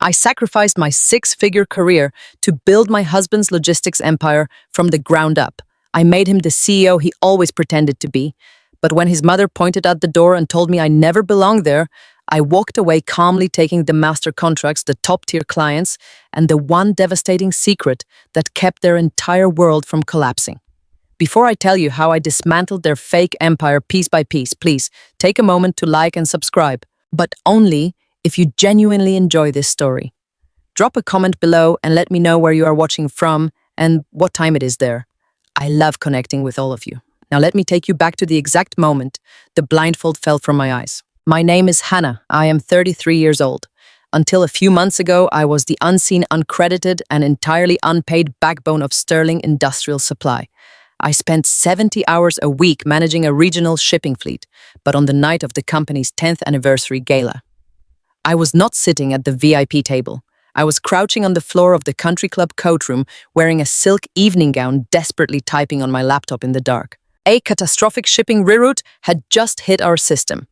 I sacrificed my six-figure career to build my husband's logistics empire from the ground up. I made him the CEO he always pretended to be. But when his mother pointed out the door and told me I never belonged there, I walked away calmly, taking the master contracts, the top-tier clients, and the one devastating secret that kept their entire world from collapsing. Before I tell you how I dismantled their fake empire piece by piece, please take a moment to like and subscribe, but only if you genuinely enjoy this story. Drop a comment below and let me know where you are watching from and what time it is there. I love connecting with all of you. Now let me take you back to the exact moment the blindfold fell from my eyes. My name is Hannah. I am 33 years old. Until a few months ago, I was the unseen, uncredited, and entirely unpaid backbone of Sterling Industrial Supply. I spent 70 hours a week managing a regional shipping fleet, but on the night of the company's 10th anniversary gala, I was not sitting at the VIP table. I was crouching on the floor of the country club coat room, wearing a silk evening gown, desperately typing on my laptop in the dark. A catastrophic shipping reroute had just hit our system.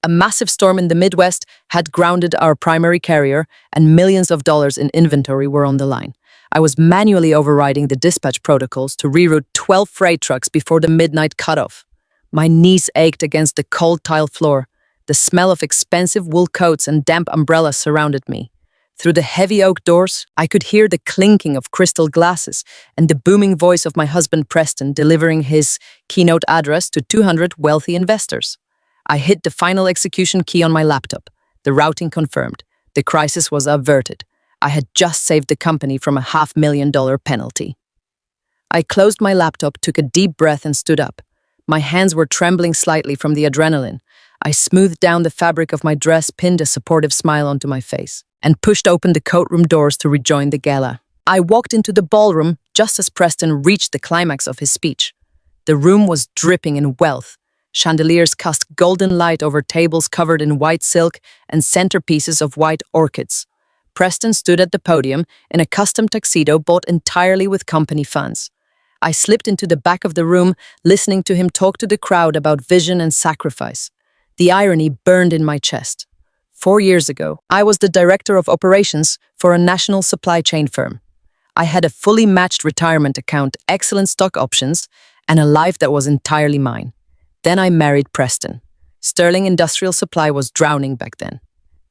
A massive storm in the Midwest had grounded our primary carrier, and millions of dollars in inventory were on the line. I was manually overriding the dispatch protocols to reroute 12 freight trucks before the midnight cutoff. My knees ached against the cold tile floor. The smell of expensive wool coats and damp umbrellas surrounded me. Through the heavy oak doors, I could hear the clinking of crystal glasses and the booming voice of my husband Preston delivering his keynote address to 200 wealthy investors. I hit the final execution key on my laptop. The routing confirmed. The crisis was averted. I had just saved the company from a $500,000 penalty. I closed my laptop, took a deep breath, and stood up. My hands were trembling slightly from the adrenaline. I smoothed down the fabric of my dress, pinned a supportive smile onto my face, and pushed open the coat room doors to rejoin the gala. I walked into the ballroom just as Preston reached the climax of his speech. The room was dripping in wealth. Chandeliers cast golden light over tables covered in white silk and centerpieces of white orchids. Preston stood at the podium in a custom tuxedo bought entirely with company funds. I slipped into the back of the room, listening to him talk to the crowd about vision and sacrifice. The irony burned in my chest. 4 years ago, I was the director of operations for a national supply chain firm. I had a fully matched retirement account, excellent stock options, and a life that was entirely mine. Then I married Preston. Sterling Industrial Supply was drowning back then.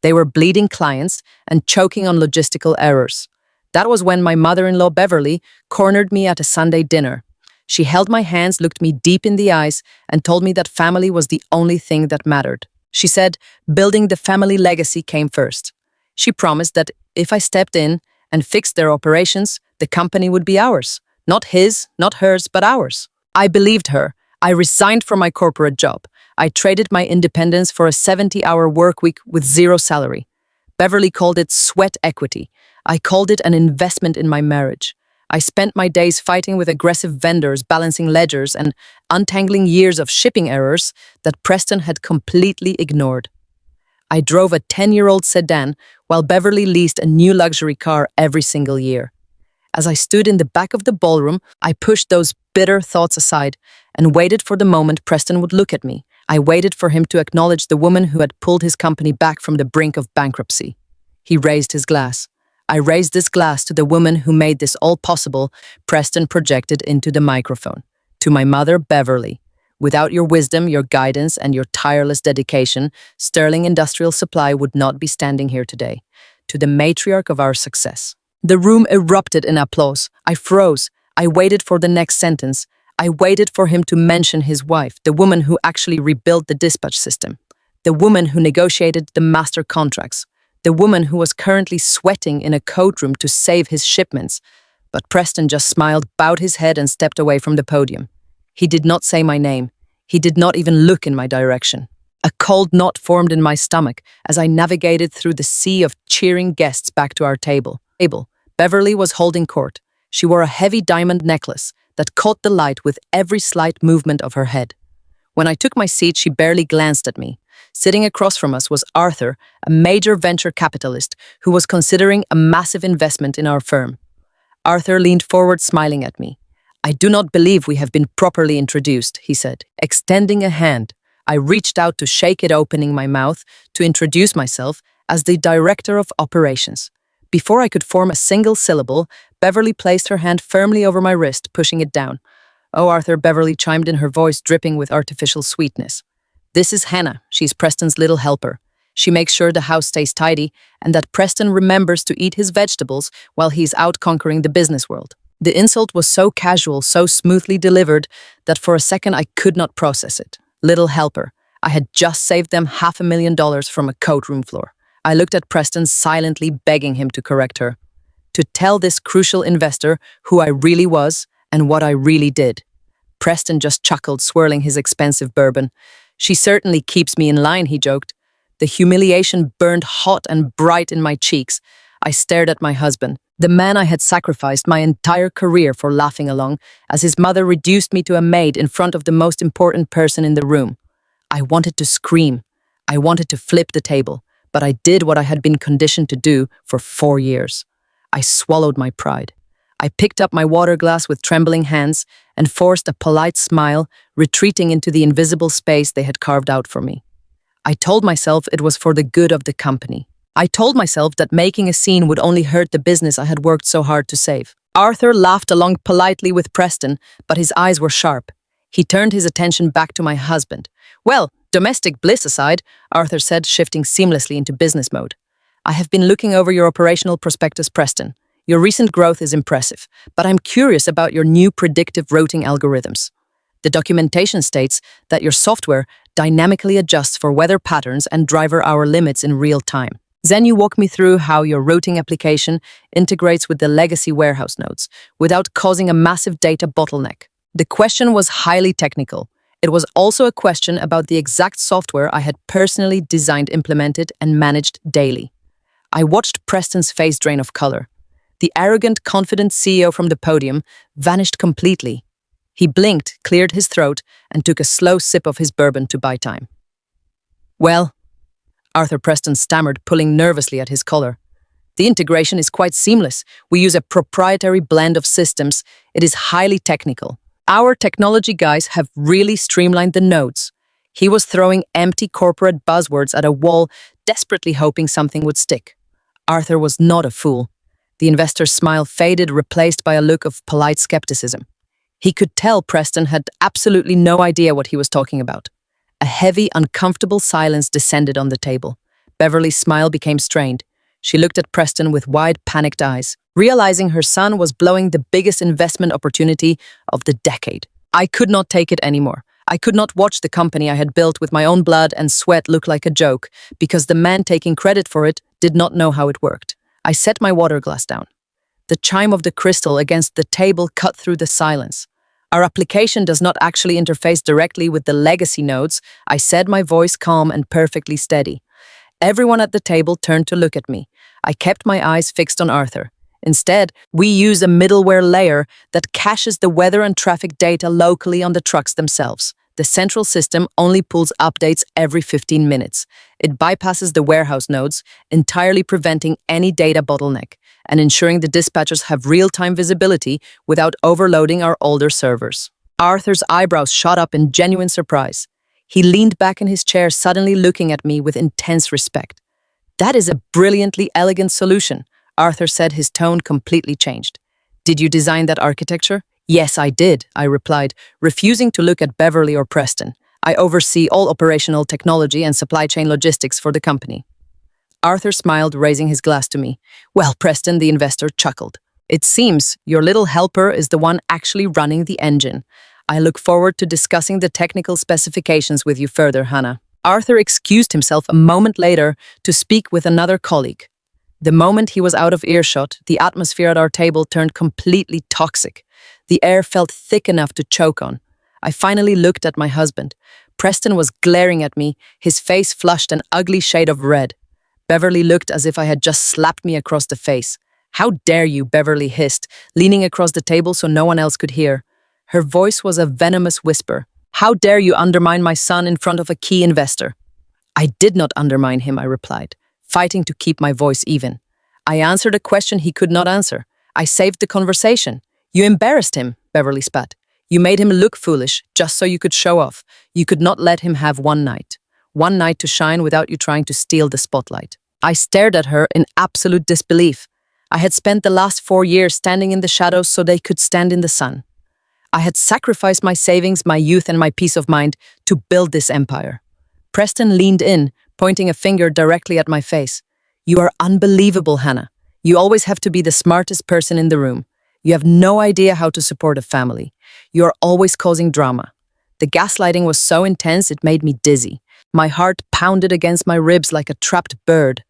They were bleeding clients and choking on logistical errors. That was when my mother-in-law Beverly cornered me at a Sunday dinner. She held my hands, looked me deep in the eyes, and told me that family was the only thing that mattered. She said building the family legacy came first. She promised that if I stepped in and fixed their operations, the company would be ours. Not his, not hers, but ours. I believed her. I resigned from my corporate job. I traded my independence for a 70-hour work week with zero salary. Beverly called it sweat equity. I called it an investment in my marriage. I spent my days fighting with aggressive vendors, balancing ledgers, and untangling years of shipping errors that Preston had completely ignored. I drove a 10-year-old sedan while Beverly leased a new luxury car every single year. As I stood in the back of the ballroom, I pushed those bitter thoughts aside and waited for the moment Preston would look at me. I waited for him to acknowledge the woman who had pulled his company back from the brink of bankruptcy. He raised his glass. I raised this glass to the woman who made this all possible. Preston projected into the microphone. To my mother, Beverly. Without your wisdom, your guidance, and your tireless dedication, Sterling Industrial Supply would not be standing here today. To the matriarch of our success. The room erupted in applause. I froze. I waited for the next sentence. I waited for him to mention his wife, the woman who actually rebuilt the dispatch system, the woman who negotiated the master contracts, the woman who was currently sweating in a coat room to save his shipments. But Preston just smiled, bowed his head, and stepped away from the podium. He did not say my name. He did not even look in my direction. A cold knot formed in my stomach as I navigated through the sea of cheering guests back to our table. Beverly was holding court. She wore a heavy diamond necklace that caught the light with every slight movement of her head. When I took my seat, she barely glanced at me. Sitting across from us was Arthur, a major venture capitalist who was considering a massive investment in our firm. Arthur leaned forward, smiling at me. "I do not believe we have been properly introduced," he said, extending a hand. I reached out to shake it, opening my mouth to introduce myself as the Director of Operations. Before I could form a single syllable, Beverly placed her hand firmly over my wrist, pushing it down. "Oh, Arthur," Beverly chimed in, her voice dripping with artificial sweetness. "This is Hannah. She's Preston's little helper. She makes sure the house stays tidy and that Preston remembers to eat his vegetables while he's out conquering the business world." The insult was so casual, so smoothly delivered, that for a second I could not process it. Little helper. I had just saved them $500,000 from a coat room floor. I looked at Preston, silently begging him to correct her, to tell this crucial investor who I really was and what I really did. Preston just chuckled, swirling his expensive bourbon. "She certainly keeps me in line," he joked. The humiliation burned hot and bright in my cheeks. I stared at my husband, the man I had sacrificed my entire career for, laughing along, as his mother reduced me to a maid in front of the most important person in the room. I wanted to scream. I wanted to flip the table, but I did what I had been conditioned to do for 4 years. I swallowed my pride. I picked up my water glass with trembling hands and forced a polite smile, retreating into the invisible space they had carved out for me. I told myself it was for the good of the company. I told myself that making a scene would only hurt the business I had worked so hard to save. Arthur laughed along politely with Preston, but his eyes were sharp. He turned his attention back to my husband. "Well, domestic bliss aside," Arthur said, shifting seamlessly into business mode, "I have been looking over your operational prospectus, Preston. Your recent growth is impressive, but I'm curious about your new predictive routing algorithms. The documentation states that your software dynamically adjusts for weather patterns and driver hour limits in real time. Then you walk me through how your routing application integrates with the legacy warehouse nodes without causing a massive data bottleneck." The question was highly technical. It was also a question about the exact software I had personally designed, implemented, and managed daily. I watched Preston's face drain of color. The arrogant, confident CEO from the podium vanished completely. He blinked, cleared his throat, and took a slow sip of his bourbon to buy time. "Well," Arthur Preston stammered, pulling nervously at his collar, "the integration is quite seamless. We use a proprietary blend of systems. It is highly technical. Our technology guys have really streamlined the nodes." He was throwing empty corporate buzzwords at a wall, desperately hoping something would stick. Arthur was not a fool. The investor's smile faded, replaced by a look of polite skepticism. He could tell Preston had absolutely no idea what he was talking about. A heavy, uncomfortable silence descended on the table. Beverly's smile became strained. She looked at Preston with wide, panicked eyes, realizing her son was blowing the biggest investment opportunity of the decade. I could not take it anymore. I could not watch the company I had built with my own blood and sweat look like a joke, because the man taking credit for it did not know how it worked. I set my water glass down. The chime of the crystal against the table cut through the silence. "Our application does not actually interface directly with the legacy nodes," I said, my voice calm and perfectly steady. Everyone at the table turned to look at me. I kept my eyes fixed on Arthur. "Instead, we use a middleware layer that caches the weather and traffic data locally on the trucks themselves. The central system only pulls updates every 15 minutes. It bypasses the warehouse nodes, entirely preventing any data bottleneck and ensuring the dispatchers have real-time visibility without overloading our older servers." Arthur's eyebrows shot up in genuine surprise. He leaned back in his chair, suddenly looking at me with intense respect. "That is a brilliantly elegant solution," Arthur said, his tone completely changed. "Did you design that architecture?" "Yes, I did," I replied, refusing to look at Beverly or Preston. "I oversee all operational technology and supply chain logistics for the company." Arthur smiled, raising his glass to me. "Well, Preston," the investor chuckled, "it seems your little helper is the one actually running the engine. I look forward to discussing the technical specifications with you further, Hannah." Arthur excused himself a moment later to speak with another colleague. The moment he was out of earshot, the atmosphere at our table turned completely toxic. The air felt thick enough to choke on. I finally looked at my husband. Preston was glaring at me, his face flushed an ugly shade of red. Beverly looked as if I had just slapped me across the face. "How dare you," Beverly hissed, leaning across the table so no one else could hear. Her voice was a venomous whisper. "How dare you undermine my son in front of a key investor?" "I did not undermine him," I replied, fighting to keep my voice even. "I answered a question he could not answer. I saved the conversation." "You embarrassed him," Beverly spat. "You made him look foolish, just so you could show off. You could not let him have one night. One night to shine without you trying to steal the spotlight." I stared at her in absolute disbelief. I had spent the last 4 years standing in the shadows so they could stand in the sun. I had sacrificed my savings, my youth, and my peace of mind to build this empire. Preston leaned in, pointing a finger directly at my face. You are unbelievable, Hannah. You always have to be the smartest person in the room. You have no idea how to support a family. You are always causing drama. The gaslighting was so intense it made me dizzy. My heart pounded against my ribs like a trapped bird.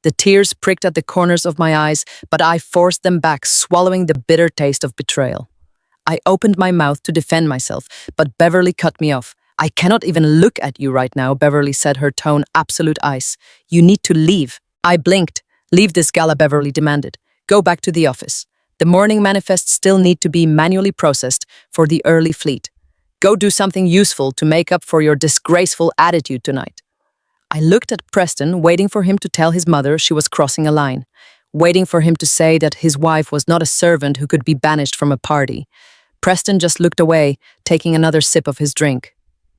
The tears pricked at the corners of my eyes, but I forced them back, swallowing the bitter taste of betrayal. I opened my mouth to defend myself, but Beverly cut me off. I cannot even look at you right now, Beverly said, her tone absolute ice. You need to leave. I blinked. Leave this gala, Beverly demanded. Go back to the office. The morning manifests still need to be manually processed for the early fleet. Go do something useful to make up for your disgraceful attitude tonight. I looked at Preston, waiting for him to tell his mother she was crossing a line, waiting for him to say that his wife was not a servant who could be banished from a party. Preston just looked away, taking another sip of his drink.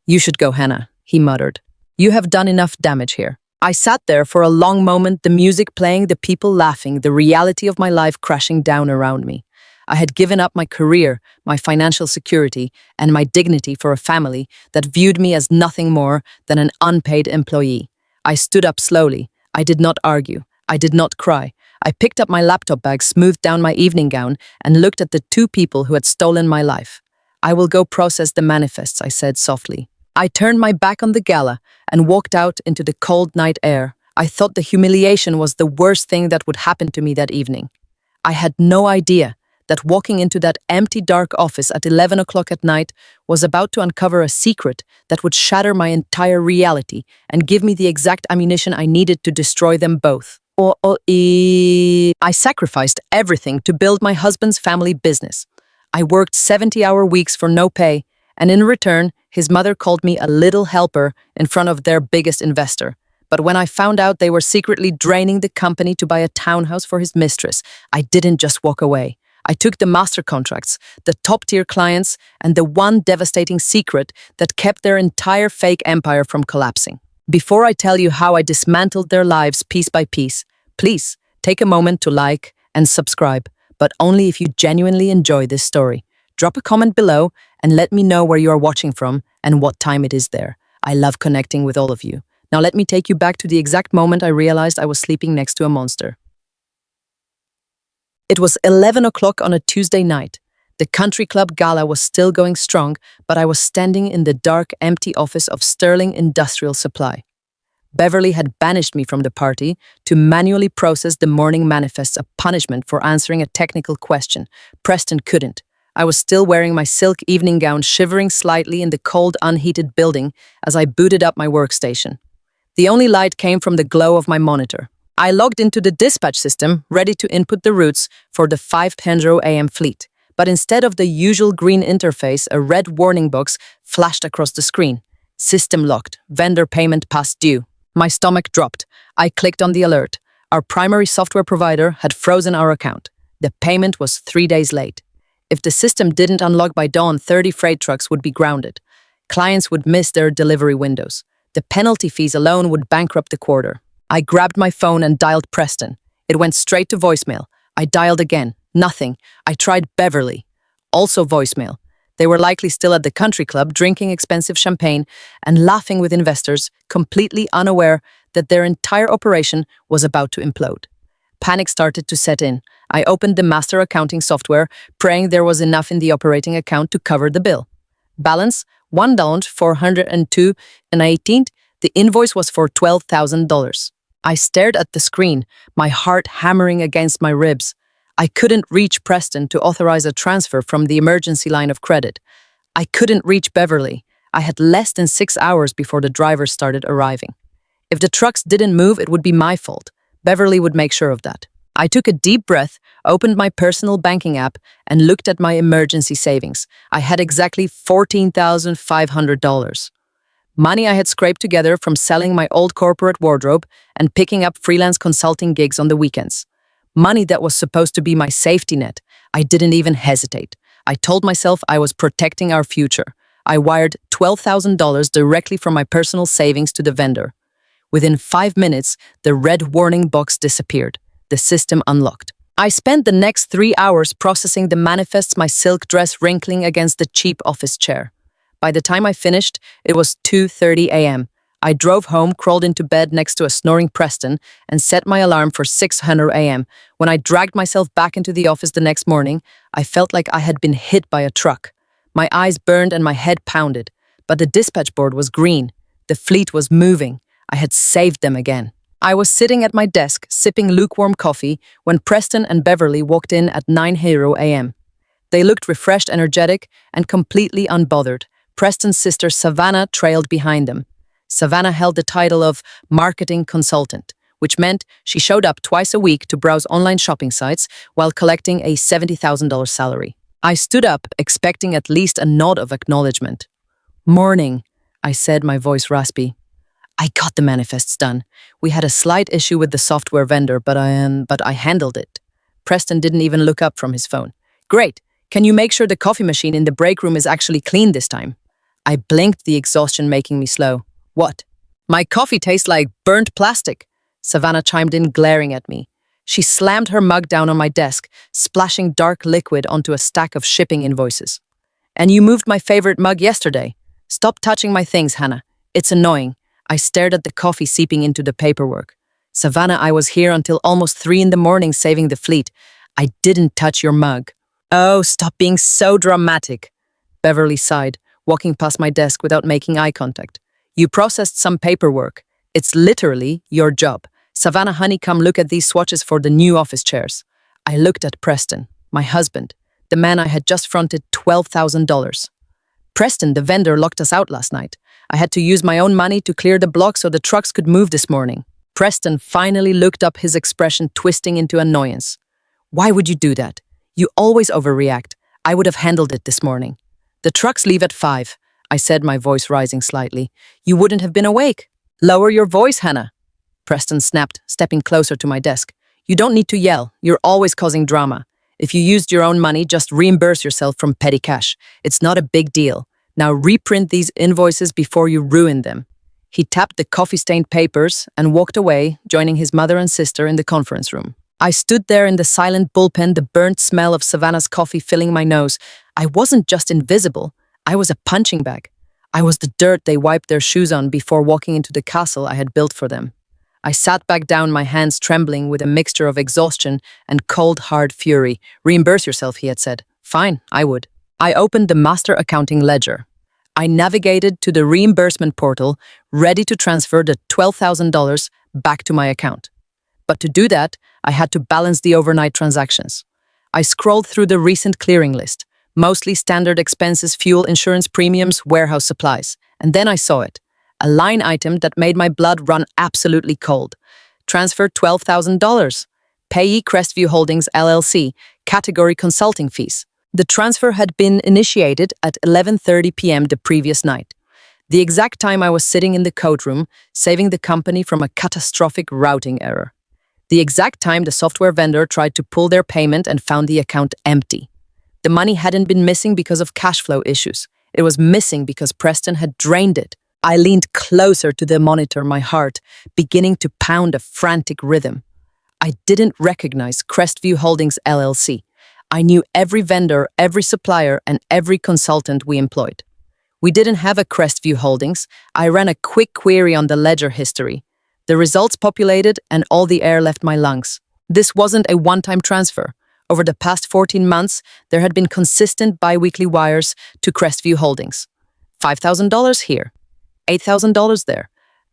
You should go, Hannah, he muttered. You have done enough damage here. I sat there for a long moment, the music playing, the people laughing, the reality of my life crashing down around me. I had given up my career, my financial security, and my dignity for a family that viewed me as nothing more than an unpaid employee. I stood up slowly. I did not argue. I did not cry. I picked up my laptop bag, smoothed down my evening gown, and looked at the two people who had stolen my life. I will go process the manifests, I said softly. I turned my back on the gala and walked out into the cold night air. I thought the humiliation was the worst thing that would happen to me that evening. I had no idea that walking into that empty, dark office at 11 o'clock at night was about to uncover a secret that would shatter my entire reality and give me the exact ammunition I needed to destroy them both. I sacrificed everything to build my husband's family business. I worked 70-hour weeks for no pay, and in return, his mother called me a little helper in front of their biggest investor. But when I found out they were secretly draining the company to buy a townhouse for his mistress, I didn't just walk away. I took the master contracts, the top-tier clients, and the one devastating secret that kept their entire fake empire from collapsing. Before I tell you how I dismantled their lives piece by piece, please take a moment to like and subscribe, but only if you genuinely enjoy this story. Drop a comment below and let me know where you are watching from and what time it is there. I love connecting with all of you. Now let me take you back to the exact moment I realized I was sleeping next to a monster. It was 11 o'clock on a Tuesday night. The country club gala was still going strong, but I was standing in the dark, empty office of Sterling Industrial Supply. Beverly had banished me from the party to manually process the morning manifests, a punishment for answering a technical question. Preston couldn't. I was still wearing my silk evening gown, shivering slightly in the cold, unheated building as I booted up my workstation. The only light came from the glow of my monitor. I logged into the dispatch system, ready to input the routes for the 5:10 a.m. fleet. But instead of the usual green interface, a red warning box flashed across the screen. System locked. Vendor payment past due. My stomach dropped. I clicked on the alert. Our primary software provider had frozen our account. The payment was 3 days late. If the system didn't unlock by dawn, 30 freight trucks would be grounded. Clients would miss their delivery windows. The penalty fees alone would bankrupt the quarter. I grabbed my phone and dialed Preston. It went straight to voicemail. I dialed again. Nothing. I tried Beverly. Also voicemail. They were likely still at the country club, drinking expensive champagne and laughing with investors, completely unaware that their entire operation was about to implode. Panic started to set in. I opened the master accounting software, praying there was enough in the operating account to cover the bill. Balance, $1,402.18. The invoice was for $12,000. I stared at the screen, my heart hammering against my ribs. I couldn't reach Preston to authorize a transfer from the emergency line of credit. I couldn't reach Beverly. I had less than 6 hours before the drivers started arriving. If the trucks didn't move, it would be my fault. Beverly would make sure of that. I took a deep breath, opened my personal banking app, and looked at my emergency savings. I had exactly $14,500. Money I had scraped together from selling my old corporate wardrobe and picking up freelance consulting gigs on the weekends. Money that was supposed to be my safety net. I didn't even hesitate. I told myself I was protecting our future. I wired $12,000 directly from my personal savings to the vendor. Within 5 minutes, the red warning box disappeared. The system unlocked. I spent the next 3 hours processing the manifests, my silk dress wrinkling against the cheap office chair. By the time I finished, it was 2:30 a.m. I drove home, crawled into bed next to a snoring Preston, and set my alarm for 600 a.m. When I dragged myself back into the office the next morning, I felt like I had been hit by a truck. My eyes burned and my head pounded, but the dispatch board was green. The fleet was moving. I had saved them again. I was sitting at my desk, sipping lukewarm coffee, when Preston and Beverly walked in at 9:00 a.m. They looked refreshed, energetic, and completely unbothered. Preston's sister Savannah trailed behind them. Savannah held the title of marketing consultant, which meant she showed up twice a week to browse online shopping sites while collecting a $70,000 salary. I stood up, expecting at least a nod of acknowledgement. "Morning," I said, my voice raspy. "I got the manifests done. We had a slight issue with the software vendor, but I handled it." Preston didn't even look up from his phone. "Great. Can you make sure the coffee machine in the break room is actually clean this time?" I blinked, the exhaustion making me slow. "What?" "My coffee tastes like burnt plastic," Savannah chimed in, glaring at me. She slammed her mug down on my desk, splashing dark liquid onto a stack of shipping invoices. "And you moved my favorite mug yesterday. Stop touching my things, Hannah. It's annoying." I stared at the coffee seeping into the paperwork. "Savannah, I was here until almost 3 in the morning saving the fleet. I didn't touch your mug." "Oh, stop being so dramatic," Beverly sighed, walking past my desk without making eye contact. "You processed some paperwork. It's literally your job. Savannah, honey, come look at these swatches for the new office chairs." I looked at Preston, my husband, the man I had just fronted $12,000. "Preston, the vendor, locked us out last night. I had to use my own money to clear the block so the trucks could move this morning." Preston finally looked up, his expression twisting into annoyance. "Why would you do that? You always overreact. I would have handled it this morning." "The trucks leave at 5, I said, my voice rising slightly. "You wouldn't have been awake." "Lower your voice, Hannah," Preston snapped, stepping closer to my desk. "You don't need to yell. You're always causing drama. If you used your own money, just reimburse yourself from petty cash. It's not a big deal. Now reprint these invoices before you ruin them." He tapped the coffee-stained papers and walked away, joining his mother and sister in the conference room. I stood there in the silent bullpen, the burnt smell of Savannah's coffee filling my nose. I wasn't just invisible. I was a punching bag. I was the dirt they wiped their shoes on before walking into the castle I had built for them. I sat back down, my hands trembling with a mixture of exhaustion and cold, hard fury. "Reimburse yourself," he had said. Fine, I would. I opened the master accounting ledger. I navigated to the reimbursement portal, ready to transfer the $12,000 back to my account. But to do that, I had to balance the overnight transactions. I scrolled through the recent clearing list, mostly standard expenses, fuel, insurance premiums, warehouse supplies. And then I saw it, a line item that made my blood run absolutely cold. Transfer $12,000. Payee Crestview Holdings LLC, category consulting fees. The transfer had been initiated at 11:30 p.m. the previous night, the exact time I was sitting in the code room, saving the company from a catastrophic routing error. The exact time the software vendor tried to pull their payment and found the account empty. The money hadn't been missing because of cash flow issues. It was missing because Preston had drained it. I leaned closer to the monitor, my heart beginning to pound a frantic rhythm. I didn't recognize Crestview Holdings LLC. I knew every vendor, every supplier, and every consultant we employed. We didn't have a Crestview Holdings. I ran a quick query on the ledger history. The results populated and all the air left my lungs. This wasn't a one-time transfer. Over the past 14 months, there had been consistent bi-weekly wires to Crestview Holdings. $5,000 here, $8,000 there,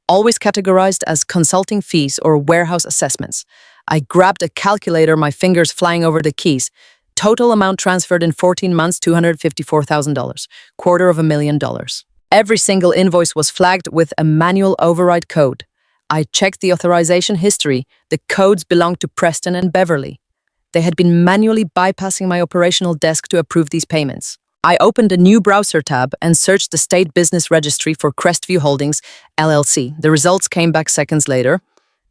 always categorized as consulting fees or warehouse assessments. I grabbed a calculator, my fingers flying over the keys. Total amount transferred in 14 months, $254,000, $250,000. Every single invoice was flagged with a manual override code. I checked the authorization history. The codes belonged to Preston and Beverly. They had been manually bypassing my operational desk to approve these payments. I opened a new browser tab and searched the state business registry for Crestview Holdings, LLC. The results came back seconds later.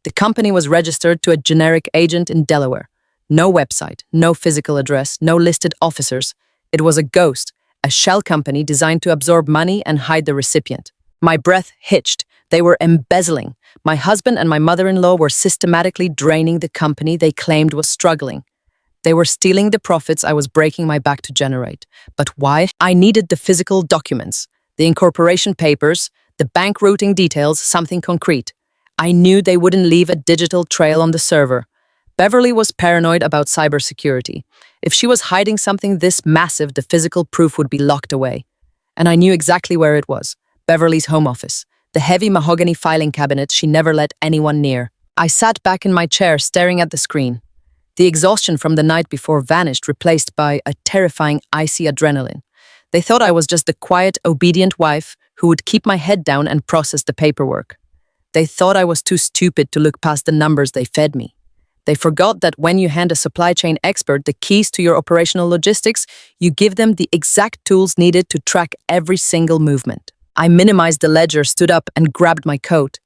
The company was registered to a generic agent in Delaware. No website, no physical address, no listed officers. It was a ghost, a shell company designed to absorb money and hide the recipient. My breath hitched. They were embezzling. My husband and my mother-in-law were systematically draining the company they claimed was struggling. They were stealing the profits I was breaking my back to generate. But why? I needed the physical documents, the incorporation papers, the bank routing details, something concrete. I knew they wouldn't leave a digital trail on the server. Beverly was paranoid about cybersecurity. If she was hiding something this massive, the physical proof would be locked away. And I knew exactly where it was. Beverly's home office. The heavy mahogany filing cabinet she never let anyone near. I sat back in my chair staring at the screen. The exhaustion from the night before vanished, replaced by a terrifying icy adrenaline. They thought I was just the quiet, obedient wife who would keep my head down and process the paperwork. They thought I was too stupid to look past the numbers they fed me. They forgot that when you hand a supply chain expert the keys to your operational logistics, you give them the exact tools needed to track every single movement. I minimized the ledger, stood up, and grabbed my coat.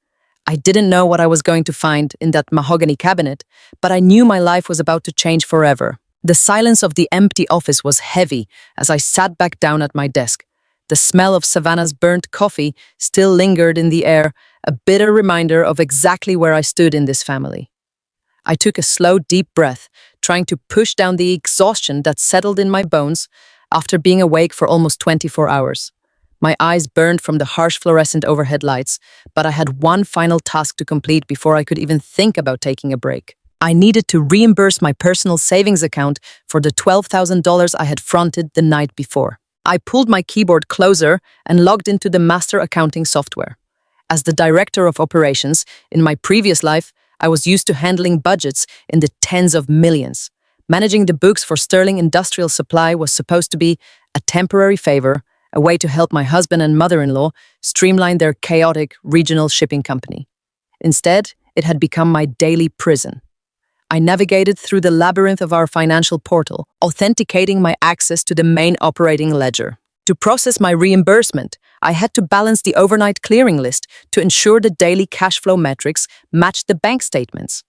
I didn't know what I was going to find in that mahogany cabinet, but I knew my life was about to change forever. The silence of the empty office was heavy as I sat back down at my desk. The smell of Savannah's burnt coffee still lingered in the air, a bitter reminder of exactly where I stood in this family. I took a slow, deep breath, trying to push down the exhaustion that settled in my bones after being awake for almost 24 hours. My eyes burned from the harsh fluorescent overhead lights, but I had one final task to complete before I could even think about taking a break. I needed to reimburse my personal savings account for the $12,000 I had fronted the night before. I pulled my keyboard closer and logged into the master accounting software. As the director of operations, in my previous life, I was used to handling budgets in the tens of millions. Managing the books for Sterling Industrial Supply was supposed to be a temporary favor, a way to help my husband and mother-in-law streamline their chaotic regional shipping company. Instead, it had become my daily prison. I navigated through the labyrinth of our financial portal, authenticating my access to the main operating ledger. To process my reimbursement, I had to balance the overnight clearing list to ensure the daily cash flow metrics matched the bank statements.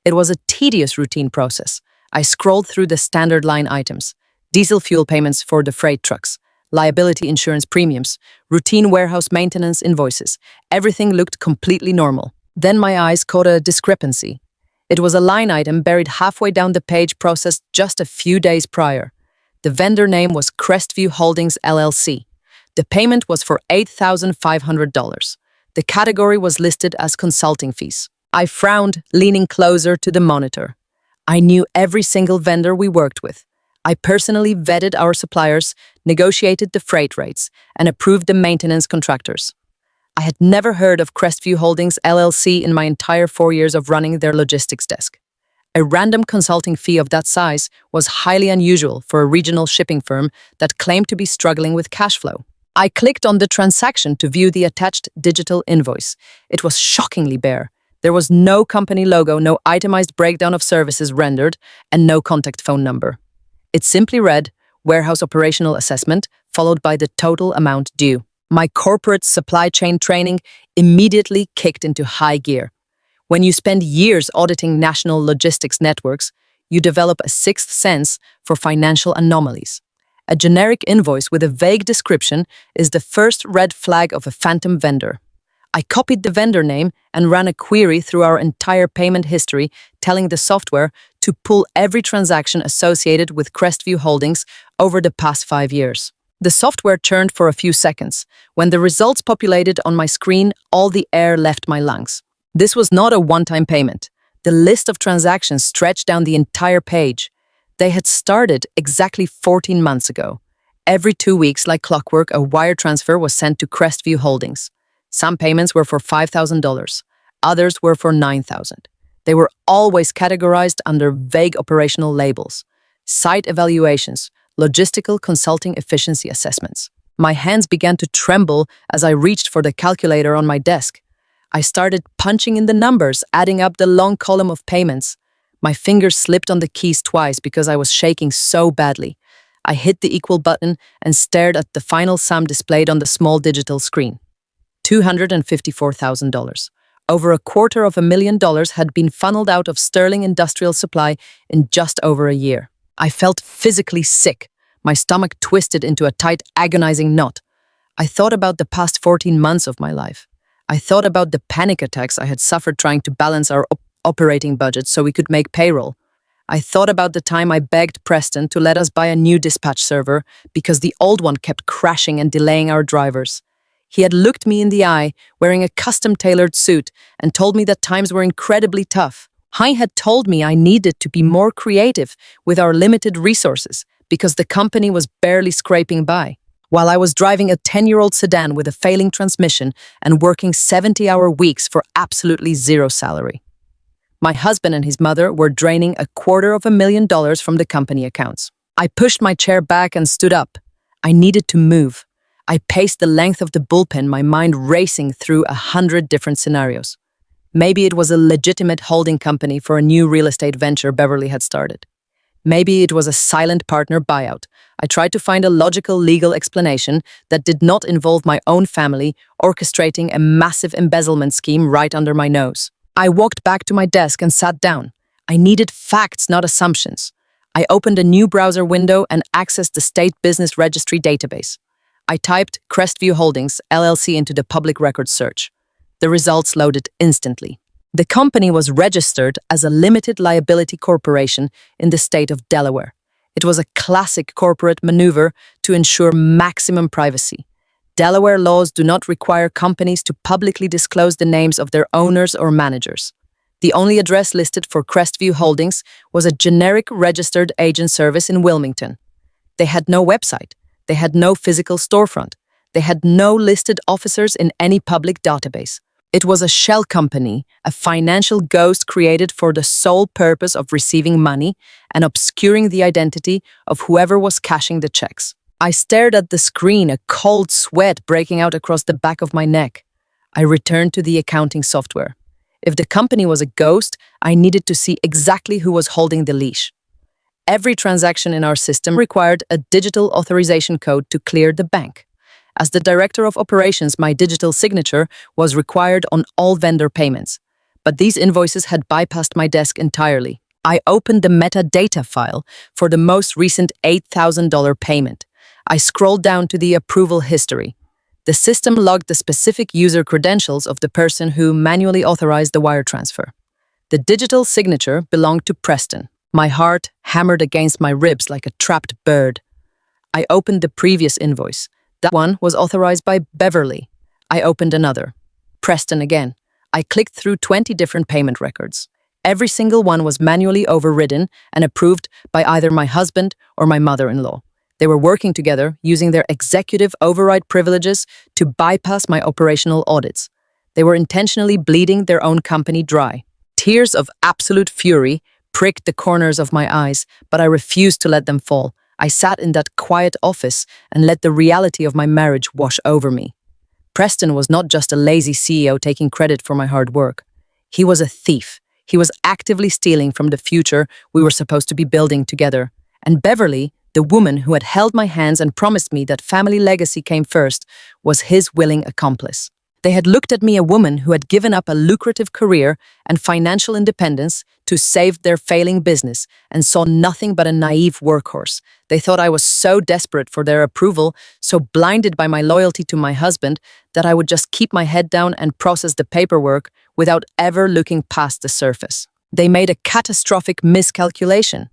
It was a tedious routine process. I scrolled through the standard line items, diesel fuel payments for the freight trucks, liability insurance premiums, routine warehouse maintenance invoices. Everything looked completely normal. Then my eyes caught a discrepancy. It was a line item buried halfway down the page processed just a few days prior. The vendor name was Crestview Holdings LLC. The payment was for $8,500. The category was listed as consulting fees. I frowned, leaning closer to the monitor. I knew every single vendor we worked with. I personally vetted our suppliers, negotiated the freight rates, and approved the maintenance contractors. I had never heard of Crestview Holdings LLC in my entire 4 years of running their logistics desk. A random consulting fee of that size was highly unusual for a regional shipping firm that claimed to be struggling with cash flow. I clicked on the transaction to view the attached digital invoice. It was shockingly bare. There was no company logo, no itemized breakdown of services rendered, and no contact phone number. It simply read, Warehouse Operational Assessment, followed by the total amount due. My corporate supply chain training immediately kicked into high gear. When you spend years auditing national logistics networks, you develop a sixth sense for financial anomalies. A generic invoice with a vague description is the first red flag of a phantom vendor. I copied the vendor name and ran a query through our entire payment history, telling the software to pull every transaction associated with Crestview Holdings over the past 5 years. The software churned for a few seconds. When the results populated on my screen, all the air left my lungs. This was not a one-time payment. The list of transactions stretched down the entire page. They had started exactly 14 months ago. Every 2 weeks, like clockwork, a wire transfer was sent to Crestview Holdings. Some payments were for $5,000. Others were for $9,000. They were always categorized under vague operational labels. Site evaluations, logistical consulting efficiency assessments. My hands began to tremble as I reached for the calculator on my desk. I started punching in the numbers, adding up the long column of payments. My fingers slipped on the keys twice because I was shaking so badly. I hit the equal button and stared at the final sum displayed on the small digital screen. $254,000. Over $250,000 had been funneled out of Sterling Industrial Supply in just over a year. I felt physically sick. My stomach twisted into a tight, agonizing knot. I thought about the past 14 months of my life. I thought about the panic attacks I had suffered trying to balance our operating budget so we could make payroll. I thought about the time I begged Preston to let us buy a new dispatch server because the old one kept crashing and delaying our drivers. He had looked me in the eye, wearing a custom-tailored suit, and told me that times were incredibly tough. He had told me I needed to be more creative with our limited resources because the company was barely scraping by. While I was driving a 10-year-old sedan with a failing transmission and working 70-hour weeks for absolutely zero salary. My husband and his mother were draining $250,000 from the company accounts. I pushed my chair back and stood up. I needed to move. I paced the length of the bullpen, my mind racing through 100 different scenarios. Maybe it was a legitimate holding company for a new real estate venture Beverly had started. Maybe it was a silent partner buyout. I tried to find a logical legal explanation that did not involve my own family orchestrating a massive embezzlement scheme right under my nose. I walked back to my desk and sat down. I needed facts, not assumptions. I opened a new browser window and accessed the State Business Registry database. I typed Crestview Holdings, LLC into the public records search. The results loaded instantly. The company was registered as a limited liability corporation in the state of Delaware. It was a classic corporate maneuver to ensure maximum privacy. Delaware laws do not require companies to publicly disclose the names of their owners or managers. The only address listed for Crestview Holdings was a generic registered agent service in Wilmington. They had no website. They had no physical storefront. They had no listed officers in any public database. It was a shell company, a financial ghost created for the sole purpose of receiving money and obscuring the identity of whoever was cashing the checks. I stared at the screen, a cold sweat breaking out across the back of my neck. I returned to the accounting software. If the company was a ghost, I needed to see exactly who was holding the leash. Every transaction in our system required a digital authorization code to clear the bank. As the director of operations, my digital signature was required on all vendor payments. But these invoices had bypassed my desk entirely. I opened the metadata file for the most recent $8,000 payment. I scrolled down to the approval history. The system logged the specific user credentials of the person who manually authorized the wire transfer. The digital signature belonged to Preston. My heart hammered against my ribs like a trapped bird. I opened the previous invoice. That one was authorized by Beverly. I opened another. Preston again. I clicked through 20 different payment records. Every single one was manually overridden and approved by either my husband or my mother-in-law. They were working together, using their executive override privileges to bypass my operational audits. They were intentionally bleeding their own company dry. Tears of absolute fury pricked the corners of my eyes, but I refused to let them fall. I sat in that quiet office and let the reality of my marriage wash over me. Preston was not just a lazy CEO taking credit for my hard work. He was a thief. He was actively stealing from the future we were supposed to be building together. And Beverly, the woman who had held my hands and promised me that family legacy came first, was his willing accomplice. They had looked at me, a woman who had given up a lucrative career and financial independence to save their failing business, and saw nothing but a naive workhorse. They thought I was so desperate for their approval, so blinded by my loyalty to my husband, that I would just keep my head down and process the paperwork without ever looking past the surface. They made a catastrophic miscalculation.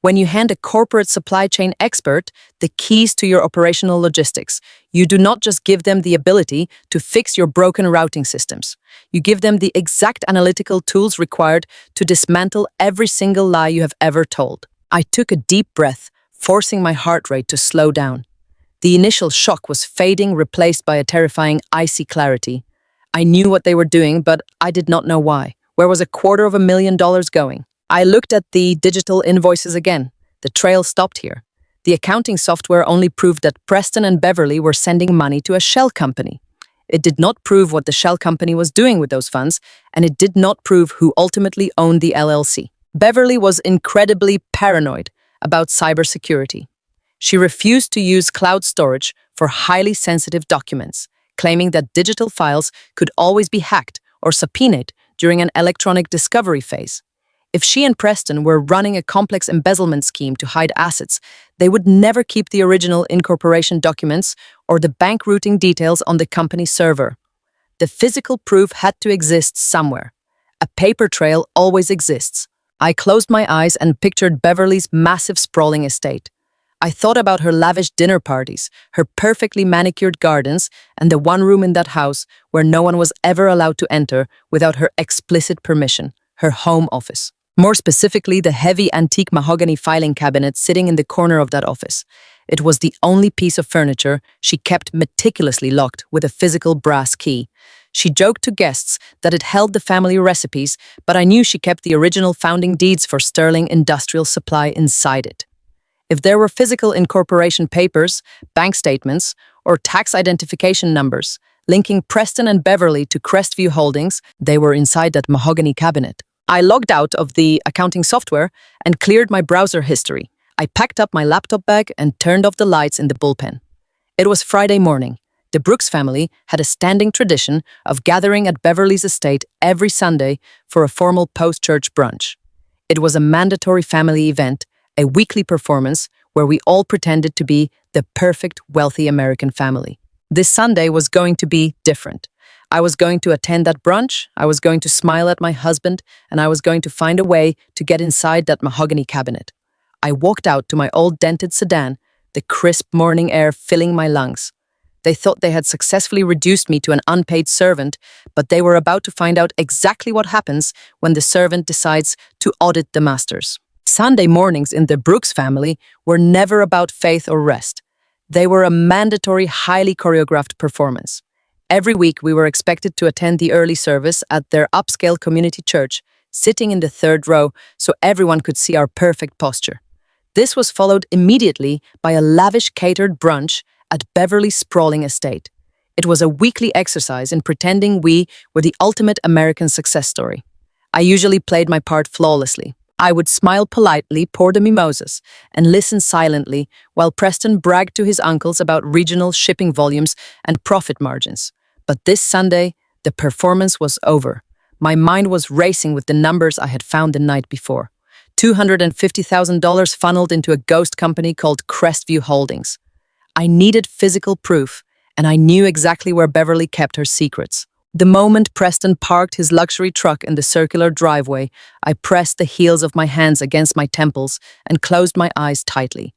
When you hand a corporate supply chain expert the keys to your operational logistics, you do not just give them the ability to fix your broken routing systems. You give them the exact analytical tools required to dismantle every single lie you have ever told. I took a deep breath, forcing my heart rate to slow down. The initial shock was fading, replaced by a terrifying, icy clarity. I knew what they were doing, but I did not know why. Where was $250,000 going? I looked at the digital invoices again. The trail stopped here. The accounting software only proved that Preston and Beverly were sending money to a shell company. It did not prove what the shell company was doing with those funds, and it did not prove who ultimately owned the LLC. Beverly was incredibly paranoid about cybersecurity. She refused to use cloud storage for highly sensitive documents, claiming that digital files could always be hacked or subpoenaed during an electronic discovery phase. If she and Preston were running a complex embezzlement scheme to hide assets, they would never keep the original incorporation documents or the bank routing details on the company server. The physical proof had to exist somewhere. A paper trail always exists. I closed my eyes and pictured Beverly's massive sprawling estate. I thought about her lavish dinner parties, her perfectly manicured gardens, and the one room in that house where no one was ever allowed to enter without her explicit permission, her home office. More specifically, the heavy antique mahogany filing cabinet sitting in the corner of that office. It was the only piece of furniture she kept meticulously locked with a physical brass key. She joked to guests that it held the family recipes, but I knew she kept the original founding deeds for Sterling Industrial Supply inside it. If there were physical incorporation papers, bank statements, or tax identification numbers linking Preston and Beverly to Crestview Holdings, they were inside that mahogany cabinet. I logged out of the accounting software and cleared my browser history. I packed up my laptop bag and turned off the lights in the bullpen. It was Friday morning. The Brooks family had a standing tradition of gathering at Beverly's estate every Sunday for a formal post-church brunch. It was a mandatory family event, a weekly performance where we all pretended to be the perfect wealthy American family. This Sunday was going to be different. I was going to attend that brunch, I was going to smile at my husband, and I was going to find a way to get inside that mahogany cabinet. I walked out to my old dented sedan, the crisp morning air filling my lungs. They thought they had successfully reduced me to an unpaid servant, but they were about to find out exactly what happens when the servant decides to audit the masters. Sunday mornings in the Brooks family were never about faith or rest. They were a mandatory, highly choreographed performance. Every week we were expected to attend the early service at their upscale community church, sitting in the third row so everyone could see our perfect posture. This was followed immediately by a lavish catered brunch at Beverly's sprawling estate. It was a weekly exercise in pretending we were the ultimate American success story. I usually played my part flawlessly. I would smile politely, pour the mimosas, and listen silently while Preston bragged to his uncles about regional shipping volumes and profit margins. But this Sunday, the performance was over. My mind was racing with the numbers I had found the night before. $250,000 funneled into a ghost company called Crestview Holdings. I needed physical proof, and I knew exactly where Beverly kept her secrets. The moment Preston parked his luxury truck in the circular driveway, I pressed the heels of my hands against my temples and closed my eyes tightly.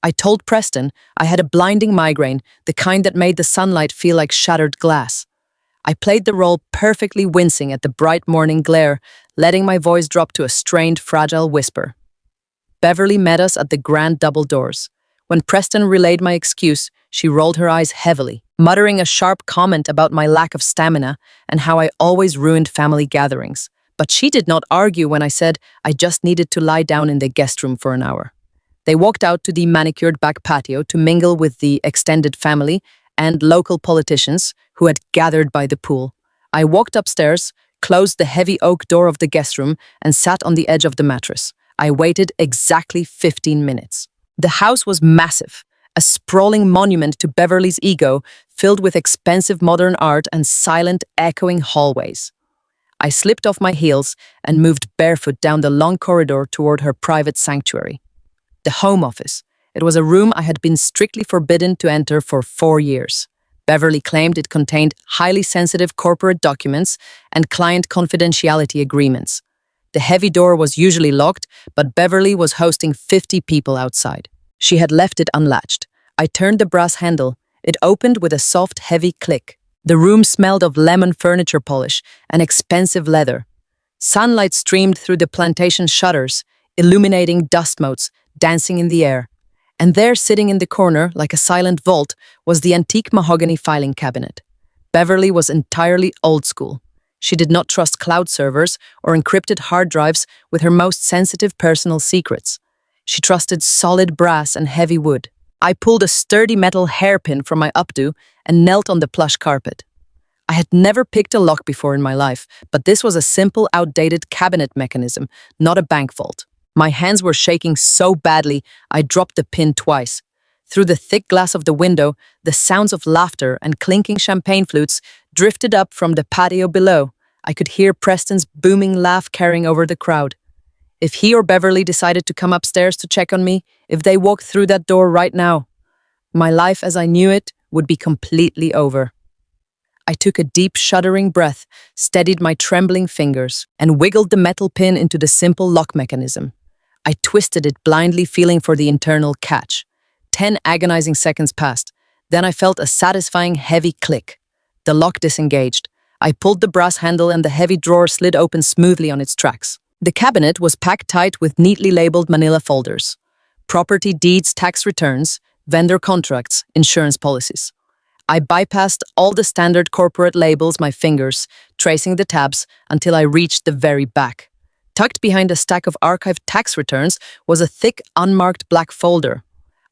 I told Preston I had a blinding migraine, the kind that made the sunlight feel like shattered glass. I played the role perfectly, wincing at the bright morning glare, letting my voice drop to a strained, fragile whisper. Beverly met us at the grand double doors. When Preston relayed my excuse, she rolled her eyes heavily, muttering a sharp comment about my lack of stamina and how I always ruined family gatherings. But she did not argue when I said I just needed to lie down in the guest room for an hour. They walked out to the manicured back patio to mingle with the extended family and local politicians who had gathered by the pool. I walked upstairs, closed the heavy oak door of the guest room, and sat on the edge of the mattress. I waited exactly 15 minutes. The house was massive, a sprawling monument to Beverly's ego, filled with expensive modern art and silent, echoing hallways. I slipped off my heels and moved barefoot down the long corridor toward her private sanctuary. The home office. It was a room I had been strictly forbidden to enter for 4 years. Beverly claimed it contained highly sensitive corporate documents and client confidentiality agreements. The heavy door was usually locked, but Beverly was hosting 50 people outside. She had left it unlatched. I turned the brass handle. It opened with a soft, heavy click. The room smelled of lemon furniture polish and expensive leather. Sunlight streamed through the plantation shutters, illuminating dust motes dancing in the air. And there, sitting in the corner, like a silent vault, was the antique mahogany filing cabinet. Beverly was entirely old school. She did not trust cloud servers or encrypted hard drives with her most sensitive personal secrets. She trusted solid brass and heavy wood. I pulled a sturdy metal hairpin from my updo and knelt on the plush carpet. I had never picked a lock before in my life, but this was a simple, outdated cabinet mechanism, not a bank vault. My hands were shaking so badly, I dropped the pin twice. Through the thick glass of the window, the sounds of laughter and clinking champagne flutes drifted up from the patio below. I could hear Preston's booming laugh carrying over the crowd. If he or Beverly decided to come upstairs to check on me, if they walked through that door right now, my life as I knew it would be completely over. I took a deep, shuddering breath, steadied my trembling fingers, and wiggled the metal pin into the simple lock mechanism. I twisted it blindly, feeling for the internal catch. 10 agonizing seconds passed. Then I felt a satisfying, heavy click. The lock disengaged. I pulled the brass handle and the heavy drawer slid open smoothly on its tracks. The cabinet was packed tight with neatly labeled manila folders. Property deeds, tax returns, vendor contracts, insurance policies. I bypassed all the standard corporate labels, my fingers, tracing the tabs until I reached the very back. Tucked behind a stack of archived tax returns was a thick, unmarked black folder.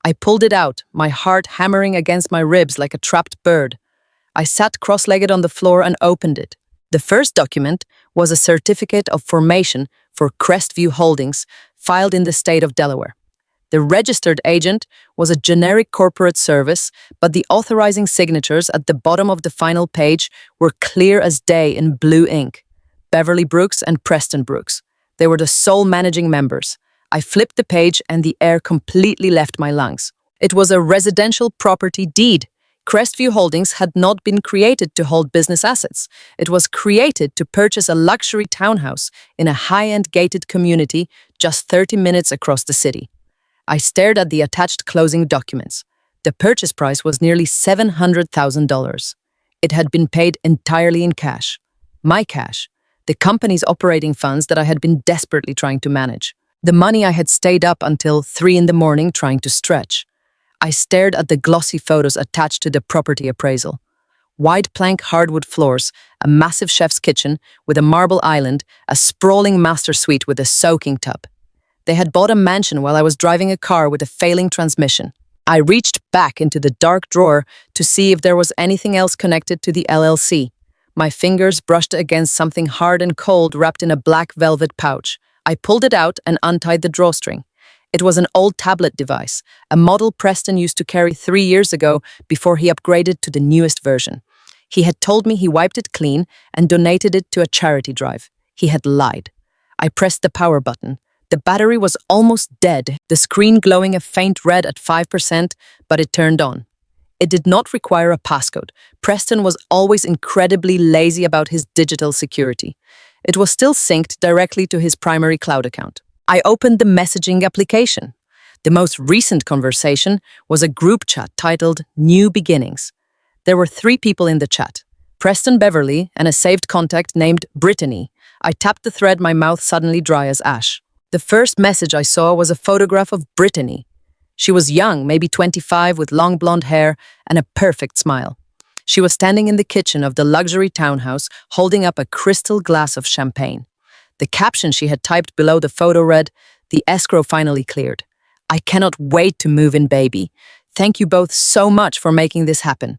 I pulled it out, my heart hammering against my ribs like a trapped bird. I sat cross-legged on the floor and opened it. The first document was a certificate of formation for Crestview Holdings, filed in the state of Delaware. The registered agent was a generic corporate service, but the authorizing signatures at the bottom of the final page were clear as day in blue ink. Beverly Brooks and Preston Brooks. They were the sole managing members. I flipped the page and the air completely left my lungs. It was a residential property deed. Crestview Holdings had not been created to hold business assets. It was created to purchase a luxury townhouse in a high-end gated community just 30 minutes across the city. I stared at the attached closing documents. The purchase price was nearly $700,000. It had been paid entirely in cash. My cash. The company's operating funds that I had been desperately trying to manage. The money I had stayed up until 3 in the morning trying to stretch. I stared at the glossy photos attached to the property appraisal. Wide plank hardwood floors, a massive chef's kitchen with a marble island, a sprawling master suite with a soaking tub. They had bought a mansion while I was driving a car with a failing transmission. I reached back into the dark drawer to see if there was anything else connected to the LLC. My fingers brushed against something hard and cold wrapped in a black velvet pouch. I pulled it out and untied the drawstring. It was an old tablet device, a model Preston used to carry 3 years ago before he upgraded to the newest version. He had told me he wiped it clean and donated it to a charity drive. He had lied. I pressed the power button. The battery was almost dead, the screen glowing a faint red at 5%, but it turned on. It did not require a passcode. Preston was always incredibly lazy about his digital security. It was still synced directly to his primary cloud account. I opened the messaging application. The most recent conversation was a group chat titled New Beginnings. There were 3 people in the chat, Preston, Beverly, and a saved contact named Brittany. I tapped the thread, my mouth suddenly dry as ash. The first message I saw was a photograph of Brittany. She was young, maybe 25, with long blonde hair and a perfect smile. She was standing in the kitchen of the luxury townhouse, holding up a crystal glass of champagne. The caption she had typed below the photo read, "The escrow finally cleared. I cannot wait to move in, baby. Thank you both so much for making this happen."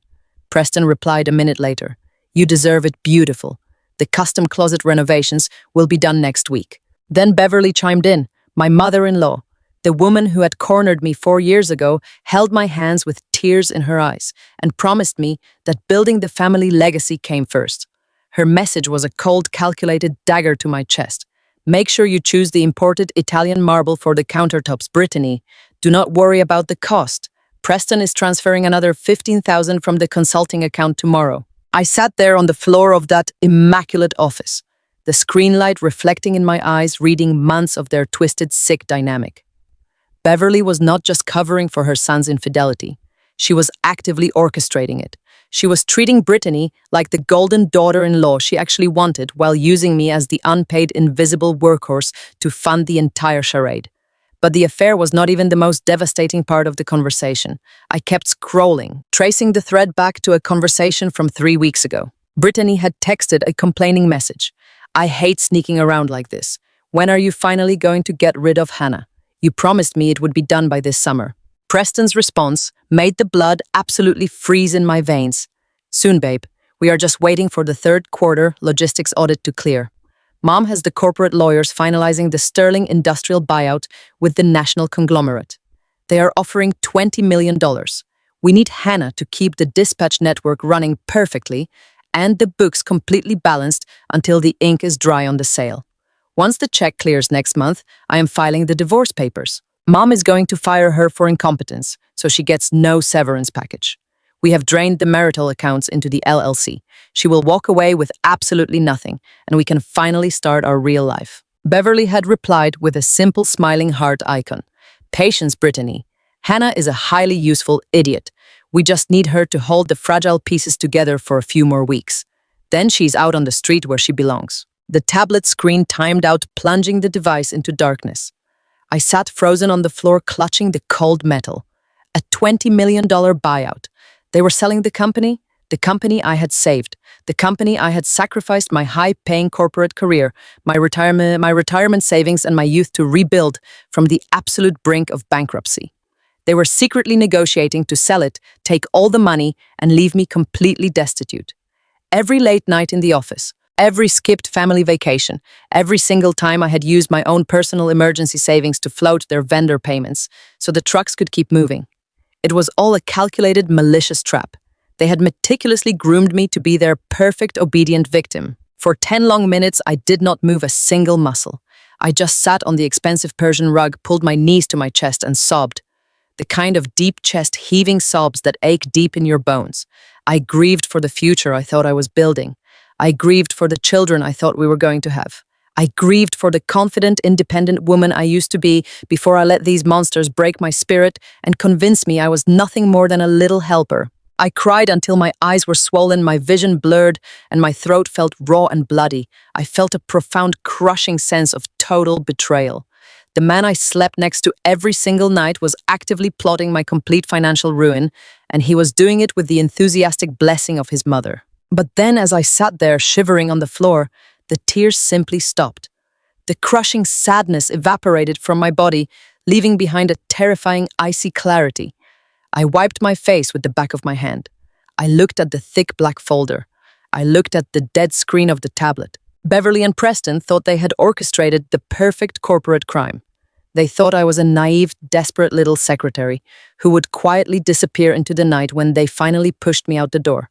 Preston replied a minute later, "You deserve it, beautiful. The custom closet renovations will be done next week." Then Beverly chimed in, my mother-in-law. The woman who had cornered me 4 years ago held my hands with tears in her eyes and promised me that building the family legacy came first. Her message was a cold, calculated dagger to my chest. "Make sure you choose the imported Italian marble for the countertops, Brittany. Do not worry about the cost. Preston is transferring another $15,000 from the consulting account tomorrow." I sat there on the floor of that immaculate office, the screen light reflecting in my eyes, reading months of their twisted, sick dynamic. Beverly was not just covering for her son's infidelity. She was actively orchestrating it. She was treating Brittany like the golden daughter-in-law she actually wanted while using me as the unpaid invisible workhorse to fund the entire charade. But the affair was not even the most devastating part of the conversation. I kept scrolling, tracing the thread back to a conversation from 3 weeks ago. Brittany had texted a complaining message. "I hate sneaking around like this. When are you finally going to get rid of Hannah? You promised me it would be done by this summer." Preston's response made the blood absolutely freeze in my veins. "Soon, babe. We are just waiting for the third quarter logistics audit to clear. Mom has the corporate lawyers finalizing the sterling industrial buyout with the national conglomerate. They are offering $20 million. We need Hannah to keep the dispatch network running perfectly and the books completely balanced until the ink is dry on the sale. Once the check clears next month, I am filing the divorce papers. Mom is going to fire her for incompetence, so she gets no severance package. We have drained the marital accounts into the LLC. She will walk away with absolutely nothing, and we can finally start our real life." Beverly had replied with a simple smiling heart icon. "Patience, Brittany. Hannah is a highly useful idiot. We just need her to hold the fragile pieces together for a few more weeks. Then she's out on the street where she belongs." The tablet screen timed out, plunging the device into darkness. I sat frozen on the floor, clutching the cold metal. A $20 million buyout. They were selling the company I had saved, the company I had sacrificed my high-paying corporate career, my retirement savings, and my youth to rebuild from the absolute brink of bankruptcy. They were secretly negotiating to sell it, take all the money, and leave me completely destitute. Every late night in the office, every skipped family vacation, every single time I had used my own personal emergency savings to float their vendor payments so the trucks could keep moving. It was all a calculated, malicious trap. They had meticulously groomed me to be their perfect, obedient victim. For 10 long minutes, I did not move a single muscle. I just sat on the expensive Persian rug, pulled my knees to my chest, and sobbed. The kind of deep chest heaving sobs that ache deep in your bones. I grieved for the future I thought I was building. I grieved for the children I thought we were going to have. I grieved for the confident, independent woman I used to be before I let these monsters break my spirit and convince me I was nothing more than a little helper. I cried until my eyes were swollen, my vision blurred, and my throat felt raw and bloody. I felt a profound, crushing sense of total betrayal. The man I slept next to every single night was actively plotting my complete financial ruin, and he was doing it with the enthusiastic blessing of his mother. But then, as I sat there shivering on the floor, the tears simply stopped. The crushing sadness evaporated from my body, leaving behind a terrifying, icy clarity. I wiped my face with the back of my hand. I looked at the thick black folder. I looked at the dead screen of the tablet. Beverly and Preston thought they had orchestrated the perfect corporate crime. They thought I was a naive, desperate little secretary who would quietly disappear into the night when they finally pushed me out the door.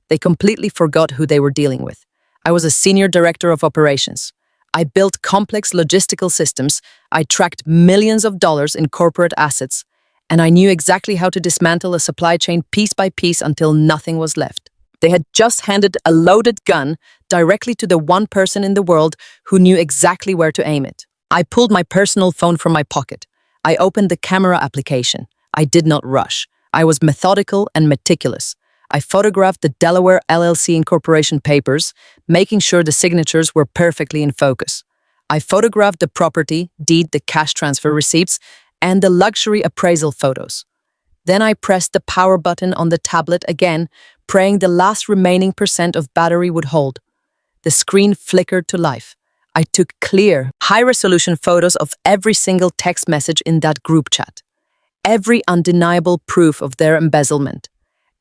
They completely forgot who they were dealing with. I was a senior director of operations. I built complex logistical systems. I tracked millions of dollars in corporate assets, and I knew exactly how to dismantle a supply chain piece by piece until nothing was left. They had just handed a loaded gun directly to the one person in the world who knew exactly where to aim it. I pulled my personal phone from my pocket. I opened the camera application. I did not rush. I was methodical and meticulous. I photographed the Delaware LLC incorporation papers, making sure the signatures were perfectly in focus. I photographed the property, deed, the cash transfer receipts, and the luxury appraisal photos. Then I pressed the power button on the tablet again, praying the last remaining % of battery would hold. The screen flickered to life. I took clear, high-resolution photos of every single text message in that group chat. Every undeniable proof of their embezzlement.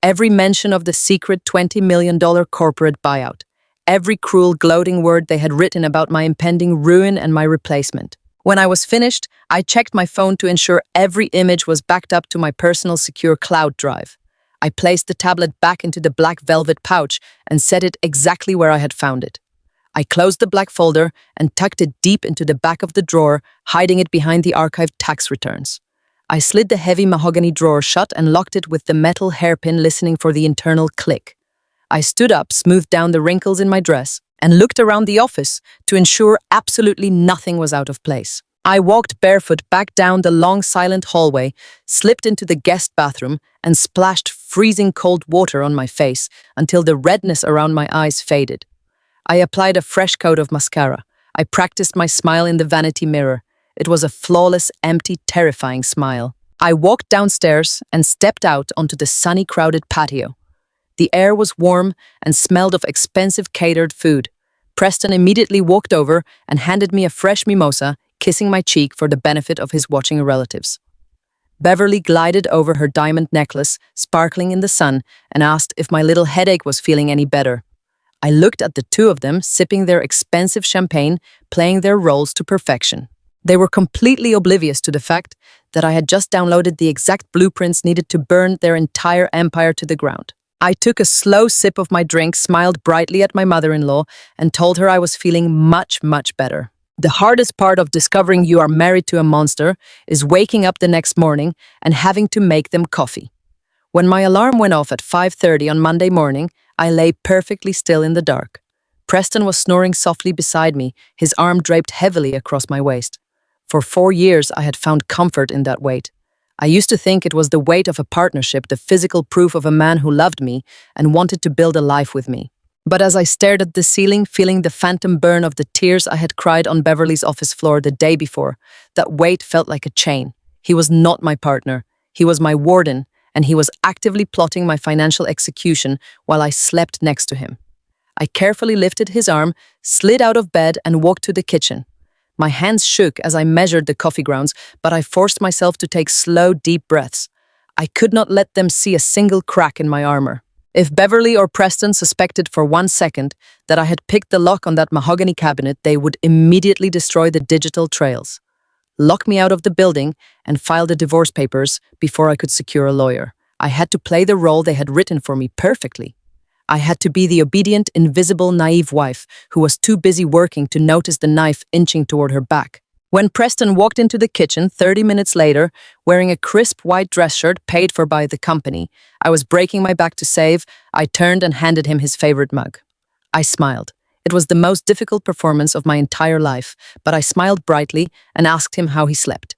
Every mention of the secret $20 million corporate buyout. Every cruel, gloating word they had written about my impending ruin and my replacement. When I was finished, I checked my phone to ensure every image was backed up to my personal secure cloud drive. I placed the tablet back into the black velvet pouch and set it exactly where I had found it. I closed the black folder and tucked it deep into the back of the drawer, hiding it behind the archived tax returns. I slid the heavy mahogany drawer shut and locked it with the metal hairpin, listening for the internal click. I stood up, smoothed down the wrinkles in my dress, and looked around the office to ensure absolutely nothing was out of place. I walked barefoot back down the long, silent hallway, slipped into the guest bathroom, and splashed freezing cold water on my face until the redness around my eyes faded. I applied a fresh coat of mascara. I practiced my smile in the vanity mirror. It was a flawless, empty, terrifying smile. I walked downstairs and stepped out onto the sunny, crowded patio. The air was warm and smelled of expensive catered food. Preston immediately walked over and handed me a fresh mimosa, kissing my cheek for the benefit of his watching relatives. Beverly glided over her diamond necklace, sparkling in the sun, and asked if my little headache was feeling any better. I looked at the two of them, sipping their expensive champagne, playing their roles to perfection. They were completely oblivious to the fact that I had just downloaded the exact blueprints needed to burn their entire empire to the ground. I took a slow sip of my drink, smiled brightly at my mother-in-law, and told her I was feeling much, much better. The hardest part of discovering you are married to a monster is waking up the next morning and having to make them coffee. When my alarm went off at 5:30 on Monday morning, I lay perfectly still in the dark. Preston was snoring softly beside me, his arm draped heavily across my waist. For 4 years, I had found comfort in that weight. I used to think it was the weight of a partnership, the physical proof of a man who loved me and wanted to build a life with me. But as I stared at the ceiling, feeling the phantom burn of the tears I had cried on Beverly's office floor the day before, that weight felt like a chain. He was not my partner. He was my warden, and he was actively plotting my financial execution while I slept next to him. I carefully lifted his arm, slid out of bed, and walked to the kitchen. My hands shook as I measured the coffee grounds, but I forced myself to take slow, deep breaths. I could not let them see a single crack in my armor. If Beverly or Preston suspected for 1 second that I had picked the lock on that mahogany cabinet, they would immediately destroy the digital trails, lock me out of the building, and file the divorce papers before I could secure a lawyer. I had to play the role they had written for me perfectly. I had to be the obedient, invisible, naive wife who was too busy working to notice the knife inching toward her back. When Preston walked into the kitchen 30 minutes later, wearing a crisp white dress shirt paid for by the company, I was breaking my back to save. I turned and handed him his favorite mug. I smiled. It was the most difficult performance of my entire life, but I smiled brightly and asked him how he slept.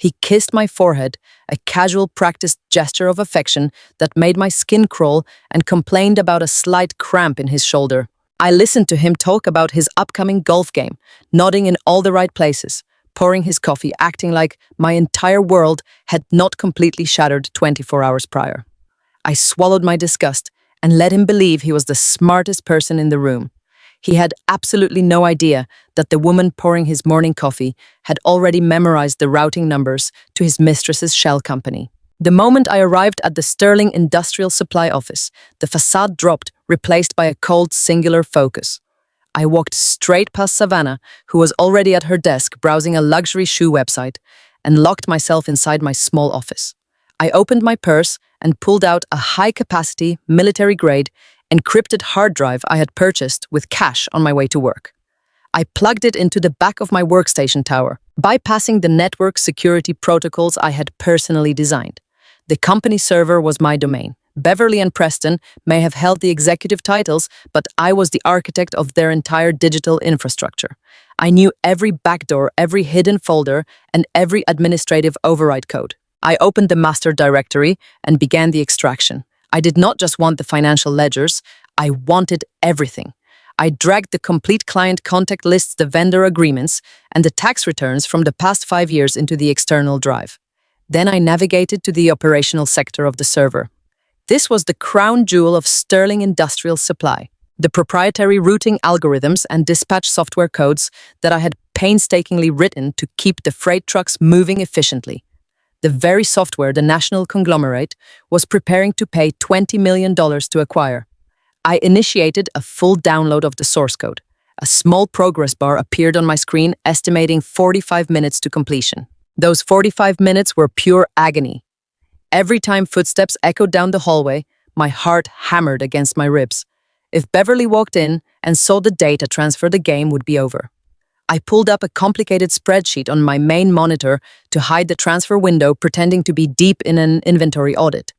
He kissed my forehead, a casual practiced gesture of affection that made my skin crawl, and complained about a slight cramp in his shoulder. I listened to him talk about his upcoming golf game, nodding in all the right places, pouring his coffee, acting like my entire world had not completely shattered 24 hours prior. I swallowed my disgust and let him believe he was the smartest person in the room. He had absolutely no idea that the woman pouring his morning coffee had already memorized the routing numbers to his mistress's shell company. The moment I arrived at the Sterling Industrial Supply office, the facade dropped, replaced by a cold, singular focus. I walked straight past Savannah, who was already at her desk browsing a luxury shoe website, and locked myself inside my small office. I opened my purse and pulled out a high-capacity, military-grade, encrypted hard drive I had purchased with cash on my way to work. I plugged it into the back of my workstation tower, bypassing the network security protocols I had personally designed. The company server was my domain. Beverly and Preston may have held the executive titles, but I was the architect of their entire digital infrastructure. I knew every backdoor, every hidden folder, and every administrative override code. I opened the master directory and began the extraction. I did not just want the financial ledgers, I wanted everything. I dragged the complete client contact lists, the vendor agreements, and the tax returns from the past 5 years into the external drive. Then I navigated to the operational sector of the server. This was the crown jewel of Sterling Industrial Supply, the proprietary routing algorithms and dispatch software codes that I had painstakingly written to keep the freight trucks moving efficiently. The very software the national conglomerate was preparing to pay $20 million to acquire. I initiated a full download of the source code. A small progress bar appeared on my screen, estimating 45 minutes to completion. Those 45 minutes were pure agony. Every time footsteps echoed down the hallway, my heart hammered against my ribs. If Beverly walked in and saw the data transfer, the game would be over. I pulled up a complicated spreadsheet on my main monitor to hide the transfer window, pretending to be deep in an inventory audit.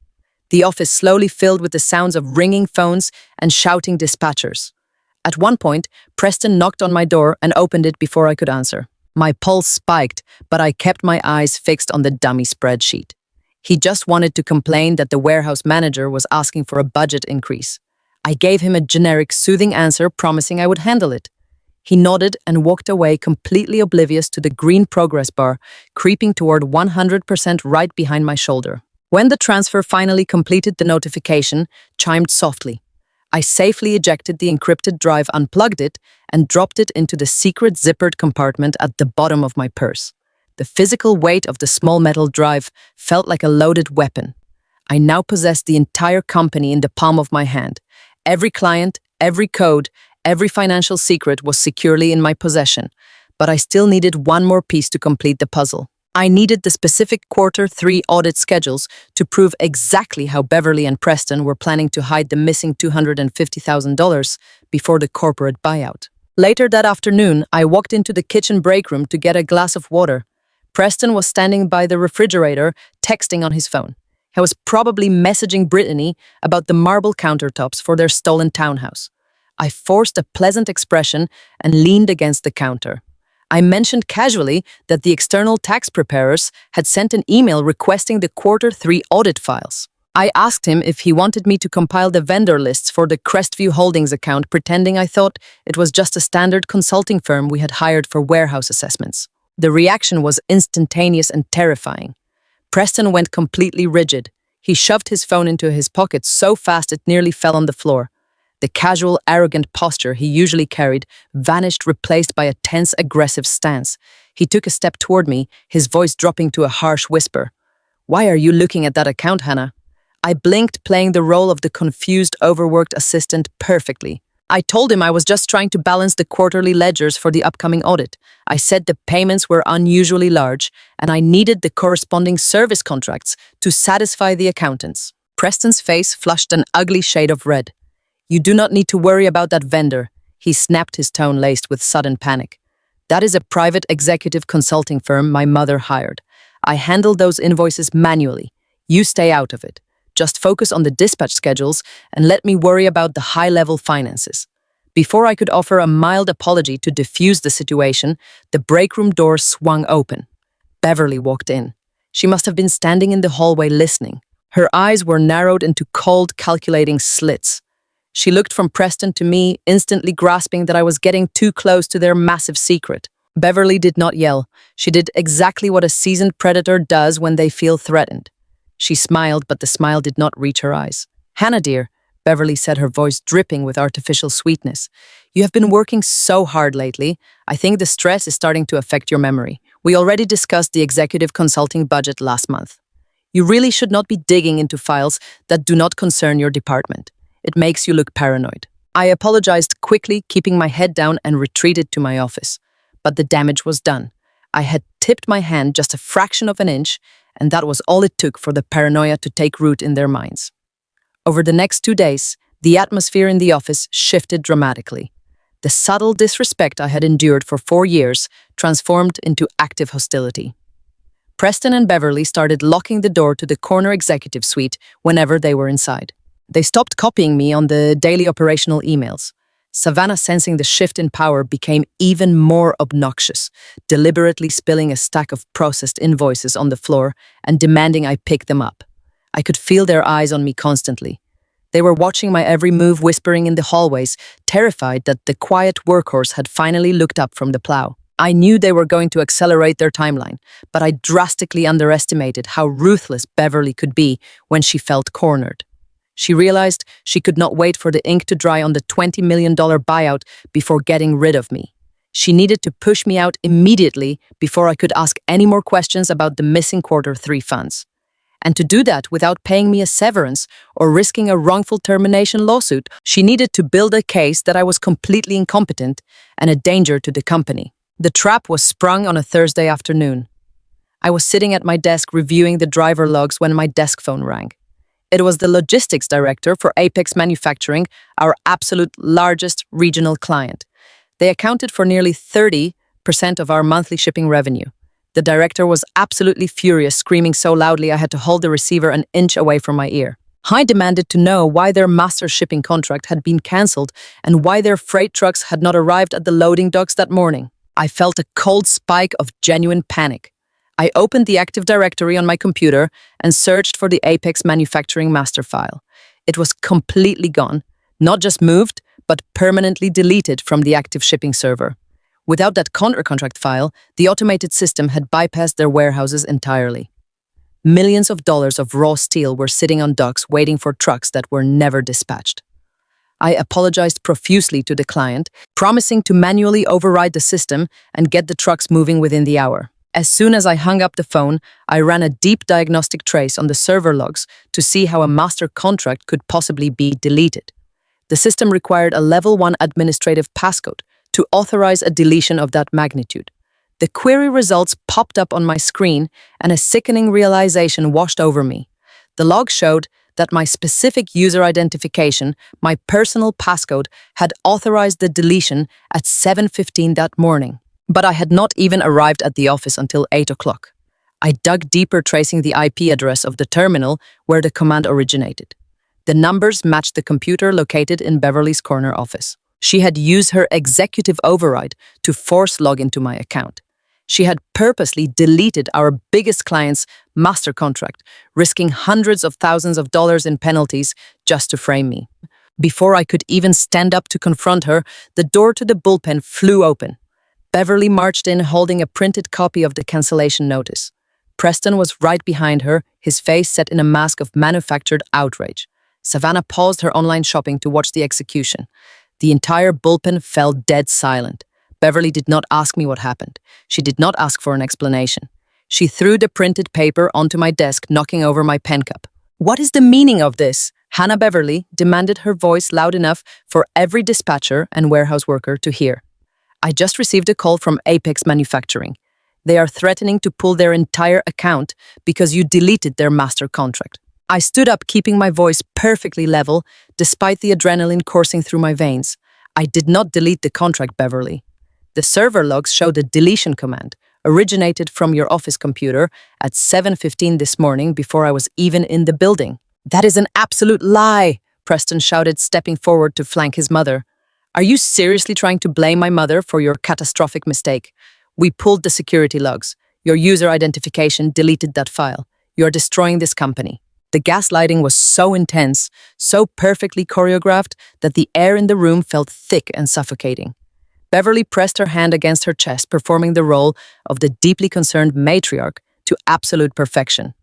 The office slowly filled with the sounds of ringing phones and shouting dispatchers. At one point, Preston knocked on my door and opened it before I could answer. My pulse spiked, but I kept my eyes fixed on the dummy spreadsheet. He just wanted to complain that the warehouse manager was asking for a budget increase. I gave him a generic, soothing answer, promising I would handle it. He nodded and walked away, completely oblivious to the green progress bar, creeping toward 100% right behind my shoulder. When the transfer finally completed, the notification chimed softly. I safely ejected the encrypted drive, unplugged it, and dropped it into the secret zippered compartment at the bottom of my purse. The physical weight of the small metal drive felt like a loaded weapon. I now possessed the entire company in the palm of my hand. Every client, every code, every financial secret was securely in my possession, but I still needed one more piece to complete the puzzle. I needed the specific Q3 audit schedules to prove exactly how Beverly and Preston were planning to hide the missing $250,000 before the corporate buyout. Later that afternoon, I walked into the kitchen break room to get a glass of water. Preston was standing by the refrigerator, texting on his phone. He was probably messaging Brittany about the marble countertops for their stolen townhouse. I forced a pleasant expression and leaned against the counter. I mentioned casually that the external tax preparers had sent an email requesting the Q3 audit files. I asked him if he wanted me to compile the vendor lists for the Crestview Holdings account, pretending I thought it was just a standard consulting firm we had hired for warehouse assessments. The reaction was instantaneous and terrifying. Preston went completely rigid. He shoved his phone into his pocket so fast it nearly fell on the floor. The casual, arrogant posture he usually carried vanished, replaced by a tense, aggressive stance. He took a step toward me, his voice dropping to a harsh whisper. "Why are you looking at that account, Hannah?" I blinked, playing the role of the confused, overworked assistant perfectly. I told him I was just trying to balance the quarterly ledgers for the upcoming audit. I said the payments were unusually large, and I needed the corresponding service contracts to satisfy the accountants. Preston's face flushed an ugly shade of red. "You do not need to worry about that vendor," he snapped, his tone laced with sudden panic. "That is a private executive consulting firm my mother hired. I handle those invoices manually. You stay out of it. Just focus on the dispatch schedules and let me worry about the high-level finances." Before I could offer a mild apology to diffuse the situation, the break room door swung open. Beverly walked in. She must have been standing in the hallway listening. Her eyes were narrowed into cold, calculating slits. She looked from Preston to me, instantly grasping that I was getting too close to their massive secret. Beverly did not yell. She did exactly what a seasoned predator does when they feel threatened. She smiled, but the smile did not reach her eyes. "Hannah, dear," Beverly said, her voice dripping with artificial sweetness. "You have been working so hard lately. I think the stress is starting to affect your memory. We already discussed the executive consulting budget last month. You really should not be digging into files that do not concern your department. It makes you look paranoid." I apologized quickly, keeping my head down, and retreated to my office. But the damage was done. I had tipped my hand just a fraction of an inch, and that was all it took for the paranoia to take root in their minds. Over the next 2 days, the atmosphere in the office shifted dramatically. The subtle disrespect I had endured for 4 years transformed into active hostility. Preston and Beverly started locking the door to the corner executive suite whenever they were inside. They stopped copying me on the daily operational emails. Savannah, sensing the shift in power, became even more obnoxious, deliberately spilling a stack of processed invoices on the floor and demanding I pick them up. I could feel their eyes on me constantly. They were watching my every move, whispering in the hallways, terrified that the quiet workhorse had finally looked up from the plow. I knew they were going to accelerate their timeline, but I drastically underestimated how ruthless Beverly could be when she felt cornered. She realized she could not wait for the ink to dry on the $20 million buyout before getting rid of me. She needed to push me out immediately before I could ask any more questions about the missing Q3 funds. And to do that without paying me a severance or risking a wrongful termination lawsuit, she needed to build a case that I was completely incompetent and a danger to the company. The trap was sprung on a Thursday afternoon. I was sitting at my desk reviewing the driver logs when my desk phone rang. It was the logistics director for Apex Manufacturing, our absolute largest regional client. They accounted for nearly 30% of our monthly shipping revenue. The director was absolutely furious, screaming so loudly I had to hold the receiver an inch away from my ear. I demanded to know why their master shipping contract had been cancelled and why their freight trucks had not arrived at the loading docks that morning. I felt a cold spike of genuine panic. I opened the Active Directory on my computer and searched for the Apex Manufacturing master file. It was completely gone, not just moved, but permanently deleted from the active shipping server. Without that contract file, the automated system had bypassed their warehouses entirely. Millions of dollars of raw steel were sitting on docks waiting for trucks that were never dispatched. I apologized profusely to the client, promising to manually override the system and get the trucks moving within the hour. As soon as I hung up the phone, I ran a deep diagnostic trace on the server logs to see how a master contract could possibly be deleted. The system required a Level 1 administrative passcode to authorize a deletion of that magnitude. The query results popped up on my screen, and a sickening realization washed over me. The log showed that my specific user identification, my personal passcode, had authorized the deletion at 7:15 that morning. But I had not even arrived at the office until 8 o'clock. I dug deeper, tracing the IP address of the terminal where the command originated. The numbers matched the computer located in Beverly's corner office. She had used her executive override to force log into my account. She had purposely deleted our biggest client's master contract, risking hundreds of thousands of dollars in penalties just to frame me. Before I could even stand up to confront her, the door to the bullpen flew open. Beverly marched in holding a printed copy of the cancellation notice. Preston was right behind her, his face set in a mask of manufactured outrage. Savannah paused her online shopping to watch the execution. The entire bullpen fell dead silent. Beverly did not ask me what happened. She did not ask for an explanation. She threw the printed paper onto my desk, knocking over my pen cup. "What is the meaning of this?" Hannah Beverly demanded, her voice loud enough for every dispatcher and warehouse worker to hear. "I just received a call from Apex Manufacturing. They are threatening to pull their entire account because you deleted their master contract." I stood up, keeping my voice perfectly level, despite the adrenaline coursing through my veins. "I did not delete the contract, Beverly. The server logs show the deletion command originated from your office computer at 7:15 this morning, before I was even in the building." "That is an absolute lie," Preston shouted, stepping forward to flank his mother. "Are you seriously trying to blame my mother for your catastrophic mistake? We pulled the security logs. Your user identification deleted that file. You are destroying this company." The gaslighting was so intense, so perfectly choreographed, that the air in the room felt thick and suffocating. Beverly pressed her hand against her chest, performing the role of the deeply concerned matriarch to absolute perfection.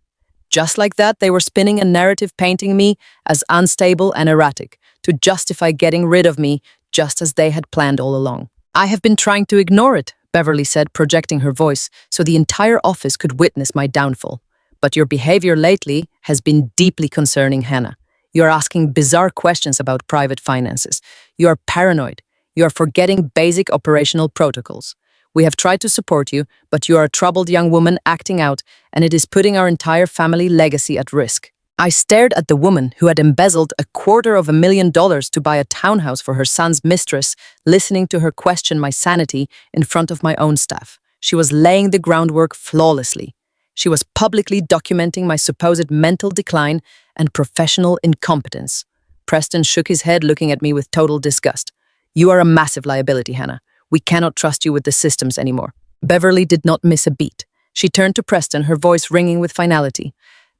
Just like that, they were spinning a narrative painting me as unstable and erratic, to justify getting rid of me, just as they had planned all along. "I have been trying to ignore it," Beverly said, projecting her voice so the entire office could witness my downfall. "But your behavior lately has been deeply concerning, Hannah. You are asking bizarre questions about private finances. You are paranoid. You are forgetting basic operational protocols. We have tried to support you, but you are a troubled young woman acting out, and it is putting our entire family legacy at risk." I stared at the woman who had embezzled $250,000 to buy a townhouse for her son's mistress, listening to her question my sanity in front of my own staff. She was laying the groundwork flawlessly. She was publicly documenting my supposed mental decline and professional incompetence. Preston shook his head, looking at me with total disgust. "You are a massive liability, Hannah. We cannot trust you with the systems anymore." Beverly did not miss a beat. She turned to Preston, her voice ringing with finality.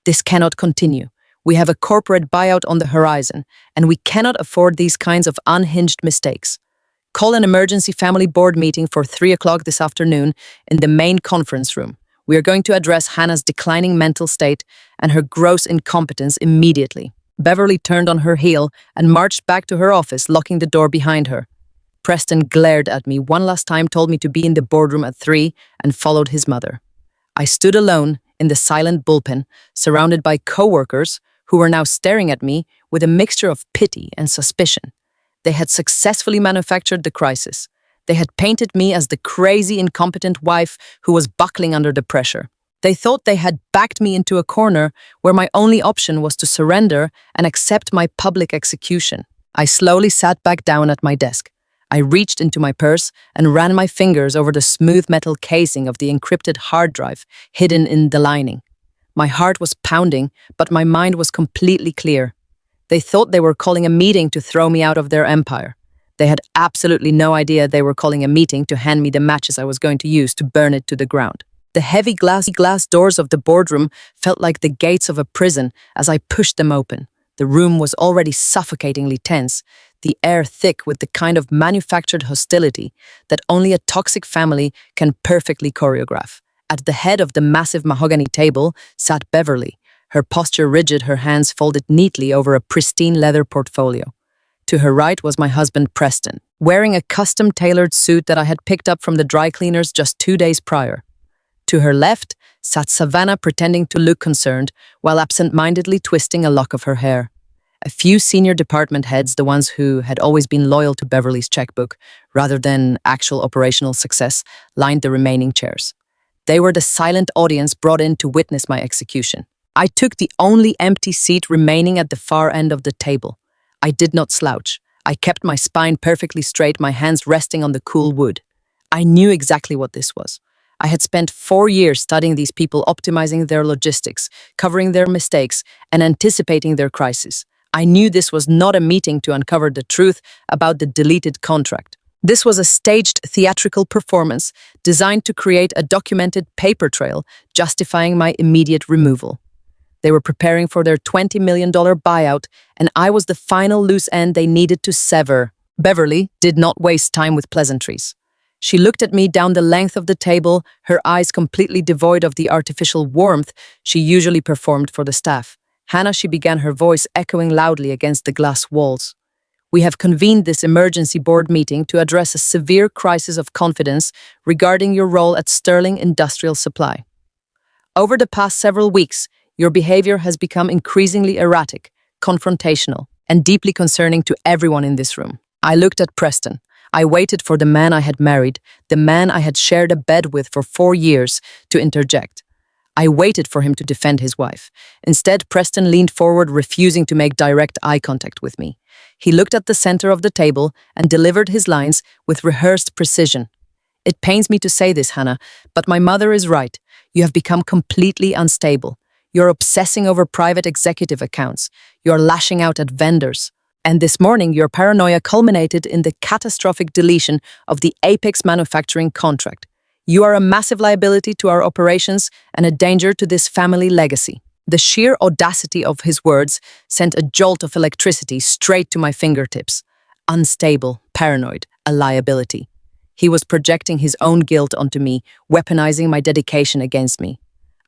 "This cannot continue. We have a corporate buyout on the horizon, and we cannot afford these kinds of unhinged mistakes. Call an emergency family board meeting for 3 o'clock this afternoon in the main conference room. We are going to address Hannah's declining mental state and her gross incompetence immediately." Beverly turned on her heel and marched back to her office, locking the door behind her. Preston glared at me one last time, told me to be in the boardroom at 3, and followed his mother. I stood alone in the silent bullpen, surrounded by co-workers who were now staring at me with a mixture of pity and suspicion. They had successfully manufactured the crisis. They had painted me as the crazy, incompetent wife who was buckling under the pressure. They thought they had backed me into a corner where my only option was to surrender and accept my public execution. I slowly sat back down at my desk. I reached into my purse and ran my fingers over the smooth metal casing of the encrypted hard drive hidden in the lining. My heart was pounding, but my mind was completely clear. They thought they were calling a meeting to throw me out of their empire. They had absolutely no idea they were calling a meeting to hand me the matches I was going to use to burn it to the ground. The heavy glass doors of the boardroom felt like the gates of a prison as I pushed them open. The room was already suffocatingly tense, the air thick with the kind of manufactured hostility that only a toxic family can perfectly choreograph. At the head of the massive mahogany table sat Beverly, her posture rigid, her hands folded neatly over a pristine leather portfolio. To her right was my husband, Preston, wearing a custom-tailored suit that I had picked up from the dry cleaners just 2 days prior. To her left sat Savannah, pretending to look concerned while absent-mindedly twisting a lock of her hair. A few senior department heads, the ones who had always been loyal to Beverly's checkbook rather than actual operational success, lined the remaining chairs. They were the silent audience brought in to witness my execution. I took the only empty seat remaining at the far end of the table. I did not slouch. I kept my spine perfectly straight, my hands resting on the cool wood. I knew exactly what this was. I had spent 4 years studying these people, optimizing their logistics, covering their mistakes, and anticipating their crisis. I knew this was not a meeting to uncover the truth about the deleted contract. This was a staged theatrical performance designed to create a documented paper trail justifying my immediate removal. They were preparing for their $20 million buyout, and I was the final loose end they needed to sever. Beverly did not waste time with pleasantries. She looked at me down the length of the table, her eyes completely devoid of the artificial warmth she usually performed for the staff. Hannah, she began, her voice echoing loudly against the glass walls. We have convened this emergency board meeting to address a severe crisis of confidence regarding your role at Sterling Industrial Supply. Over the past several weeks, your behavior has become increasingly erratic, confrontational, and deeply concerning to everyone in this room. I looked at Preston. I waited for the man I had married, the man I had shared a bed with for 4 years, to interject. I waited for him to defend his wife. Instead, Preston leaned forward, refusing to make direct eye contact with me. He looked at the center of the table and delivered his lines with rehearsed precision. It pains me to say this, Hannah, but my mother is right. You have become completely unstable. You're obsessing over private executive accounts. You're lashing out at vendors. And this morning, your paranoia culminated in the catastrophic deletion of the Apex manufacturing contract. You are a massive liability to our operations and a danger to this family legacy. The sheer audacity of his words sent a jolt of electricity straight to my fingertips. Unstable, paranoid, a liability. He was projecting his own guilt onto me, weaponizing my dedication against me.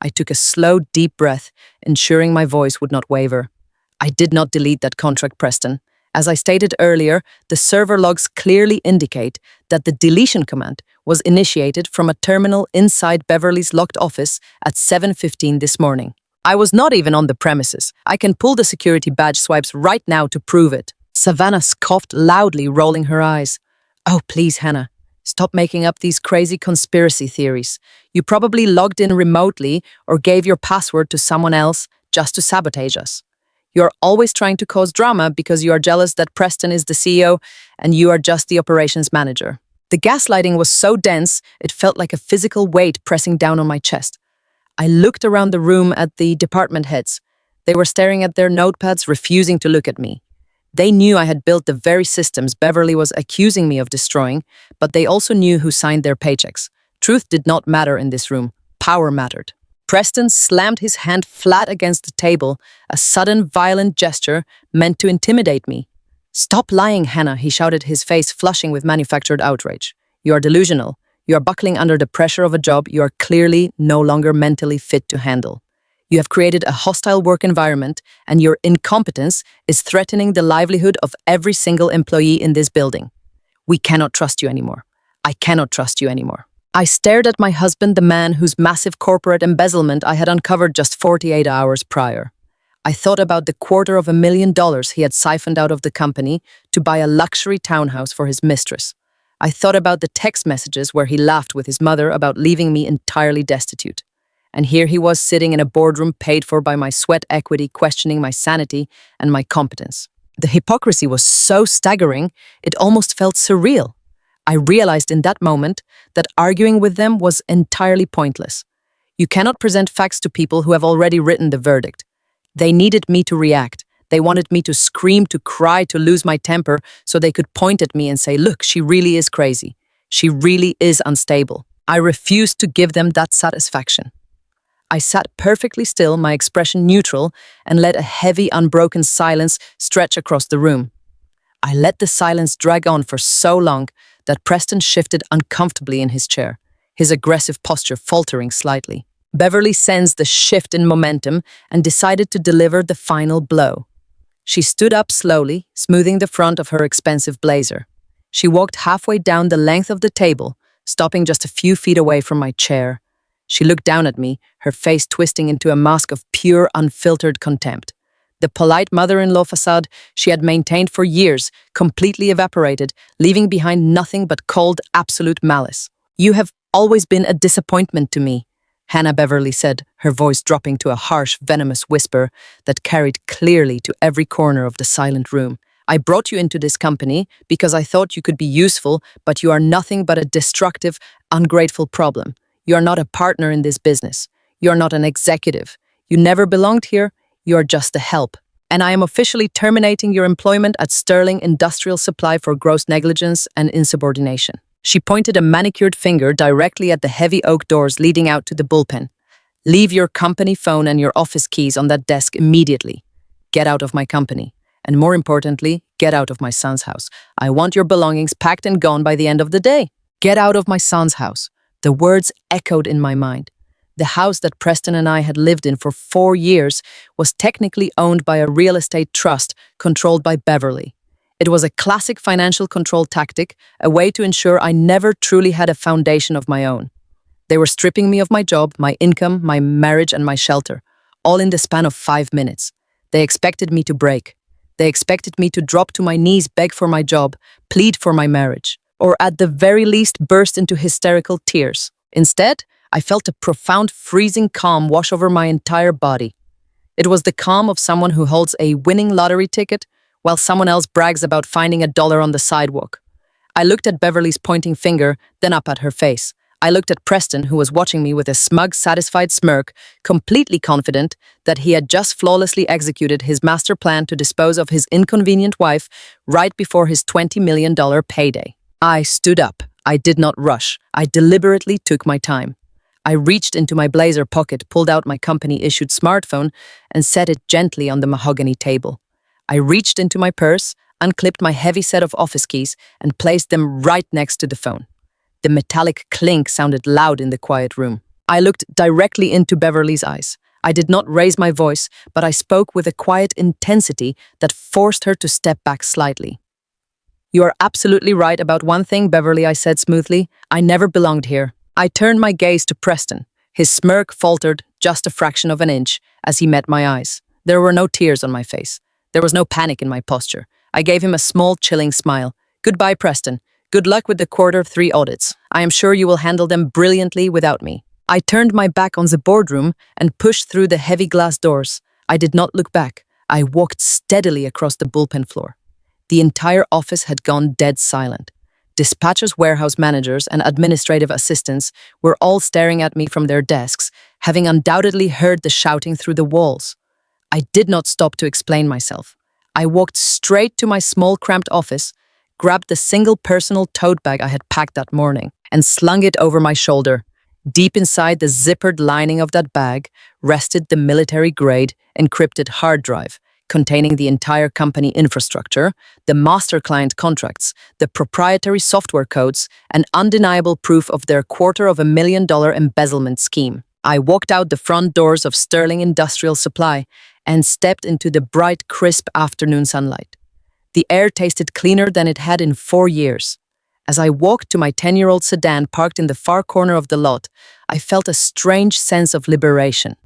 I took a slow, deep breath, ensuring my voice would not waver. I did not delete that contract, Preston. As I stated earlier, the server logs clearly indicate that the deletion command was initiated from a terminal inside Beverly's locked office at 7:15 this morning. I was not even on the premises. I can pull the security badge swipes right now to prove it. Savannah scoffed loudly, rolling her eyes. Oh, please, Hannah. Stop making up these crazy conspiracy theories. You probably logged in remotely or gave your password to someone else just to sabotage us. You're always trying to cause drama because you are jealous that Preston is the CEO and you are just the operations manager. The gaslighting was so dense, it felt like a physical weight pressing down on my chest. I looked around the room at the department heads. They were staring at their notepads, refusing to look at me. They knew I had built the very systems Beverly was accusing me of destroying, but they also knew who signed their paychecks. Truth did not matter in this room. Power mattered. Preston slammed his hand flat against the table, a sudden, violent gesture meant to intimidate me. Stop lying, Hannah, he shouted, his face flushing with manufactured outrage. You are delusional. You are buckling under the pressure of a job you are clearly no longer mentally fit to handle. You have created a hostile work environment, and your incompetence is threatening the livelihood of every single employee in this building. We cannot trust you anymore. I cannot trust you anymore. I stared at my husband, the man whose massive corporate embezzlement I had uncovered just 48 hours prior. I thought about the $250,000 he had siphoned out of the company to buy a luxury townhouse for his mistress. I thought about the text messages where he laughed with his mother about leaving me entirely destitute. And here he was sitting in a boardroom paid for by my sweat equity, questioning my sanity and my competence. The hypocrisy was so staggering, it almost felt surreal. I realized in that moment that arguing with them was entirely pointless. You cannot present facts to people who have already written the verdict. They needed me to react. They wanted me to scream, to cry, to lose my temper so they could point at me and say, look, she really is crazy. She really is unstable. I refused to give them that satisfaction. I sat perfectly still, my expression neutral, and let a heavy, unbroken silence stretch across the room. I let the silence drag on for so long that Preston shifted uncomfortably in his chair, his aggressive posture faltering slightly. Beverly sensed the shift in momentum and decided to deliver the final blow. She stood up slowly, smoothing the front of her expensive blazer. She walked halfway down the length of the table, stopping just a few feet away from my chair. She looked down at me, her face twisting into a mask of pure, unfiltered contempt. The polite mother-in-law facade she had maintained for years completely evaporated, leaving behind nothing but cold, absolute malice. You have always been a disappointment to me, Hannah Beverly said, her voice dropping to a harsh, venomous whisper that carried clearly to every corner of the silent room. I brought you into this company because I thought you could be useful, but you are nothing but a destructive, ungrateful problem. You are not a partner in this business. You are not an executive. You never belonged here. You are just a help. And I am officially terminating your employment at Sterling Industrial Supply for gross negligence and insubordination." She pointed a manicured finger directly at the heavy oak doors leading out to the bullpen. "Leave your company phone and your office keys on that desk immediately. Get out of my company. And more importantly, get out of my son's house. I want your belongings packed and gone by the end of the day. Get out of my son's house." The words echoed in my mind. The house that Preston and I had lived in for 4 years was technically owned by a real estate trust controlled by Beverly. It was a classic financial control tactic, a way to ensure I never truly had a foundation of my own. They were stripping me of my job, my income, my marriage, and my shelter, all in the span of 5 minutes. They expected me to break. They expected me to drop to my knees, beg for my job, plead for my marriage, or at the very least burst into hysterical tears. Instead, I felt a profound freezing calm wash over my entire body. It was the calm of someone who holds a winning lottery ticket while someone else brags about finding $1 on the sidewalk. I looked at Beverly's pointing finger, then up at her face. I looked at Preston, who was watching me with a smug, satisfied smirk, completely confident that he had just flawlessly executed his master plan to dispose of his inconvenient wife right before his $20 million payday. I stood up. I did not rush. I deliberately took my time. I reached into my blazer pocket, pulled out my company-issued smartphone, and set it gently on the mahogany table. I reached into my purse, unclipped my heavy set of office keys, and placed them right next to the phone. The metallic clink sounded loud in the quiet room. I looked directly into Beverly's eyes. I did not raise my voice, but I spoke with a quiet intensity that forced her to step back slightly. "You are absolutely right about one thing, Beverly," I said smoothly. "I never belonged here." I turned my gaze to Preston. His smirk faltered just a fraction of an inch as he met my eyes. There were no tears on my face. There was no panic in my posture. I gave him a small, chilling smile. "Goodbye, Preston. Good luck with the Q3 audits. I am sure you will handle them brilliantly without me." I turned my back on the boardroom and pushed through the heavy glass doors. I did not look back. I walked steadily across the bullpen floor. The entire office had gone dead silent. Dispatchers, warehouse managers, and administrative assistants were all staring at me from their desks, having undoubtedly heard the shouting through the walls. I did not stop to explain myself. I walked straight to my small, cramped office, grabbed the single personal tote bag I had packed that morning, and slung it over my shoulder. Deep inside the zippered lining of that bag rested the military-grade, encrypted hard drive, containing the entire company infrastructure, the master client contracts, the proprietary software codes, and undeniable proof of their $250,000 embezzlement scheme. I walked out the front doors of Sterling Industrial Supply and stepped into the bright, crisp afternoon sunlight. The air tasted cleaner than it had in 4 years. As I walked to my 10-year-old sedan parked in the far corner of the lot, I felt a strange sense of liberation.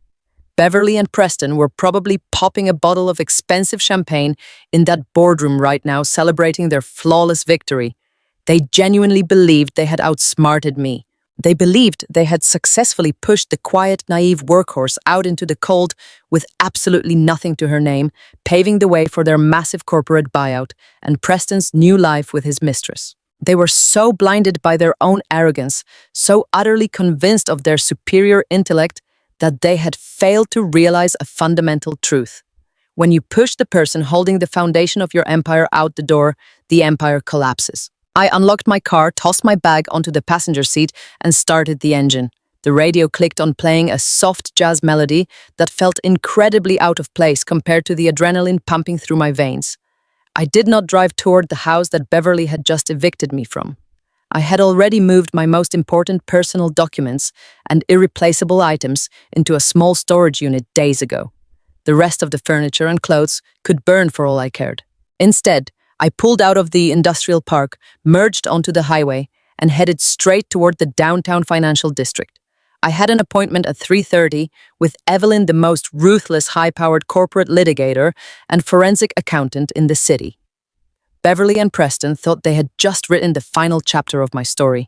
Beverly and Preston were probably popping a bottle of expensive champagne in that boardroom right now, celebrating their flawless victory. They genuinely believed they had outsmarted me. They believed they had successfully pushed the quiet, naive workhorse out into the cold with absolutely nothing to her name, paving the way for their massive corporate buyout and Preston's new life with his mistress. They were so blinded by their own arrogance, so utterly convinced of their superior intellect, that they had failed to realize a fundamental truth. When you push the person holding the foundation of your empire out the door, the empire collapses. I unlocked my car, tossed my bag onto the passenger seat, and started the engine. The radio clicked on, playing a soft jazz melody that felt incredibly out of place compared to the adrenaline pumping through my veins. I did not drive toward the house that Beverly had just evicted me from. I had already moved my most important personal documents and irreplaceable items into a small storage unit days ago. The rest of the furniture and clothes could burn for all I cared. Instead, I pulled out of the industrial park, merged onto the highway, and headed straight toward the downtown financial district. I had an appointment at 3:30 with Evelyn, the most ruthless, high-powered corporate litigator and forensic accountant in the city. Beverly and Preston thought they had just written the final chapter of my story.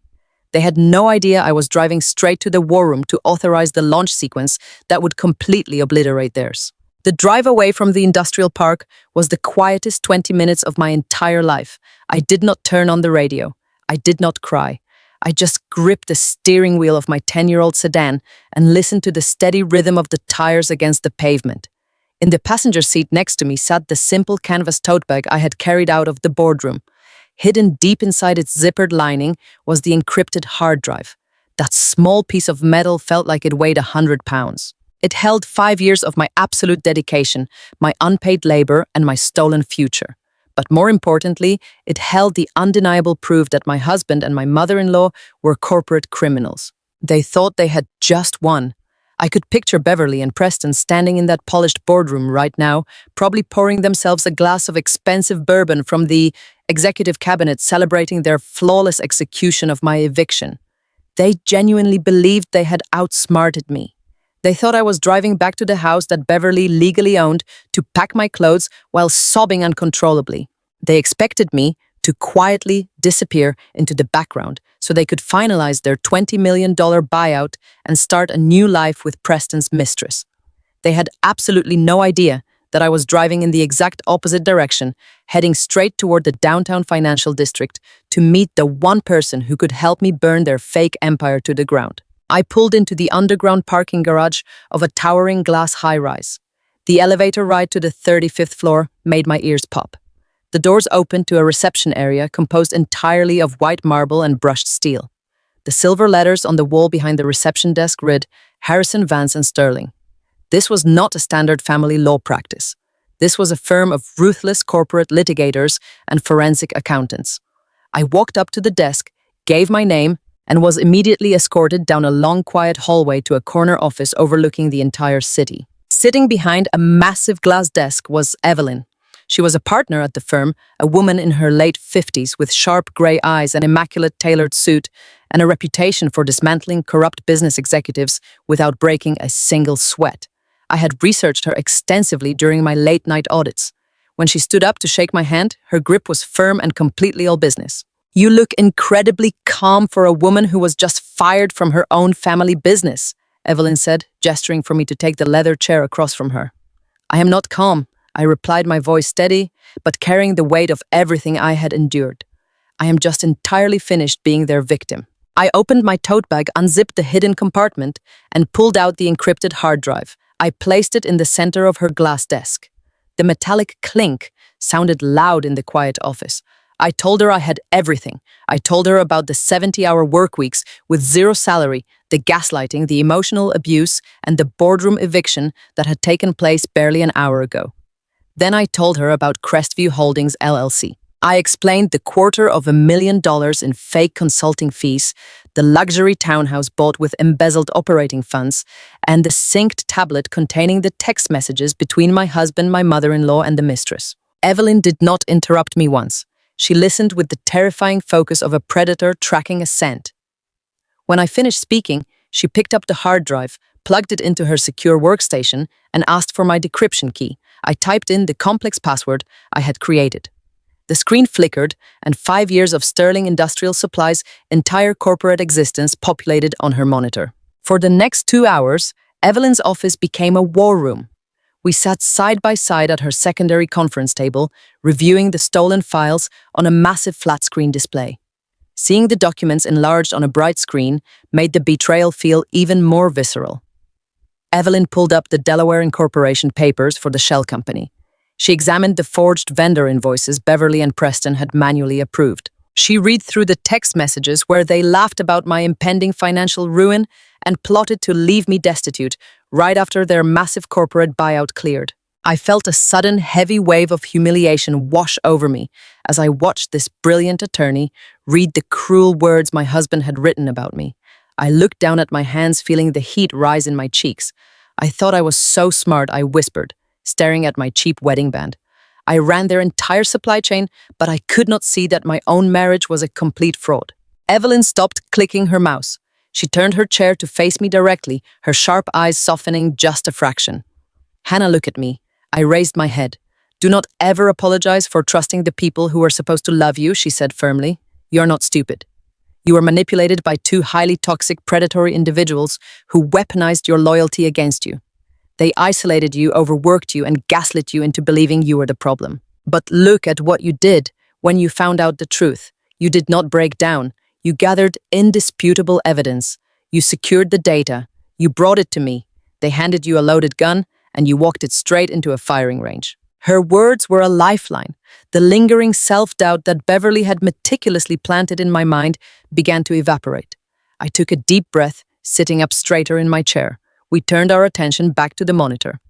They had no idea I was driving straight to the war room to authorize the launch sequence that would completely obliterate theirs. The drive away from the industrial park was the quietest 20 minutes of my entire life. I did not turn on the radio. I did not cry. I just gripped the steering wheel of my 10-year-old sedan and listened to the steady rhythm of the tires against the pavement. In the passenger seat next to me sat the simple canvas tote bag I had carried out of the boardroom. Hidden deep inside its zippered lining was the encrypted hard drive. That small piece of metal felt like it weighed 100 pounds. It held 5 years of my absolute dedication, my unpaid labor, and my stolen future. But more importantly, it held the undeniable proof that my husband and my mother-in-law were corporate criminals. They thought they had just won. I could picture Beverly and Preston standing in that polished boardroom right now, probably pouring themselves a glass of expensive bourbon from the executive cabinet, celebrating their flawless execution of my eviction. They genuinely believed they had outsmarted me. They thought I was driving back to the house that Beverly legally owned to pack my clothes while sobbing uncontrollably. They expected me to quietly disappear into the background so they could finalize their $20 million buyout and start a new life with Preston's mistress. They had absolutely no idea that I was driving in the exact opposite direction, heading straight toward the downtown financial district to meet the one person who could help me burn their fake empire to the ground. I pulled into the underground parking garage of a towering glass high-rise. The elevator ride to the 35th floor made my ears pop. The doors opened to a reception area composed entirely of white marble and brushed steel. The silver letters on the wall behind the reception desk read Harrison, Vance and Sterling. This was not a standard family law practice. This was a firm of ruthless corporate litigators and forensic accountants. I walked up to the desk, gave my name, and was immediately escorted down a long, quiet hallway to a corner office overlooking the entire city. Sitting behind a massive glass desk was Evelyn. She was a partner at the firm, a woman in her late 50s with sharp gray eyes, an immaculate tailored suit, and a reputation for dismantling corrupt business executives without breaking a single sweat. I had researched her extensively during my late-night audits. When she stood up to shake my hand, her grip was firm and completely all business. "You look incredibly calm for a woman who was just fired from her own family business," Evelyn said, gesturing for me to take the leather chair across from her. "I am not calm," I replied, my voice steady, but carrying the weight of everything I had endured. "I am just entirely finished being their victim." I opened my tote bag, unzipped the hidden compartment, and pulled out the encrypted hard drive. I placed it in the center of her glass desk. The metallic clink sounded loud in the quiet office. I told her I had everything. I told her about the 70-hour work weeks with zero salary, the gaslighting, the emotional abuse, and the boardroom eviction that had taken place barely an hour ago. Then I told her about Crestview Holdings, LLC. I explained the $250,000 in fake consulting fees, the luxury townhouse bought with embezzled operating funds, and the synced tablet containing the text messages between my husband, my mother-in-law, and the mistress. Evelyn did not interrupt me once. She listened with the terrifying focus of a predator tracking a scent. When I finished speaking, she picked up the hard drive, plugged it into her secure workstation, and asked for my decryption key. I typed in the complex password I had created. The screen flickered, and 5 years of Sterling Industrial Supply's entire corporate existence populated on her monitor. For the next 2 hours, Evelyn's office became a war room. We sat side by side at her secondary conference table, reviewing the stolen files on a massive flat-screen display. Seeing the documents enlarged on a bright screen made the betrayal feel even more visceral. Evelyn pulled up the Delaware Incorporation papers for the shell company. She examined the forged vendor invoices Beverly and Preston had manually approved. She read through the text messages where they laughed about my impending financial ruin and plotted to leave me destitute right after their massive corporate buyout cleared. I felt a sudden heavy wave of humiliation wash over me as I watched this brilliant attorney read the cruel words my husband had written about me. I looked down at my hands, feeling the heat rise in my cheeks. I thought I was so smart, I whispered, staring at my cheap wedding band. I ran their entire supply chain, but I could not see that my own marriage was a complete fraud. Evelyn stopped clicking her mouse. She turned her chair to face me directly, her sharp eyes softening just a fraction. "Hannah, look at me." I raised my head. "Do not ever apologize for trusting the people who are supposed to love you," she said firmly. "You're not stupid. You were manipulated by 2 highly toxic, predatory individuals who weaponized your loyalty against you. They isolated you, overworked you, and gaslit you into believing you were the problem. But look at what you did when you found out the truth. You did not break down. You gathered indisputable evidence. You secured the data. You brought it to me. They handed you a loaded gun, and you walked it straight into a firing range. Her words were a lifeline. The lingering self-doubt that Beverly had meticulously planted in my mind began to evaporate. I took a deep breath, sitting up straighter in my chair. We turned our attention back to the monitor.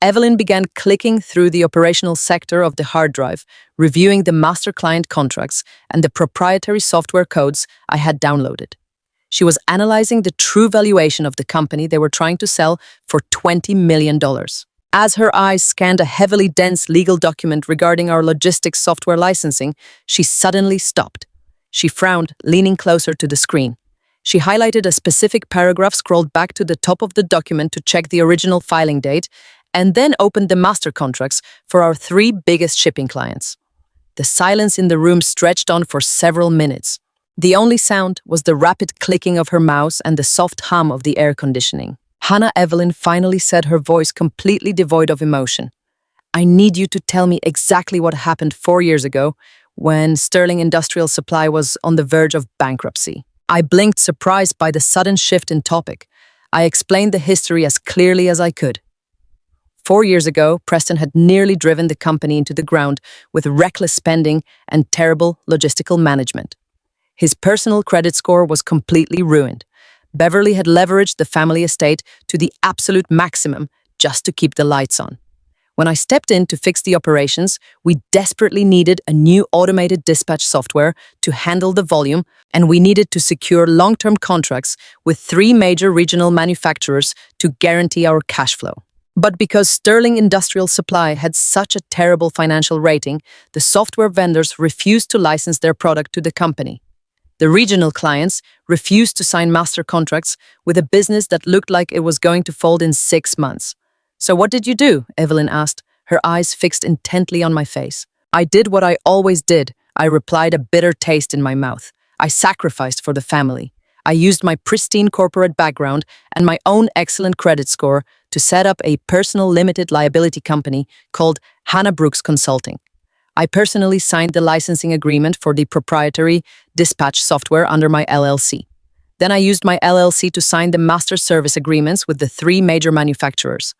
Evelyn began clicking through the operational sector of the hard drive, reviewing the master client contracts and the proprietary software codes I had downloaded. She was analyzing the true valuation of the company they were trying to sell for $20 million. As her eyes scanned a heavily dense legal document regarding our logistics software licensing, she suddenly stopped. She frowned, leaning closer to the screen. She highlighted a specific paragraph, scrolled back to the top of the document to check the original filing date, and then opened the master contracts for our 3 biggest shipping clients. The silence in the room stretched on for several minutes. The only sound was the rapid clicking of her mouse and the soft hum of the air conditioning. Hannah Evelyn finally said, her voice completely devoid of emotion. I need you to tell me exactly what happened 4 years ago when Sterling Industrial Supply was on the verge of bankruptcy. I blinked, surprised by the sudden shift in topic. I explained the history as clearly as I could. 4 years ago, Preston had nearly driven the company into the ground with reckless spending and terrible logistical management. His personal credit score was completely ruined. Beverly had leveraged the family estate to the absolute maximum just to keep the lights on. When I stepped in to fix the operations, we desperately needed a new automated dispatch software to handle the volume, and we needed to secure long-term contracts with 3 major regional manufacturers to guarantee our cash flow. But because Sterling Industrial Supply had such a terrible financial rating, the software vendors refused to license their product to the company. The regional clients refused to sign master contracts with a business that looked like it was going to fold in 6 months. So what did you do? Evelyn asked, her eyes fixed intently on my face. I did what I always did, I replied, a bitter taste in my mouth. I sacrificed for the family. I used my pristine corporate background and my own excellent credit score to set up a personal limited liability company called Hannah Brooks Consulting. I personally signed the licensing agreement for the proprietary dispatch software under my LLC. Then I used my LLC to sign the master service agreements with the 3 major manufacturers.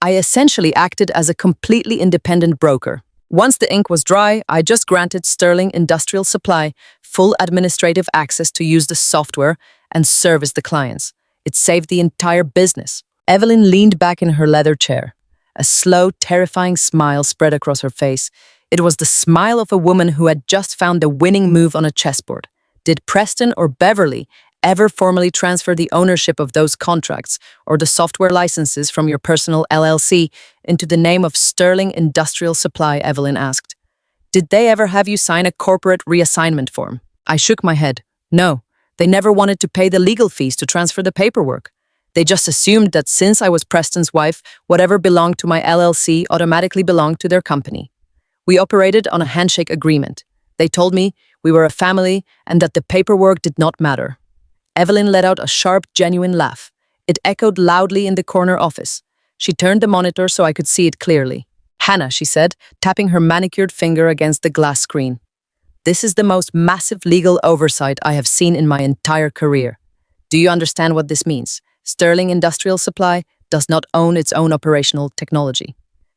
I essentially acted as a completely independent broker. Once the ink was dry, I just granted Sterling Industrial Supply full administrative access to use the software and service the clients. It saved the entire business. Evelyn leaned back in her leather chair. A slow, terrifying smile spread across her face. It was the smile of a woman who had just found the winning move on a chessboard. Did Preston or Beverly ever formally transfer the ownership of those contracts or the software licenses from your personal LLC into the name of Sterling Industrial Supply? Evelyn asked. Did they ever have you sign a corporate reassignment form? I shook my head. No, they never wanted to pay the legal fees to transfer the paperwork. They just assumed that since I was Preston's wife, whatever belonged to my LLC automatically belonged to their company. We operated on a handshake agreement. They told me we were a family and that the paperwork did not matter. Evelyn let out a sharp, genuine laugh. It echoed loudly in the corner office. She turned the monitor so I could see it clearly. Hannah, she said, tapping her manicured finger against the glass screen. This is the most massive legal oversight I have seen in my entire career. Do you understand what this means? Sterling Industrial Supply does not own its own operational technology.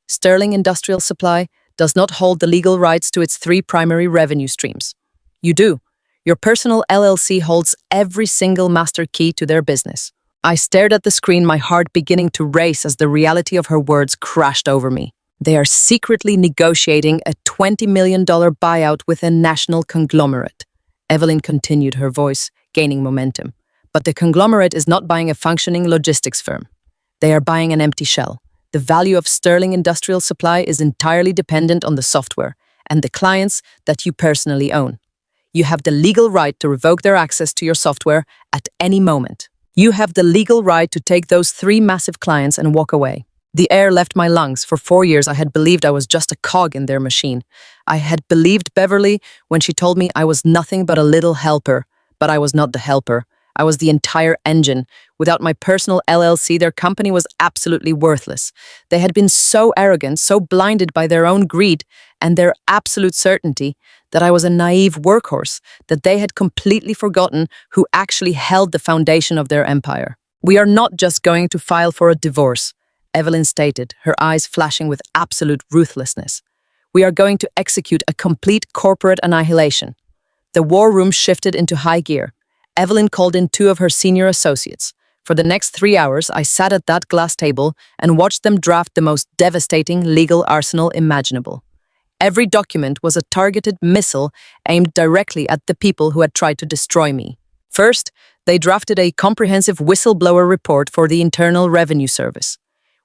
Sterling Industrial Supply does not hold the legal rights to its 3 primary revenue streams. You do. Your personal LLC holds every single master key to their business. I stared at the screen, my heart beginning to race as the reality of her words crashed over me. They are secretly negotiating a $20 million buyout with a national conglomerate. Evelyn continued, her voice gaining momentum. But the conglomerate is not buying a functioning logistics firm. They are buying an empty shell. The value of Sterling Industrial Supply is entirely dependent on the software and the clients that you personally own. You have the legal right to revoke their access to your software at any moment. You have the legal right to take those 3 massive clients and walk away. The air left my lungs. For 4 years, I had believed I was just a cog in their machine. I had believed Beverly when she told me I was nothing but a little helper, but I was not the helper. I was the entire engine. Without my personal LLC, their company was absolutely worthless. They had been so arrogant, so blinded by their own greed and their absolute certainty that I was a naive workhorse, that they had completely forgotten who actually held the foundation of their empire. "We are not just going to file for a divorce," Evelyn stated, her eyes flashing with absolute ruthlessness. "We are going to execute a complete corporate annihilation." The war room shifted into high gear. Evelyn called in two of her senior associates. For the next 3 hours, I sat at that glass table and watched them draft the most devastating legal arsenal imaginable. Every document was a targeted missile aimed directly at the people who had tried to destroy me. First, they drafted a comprehensive whistleblower report for the Internal Revenue Service.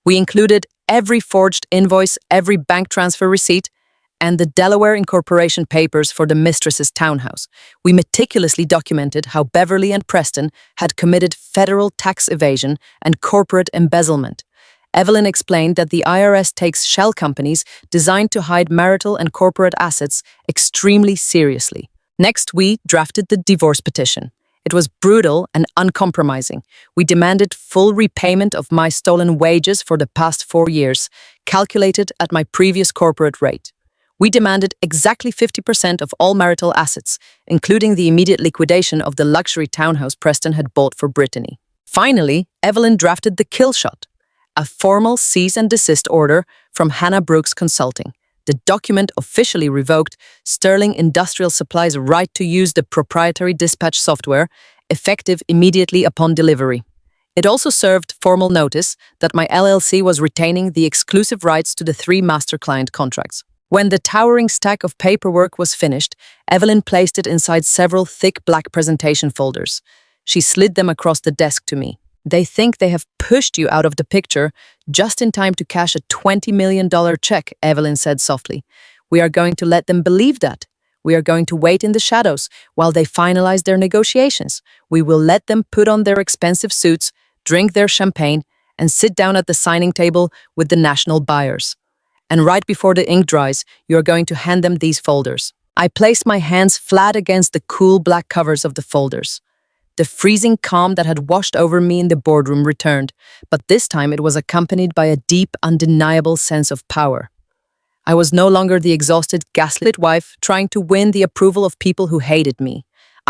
We included every forged invoice, every bank transfer receipt, and the Delaware incorporation papers for the mistress's townhouse. We meticulously documented how Beverly and Preston had committed federal tax evasion and corporate embezzlement. Evelyn explained that the IRS takes shell companies designed to hide marital and corporate assets extremely seriously. Next, we drafted the divorce petition. It was brutal and uncompromising. We demanded full repayment of my stolen wages for the past 4 years, calculated at my previous corporate rate. We demanded exactly 50% of all marital assets, including the immediate liquidation of the luxury townhouse Preston had bought for Brittany. Finally, Evelyn drafted the kill shot, a formal cease and desist order from Hannah Brooks Consulting. The document officially revoked Sterling Industrial Supply's right to use the proprietary dispatch software, effective immediately upon delivery. It also served formal notice that my LLC was retaining the exclusive rights to the 3 master client contracts. When the towering stack of paperwork was finished, Evelyn placed it inside several thick black presentation folders. She slid them across the desk to me. "They think they have pushed you out of the picture just in time to cash a $20 million check," Evelyn said softly. "We are going to let them believe that. We are going to wait in the shadows while they finalize their negotiations. We will let them put on their expensive suits, drink their champagne, and sit down at the signing table with the national buyers. And right before the ink dries, you are going to hand them these folders." I placed my hands flat against the cool black covers of the folders. The freezing calm that had washed over me in the boardroom returned, but this time it was accompanied by a deep, undeniable sense of power. I was no longer the exhausted, gaslit wife trying to win the approval of people who hated me.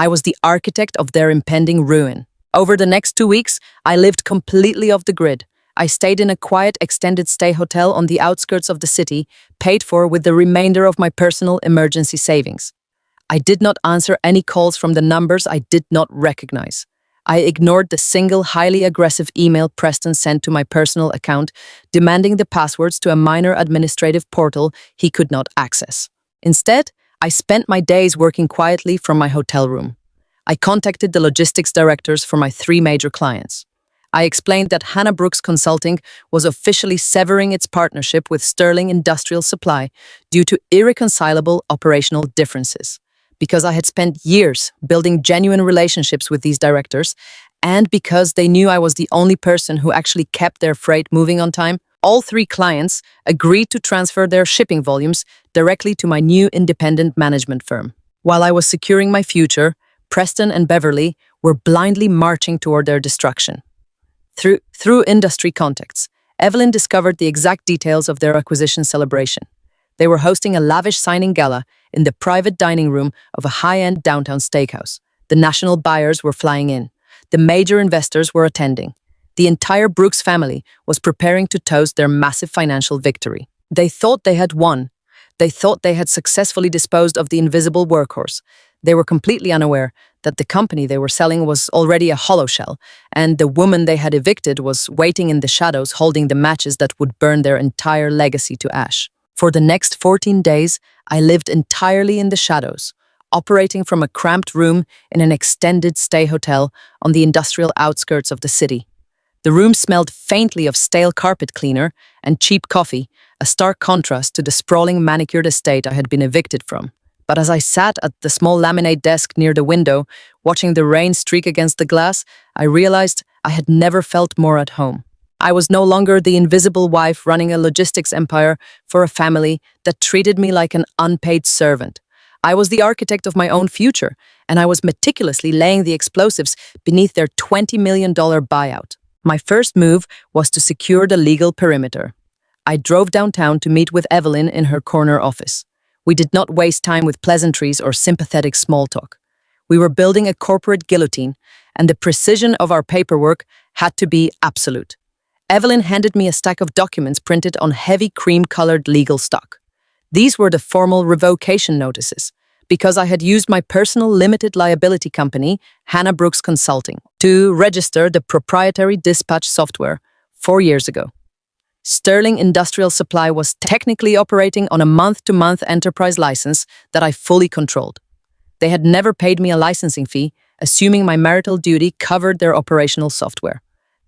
I was the architect of their impending ruin. Over the next 2 weeks, I lived completely off the grid. I stayed in a quiet extended stay hotel on the outskirts of the city, paid for with the remainder of my personal emergency savings. I did not answer any calls from the numbers I did not recognize. I ignored the single highly aggressive email Preston sent to my personal account, demanding the passwords to a minor administrative portal he could not access. Instead, I spent my days working quietly from my hotel room. I contacted the logistics directors for my 3 major clients. I explained that Hannah Brooks Consulting was officially severing its partnership with Sterling Industrial Supply due to irreconcilable operational differences. Because I had spent years building genuine relationships with these directors, and because they knew I was the only person who actually kept their freight moving on time, all 3 clients agreed to transfer their shipping volumes directly to my new independent management firm. While I was securing my future, Preston and Beverly were blindly marching toward their destruction. Through industry contacts, Evelyn discovered the exact details of their acquisition celebration. They were hosting a lavish signing gala in the private dining room of a high-end downtown steakhouse. The national buyers were flying in. The major investors were attending. The entire Brooks family was preparing to toast their massive financial victory. They thought they had won. They thought they had successfully disposed of the invisible workhorse. They were completely unaware that the company they were selling was already a hollow shell, and the woman they had evicted was waiting in the shadows holding the matches that would burn their entire legacy to ash. For the next 14 days, I lived entirely in the shadows, operating from a cramped room in an extended stay hotel on the industrial outskirts of the city. The room smelled faintly of stale carpet cleaner and cheap coffee, a stark contrast to the sprawling manicured estate I had been evicted from. But as I sat at the small laminate desk near the window, watching the rain streak against the glass, I realized I had never felt more at home. I was no longer the invisible wife running a logistics empire for a family that treated me like an unpaid servant. I was the architect of my own future, and I was meticulously laying the explosives beneath their $20 million buyout. My first move was to secure the legal perimeter. I drove downtown to meet with Evelyn in her corner office. We did not waste time with pleasantries or sympathetic small talk. We were building a corporate guillotine, and the precision of our paperwork had to be absolute. Evelyn handed me a stack of documents printed on heavy cream-colored legal stock. These were the formal revocation notices, because I had used my personal limited liability company, Hannah Brooks Consulting, to register the proprietary dispatch software 4 years ago. Sterling Industrial Supply was technically operating on a month-to-month enterprise license that I fully controlled. They had never paid me a licensing fee, assuming my marital duty covered their operational software.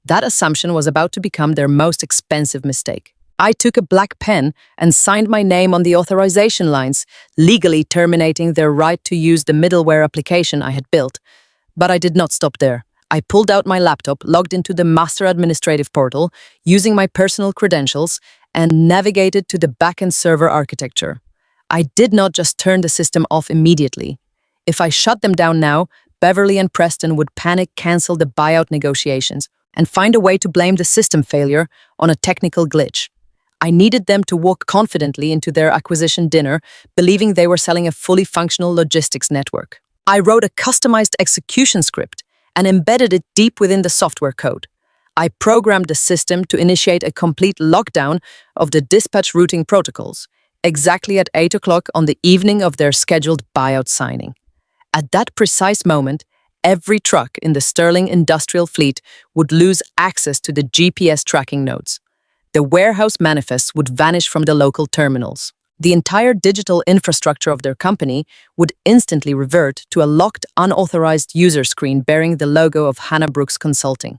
That assumption was about to become their most expensive mistake. I took a black pen and signed my name on the authorization lines, legally terminating their right to use the middleware application I had built. But I did not stop there. I pulled out my laptop, logged into the master administrative portal, using my personal credentials, and navigated to the backend server architecture. I did not just turn the system off immediately. If I shut them down now, Beverly and Preston would panic, cancel the buyout negotiations, and find a way to blame the system failure on a technical glitch. I needed them to walk confidently into their acquisition dinner, believing they were selling a fully functional logistics network. I wrote a customized execution script and embedded it deep within the software code. I programmed the system to initiate a complete lockdown of the dispatch routing protocols, exactly at 8 o'clock on the evening of their scheduled buyout signing. At that precise moment, every truck in the Sterling industrial fleet would lose access to the GPS tracking nodes. The warehouse manifests would vanish from the local terminals. The entire digital infrastructure of their company would instantly revert to a locked, unauthorized user screen bearing the logo of Hannah Brooks Consulting.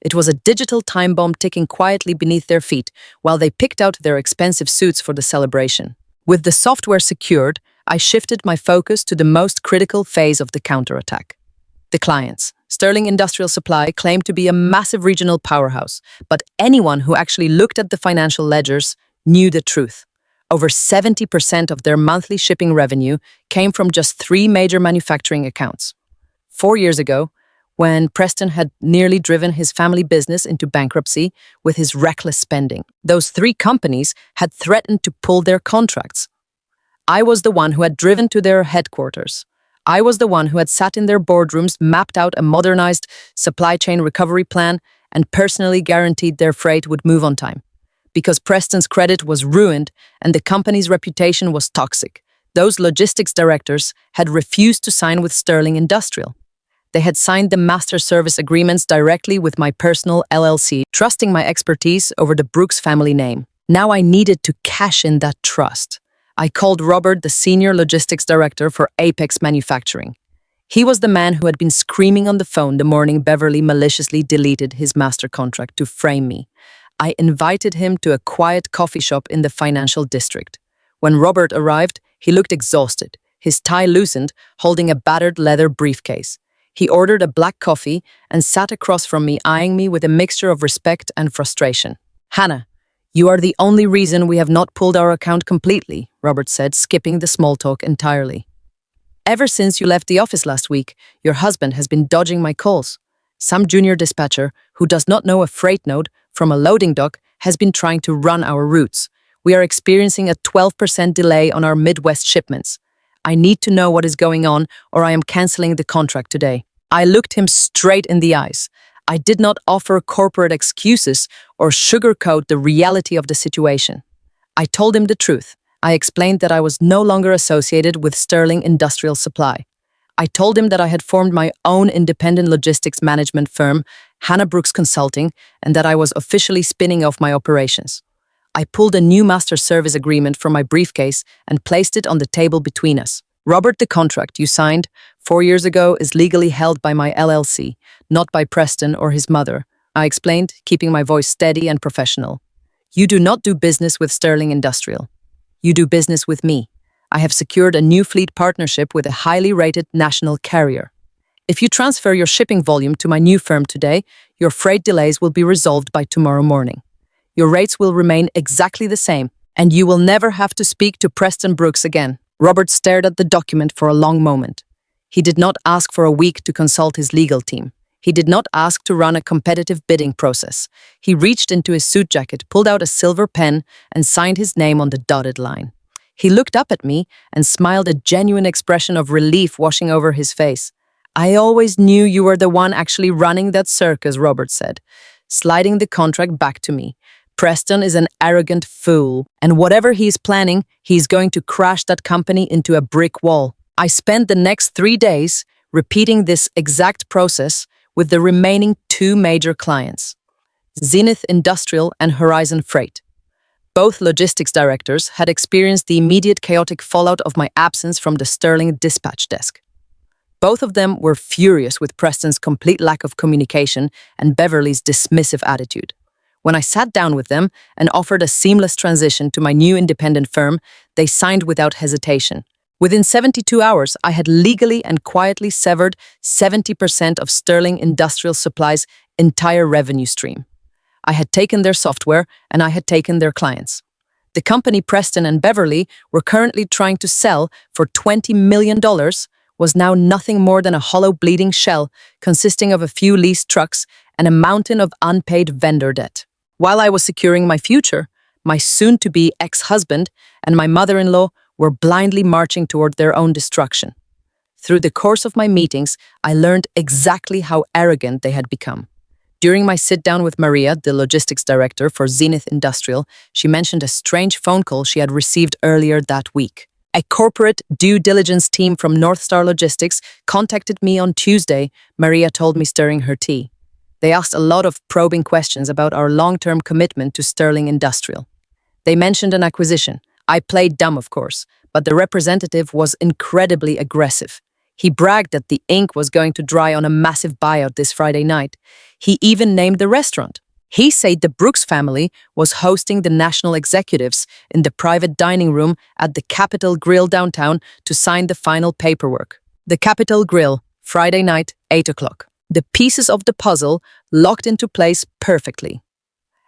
It was a digital time bomb ticking quietly beneath their feet while they picked out their expensive suits for the celebration. With the software secured, I shifted my focus to the most critical phase of the counterattack. The clients. Sterling Industrial Supply claimed to be a massive regional powerhouse, but anyone who actually looked at the financial ledgers knew the truth. Over 70% of their monthly shipping revenue came from just 3 major manufacturing accounts. 4 years ago, when Preston had nearly driven his family business into bankruptcy with his reckless spending, those 3 companies had threatened to pull their contracts. I was the one who had driven to their headquarters. I was the one who had sat in their boardrooms, mapped out a modernized supply chain recovery plan, and personally guaranteed their freight would move on time. Because Preston's credit was ruined and the company's reputation was toxic, those logistics directors had refused to sign with Sterling Industrial. They had signed the master service agreements directly with my personal LLC, trusting my expertise over the Brooks family name. Now I needed to cash in that trust. I called Robert, the senior logistics director for Apex Manufacturing. He was the man who had been screaming on the phone the morning Beverly maliciously deleted his master contract to frame me. I invited him to a quiet coffee shop in the financial district. When Robert arrived, he looked exhausted, his tie loosened, holding a battered leather briefcase. He ordered a black coffee and sat across from me, eyeing me with a mixture of respect and frustration. "Hannah, you are the only reason we have not pulled our account completely," Robert said, skipping the small talk entirely. "Ever since you left the office last week, your husband has been dodging my calls. Some junior dispatcher who does not know a freight node from a loading dock has been trying to run our routes. We are experiencing a 12% delay on our Midwest shipments. I need to know what is going on, or I am canceling the contract today." I looked him straight in the eyes. I did not offer corporate excuses or sugarcoat the reality of the situation. I told him the truth. I explained that I was no longer associated with Sterling Industrial Supply. I told him that I had formed my own independent logistics management firm, Hannah Brooks Consulting, and that I was officially spinning off my operations. I pulled a new master service agreement from my briefcase and placed it on the table between us. "Robert, the contract you signed 4 years ago is legally held by my LLC, not by Preston or his mother," I explained, keeping my voice steady and professional. "You do not do business with Sterling Industrial. You do business with me. I have secured a new fleet partnership with a highly rated national carrier. If you transfer your shipping volume to my new firm today, your freight delays will be resolved by tomorrow morning. Your rates will remain exactly the same, and you will never have to speak to Preston Brooks again." Robert stared at the document for a long moment. He did not ask for a week to consult his legal team. He did not ask to run a competitive bidding process. He reached into his suit jacket, pulled out a silver pen, and signed his name on the dotted line. He looked up at me and smiled, a genuine expression of relief washing over his face. "I always knew you were the one actually running that circus," Robert said, sliding the contract back to me. "Preston is an arrogant fool, and whatever he's planning, he's going to crash that company into a brick wall." I spent the next 3 days repeating this exact process with the remaining 2 major clients, Zenith Industrial and Horizon Freight. Both logistics directors had experienced the immediate chaotic fallout of my absence from the Sterling dispatch desk. Both of them were furious with Preston's complete lack of communication and Beverly's dismissive attitude. When I sat down with them and offered a seamless transition to my new independent firm, they signed without hesitation. Within 72 hours, I had legally and quietly severed 70% of Sterling Industrial Supply's entire revenue stream. I had taken their software and I had taken their clients. The company Preston and Beverly were currently trying to sell for $20 million was now nothing more than a hollow bleeding shell consisting of a few leased trucks and a mountain of unpaid vendor debt. While I was securing my future, my soon-to-be ex-husband and my mother-in-law were blindly marching toward their own destruction. Through the course of my meetings, I learned exactly how arrogant they had become. During my sit-down with Maria, the logistics director for Zenith Industrial, she mentioned a strange phone call she had received earlier that week. A corporate due diligence team from North Star Logistics contacted me on Tuesday, Maria told me, stirring her tea. They asked a lot of probing questions about our long-term commitment to Sterling Industrial. They mentioned an acquisition. I played dumb, of course, but the representative was incredibly aggressive. He bragged that the ink was going to dry on a massive buyout this Friday night. He even named the restaurant. He said the Brooks family was hosting the national executives in the private dining room at the Capitol Grill downtown to sign the final paperwork. The Capitol Grill, Friday night, 8 o'clock. The pieces of the puzzle locked into place perfectly.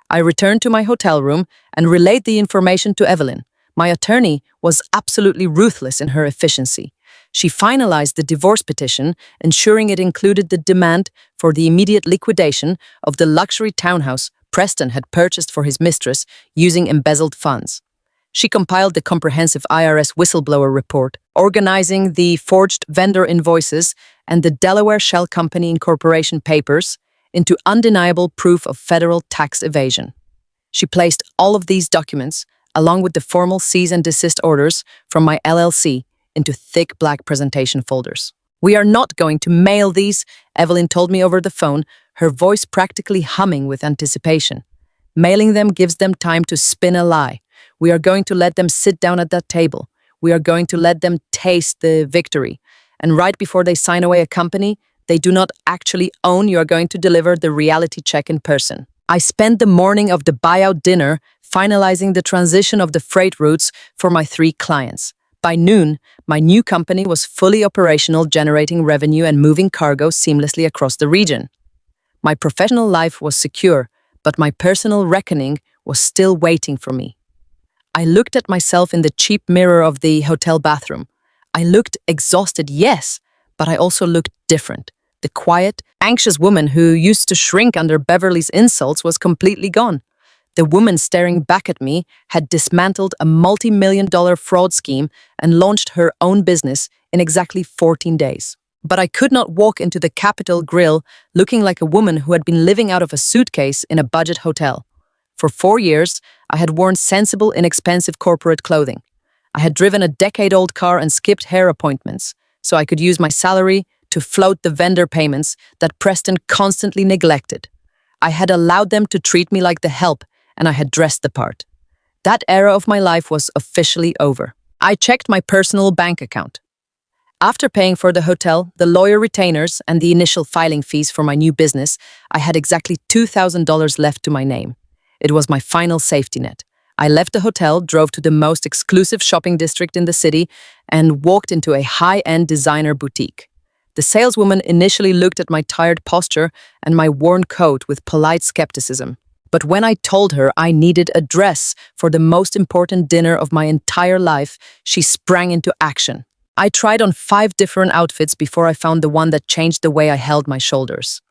I returned to my hotel room and relayed the information to Evelyn. My attorney was absolutely ruthless in her efficiency. She finalized the divorce petition, ensuring it included the demand for the immediate liquidation of the luxury townhouse Preston had purchased for his mistress using embezzled funds. She compiled the comprehensive IRS whistleblower report, organizing the forged vendor invoices and the Delaware Shell Company Incorporation papers into undeniable proof of federal tax evasion. She placed all of these documents, along with the formal cease and desist orders from my LLC, into thick black presentation folders. "We are not going to mail these," Evelyn told me over the phone, her voice practically humming with anticipation. "Mailing them gives them time to spin a lie. We are going to let them sit down at that table. We are going to let them taste the victory. And right before they sign away a company they do not actually own, you are going to deliver the reality check in person." I spent the morning of the buyout dinner finalizing the transition of the freight routes for my 3 clients. By noon, my new company was fully operational, generating revenue and moving cargo seamlessly across the region. My professional life was secure, but my personal reckoning was still waiting for me. I looked at myself in the cheap mirror of the hotel bathroom. I looked exhausted, yes, but I also looked different. The quiet, anxious woman who used to shrink under Beverly's insults was completely gone. The woman staring back at me had dismantled a multi-million-dollar fraud scheme and launched her own business in exactly 14 days. But I could not walk into the Capitol Grill looking like a woman who had been living out of a suitcase in a budget hotel. For 4 years, I had worn sensible, inexpensive corporate clothing. I had driven a decade-old car and skipped hair appointments, so I could use my salary to float the vendor payments that Preston constantly neglected. I had allowed them to treat me like the help, and I had dressed the part. That era of my life was officially over. I checked my personal bank account. After paying for the hotel, the lawyer retainers, and the initial filing fees for my new business, I had exactly $2,000 left to my name. It was my final safety net. I left the hotel, drove to the most exclusive shopping district in the city, and walked into a high-end designer boutique. The saleswoman initially looked at my tired posture and my worn coat with polite skepticism. But when I told her I needed a dress for the most important dinner of my entire life, she sprang into action. I tried on 5 different outfits before I found the one that changed the way I held my shoulders.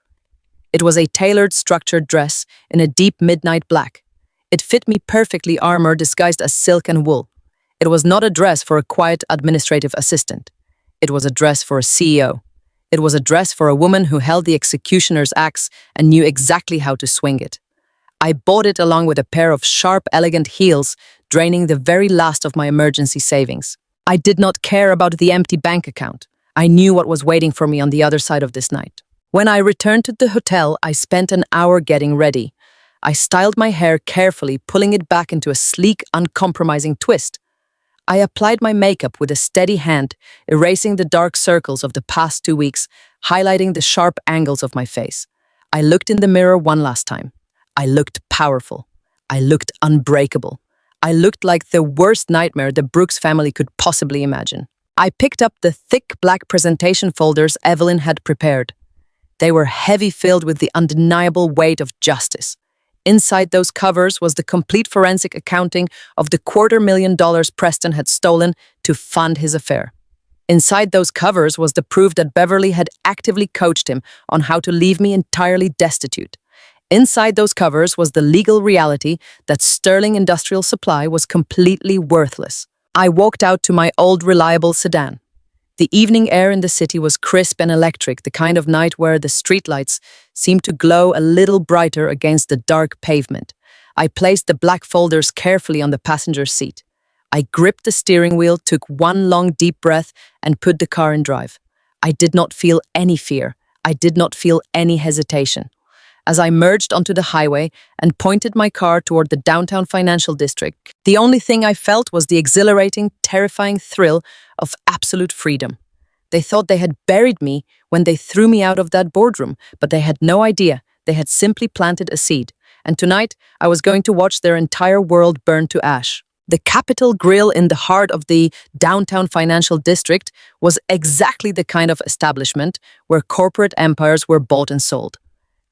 It was a tailored, structured dress in a deep midnight black. It fit me perfectly, armor disguised as silk and wool. It was not a dress for a quiet administrative assistant. It was a dress for a CEO. It was a dress for a woman who held the executioner's axe and knew exactly how to swing it. I bought it along with a pair of sharp, elegant heels, draining the very last of my emergency savings. I did not care about the empty bank account. I knew what was waiting for me on the other side of this night. When I returned to the hotel, I spent an hour getting ready. I styled my hair carefully, pulling it back into a sleek, uncompromising twist. I applied my makeup with a steady hand, erasing the dark circles of the past 2 weeks, highlighting the sharp angles of my face. I looked in the mirror one last time. I looked powerful. I looked unbreakable. I looked like the worst nightmare the Brooks family could possibly imagine. I picked up the thick black presentation folders Evelyn had prepared. They were heavy, filled with the undeniable weight of justice. Inside those covers was the complete forensic accounting of the $250,000 Preston had stolen to fund his affair. Inside those covers was the proof that Beverly had actively coached him on how to leave me entirely destitute. Inside those covers was the legal reality that Sterling Industrial Supply was completely worthless. I walked out to my old reliable sedan. The evening air in the city was crisp and electric, the kind of night where the streetlights seemed to glow a little brighter against the dark pavement. I placed the black folders carefully on the passenger seat. I gripped the steering wheel, took one long deep breath, and put the car in drive. I did not feel any fear. I did not feel any hesitation. As I merged onto the highway and pointed my car toward the downtown financial district, the only thing I felt was the exhilarating, terrifying thrill of absolute freedom. They thought they had buried me when they threw me out of that boardroom, but they had no idea. They had simply planted a seed. And tonight, I was going to watch their entire world burn to ash. The Capitol Grill in the heart of the downtown financial district was exactly the kind of establishment where corporate empires were bought and sold.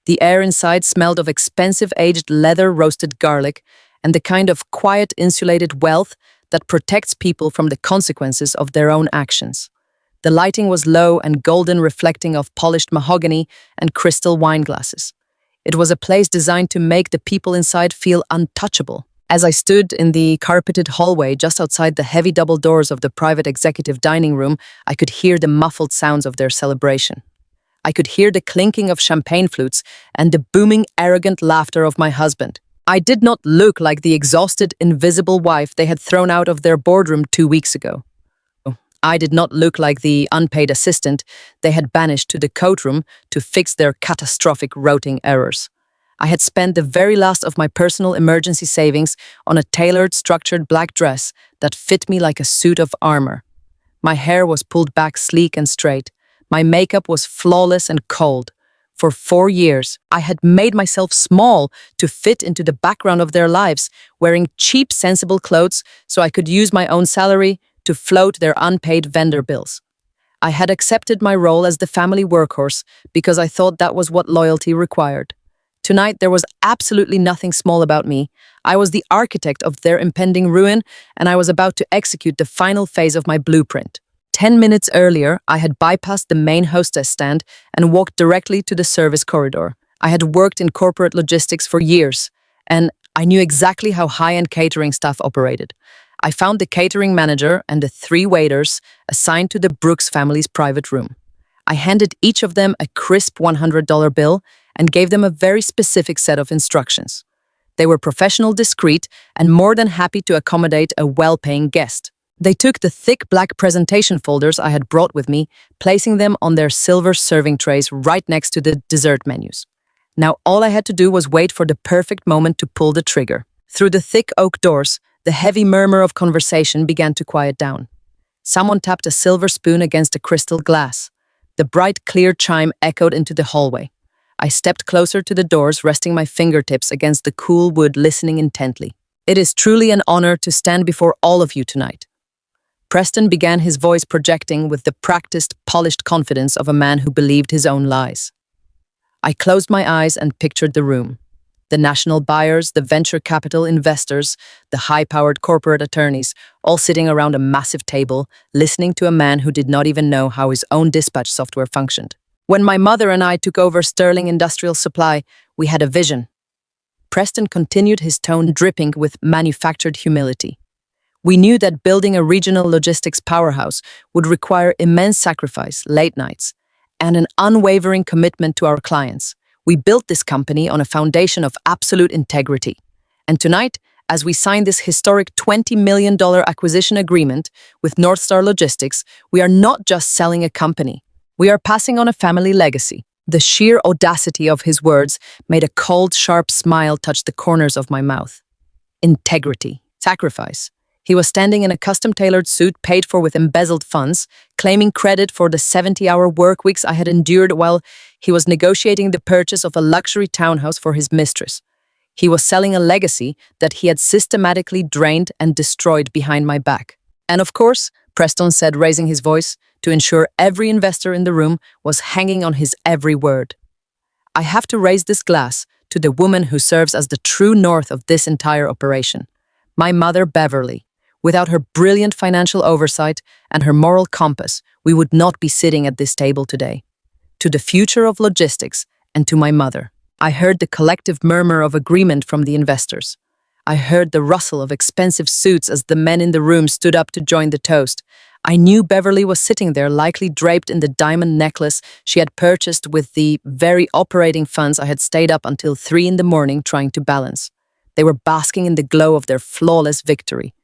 The air inside smelled of expensive aged leather roasted garlic and the kind of quiet insulated wealth that protects people from the consequences of their own actions. The lighting was low and golden, reflecting of polished mahogany and crystal wine glasses. It was a place designed to make the people inside feel untouchable. As I stood in the carpeted hallway just outside the heavy double doors of the private executive dining room, I could hear the muffled sounds of their celebration. I could hear the clinking of champagne flutes and the booming, arrogant laughter of my husband. I did not look like the exhausted, invisible wife they had thrown out of their boardroom 2 weeks ago. I did not look like the unpaid assistant they had banished to the courtroom to fix their catastrophic routing errors. I had spent the very last of my personal emergency savings on a tailored, structured black dress that fit me like a suit of armor. My hair was pulled back sleek and straight. My makeup was flawless and cold. For 4 years, I had made myself small to fit into the background of their lives, wearing cheap, sensible clothes so I could use my own salary to float their unpaid vendor bills. I had accepted my role as the family workhorse because I thought that was what loyalty required. Tonight, there was absolutely nothing small about me. I was the architect of their impending ruin, and I was about to execute the final phase of my blueprint. 10 minutes earlier, I had bypassed the main hostess stand and walked directly to the service corridor. I had worked in corporate logistics for years, and I knew exactly how high-end catering staff operated. I found the catering manager and the 3 waiters assigned to the Brooks family's private room. I handed each of them a crisp $100 bill and gave them a very specific set of instructions. They were professional, discreet, and more than happy to accommodate a well-paying guest. They took the thick black presentation folders I had brought with me, placing them on their silver serving trays right next to the dessert menus. Now all I had to do was wait for the perfect moment to pull the trigger. Through the thick oak doors, the heavy murmur of conversation began to quiet down. Someone tapped a silver spoon against a crystal glass. The bright, clear chime echoed into the hallway. I stepped closer to the doors, resting my fingertips against the cool wood, listening intently. "It is truly an honor to stand before all of you tonight." Preston began, his voice projecting with the practiced, polished confidence of a man who believed his own lies. I closed my eyes and pictured the room. The national buyers, the venture capital investors, the high-powered corporate attorneys, all sitting around a massive table, listening to a man who did not even know how his own dispatch software functioned. When my mother and I took over Sterling Industrial Supply, we had a vision. Preston continued, his tone dripping with manufactured humility. We knew that building a regional logistics powerhouse would require immense sacrifice, late nights, and an unwavering commitment to our clients. We built this company on a foundation of absolute integrity. And tonight, as we sign this historic $20 million acquisition agreement with North Star Logistics, we are not just selling a company. We are passing on a family legacy. The sheer audacity of his words made a cold, sharp smile touch the corners of my mouth. Integrity. Sacrifice. He was standing in a custom-tailored suit paid for with embezzled funds, claiming credit for the 70-hour work weeks I had endured while he was negotiating the purchase of a luxury townhouse for his mistress. He was selling a legacy that he had systematically drained and destroyed behind my back. And of course, Preston said, raising his voice, to ensure every investor in the room was hanging on his every word. I have to raise this glass to the woman who serves as the true north of this entire operation. My mother, Beverly. Without her brilliant financial oversight and her moral compass, we would not be sitting at this table today. To the future of logistics and to my mother. I heard the collective murmur of agreement from the investors. I heard the rustle of expensive suits as the men in the room stood up to join the toast. I knew Beverly was sitting there, likely draped in the diamond necklace she had purchased with the very operating funds I had stayed up until 3 a.m. trying to balance. They were basking in the glow of their flawless victory.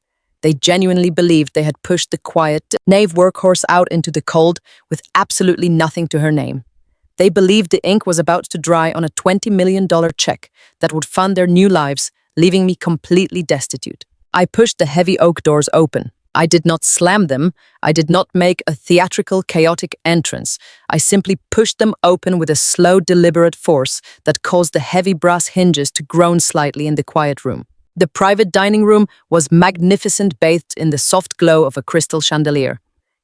They genuinely believed they had pushed the quiet, knave workhorse out into the cold with absolutely nothing to her name. They believed the ink was about to dry on a $20 million check that would fund their new lives, leaving me completely destitute. I pushed the heavy oak doors open. I did not slam them. I did not make a theatrical, chaotic entrance. I simply pushed them open with a slow, deliberate force that caused the heavy brass hinges to groan slightly in the quiet room. The private dining room was magnificent, bathed in the soft glow of a crystal chandelier.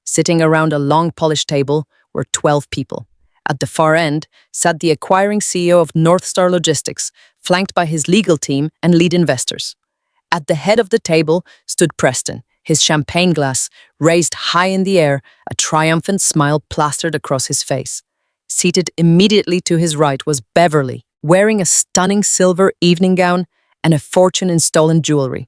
Sitting around a long, polished table were 12 people. At the far end sat the acquiring CEO of North Star Logistics, flanked by his legal team and lead investors. At the head of the table stood Preston, his champagne glass raised high in the air, a triumphant smile plastered across his face. Seated immediately to his right was Beverly, wearing a stunning silver evening gown and a fortune in stolen jewelry.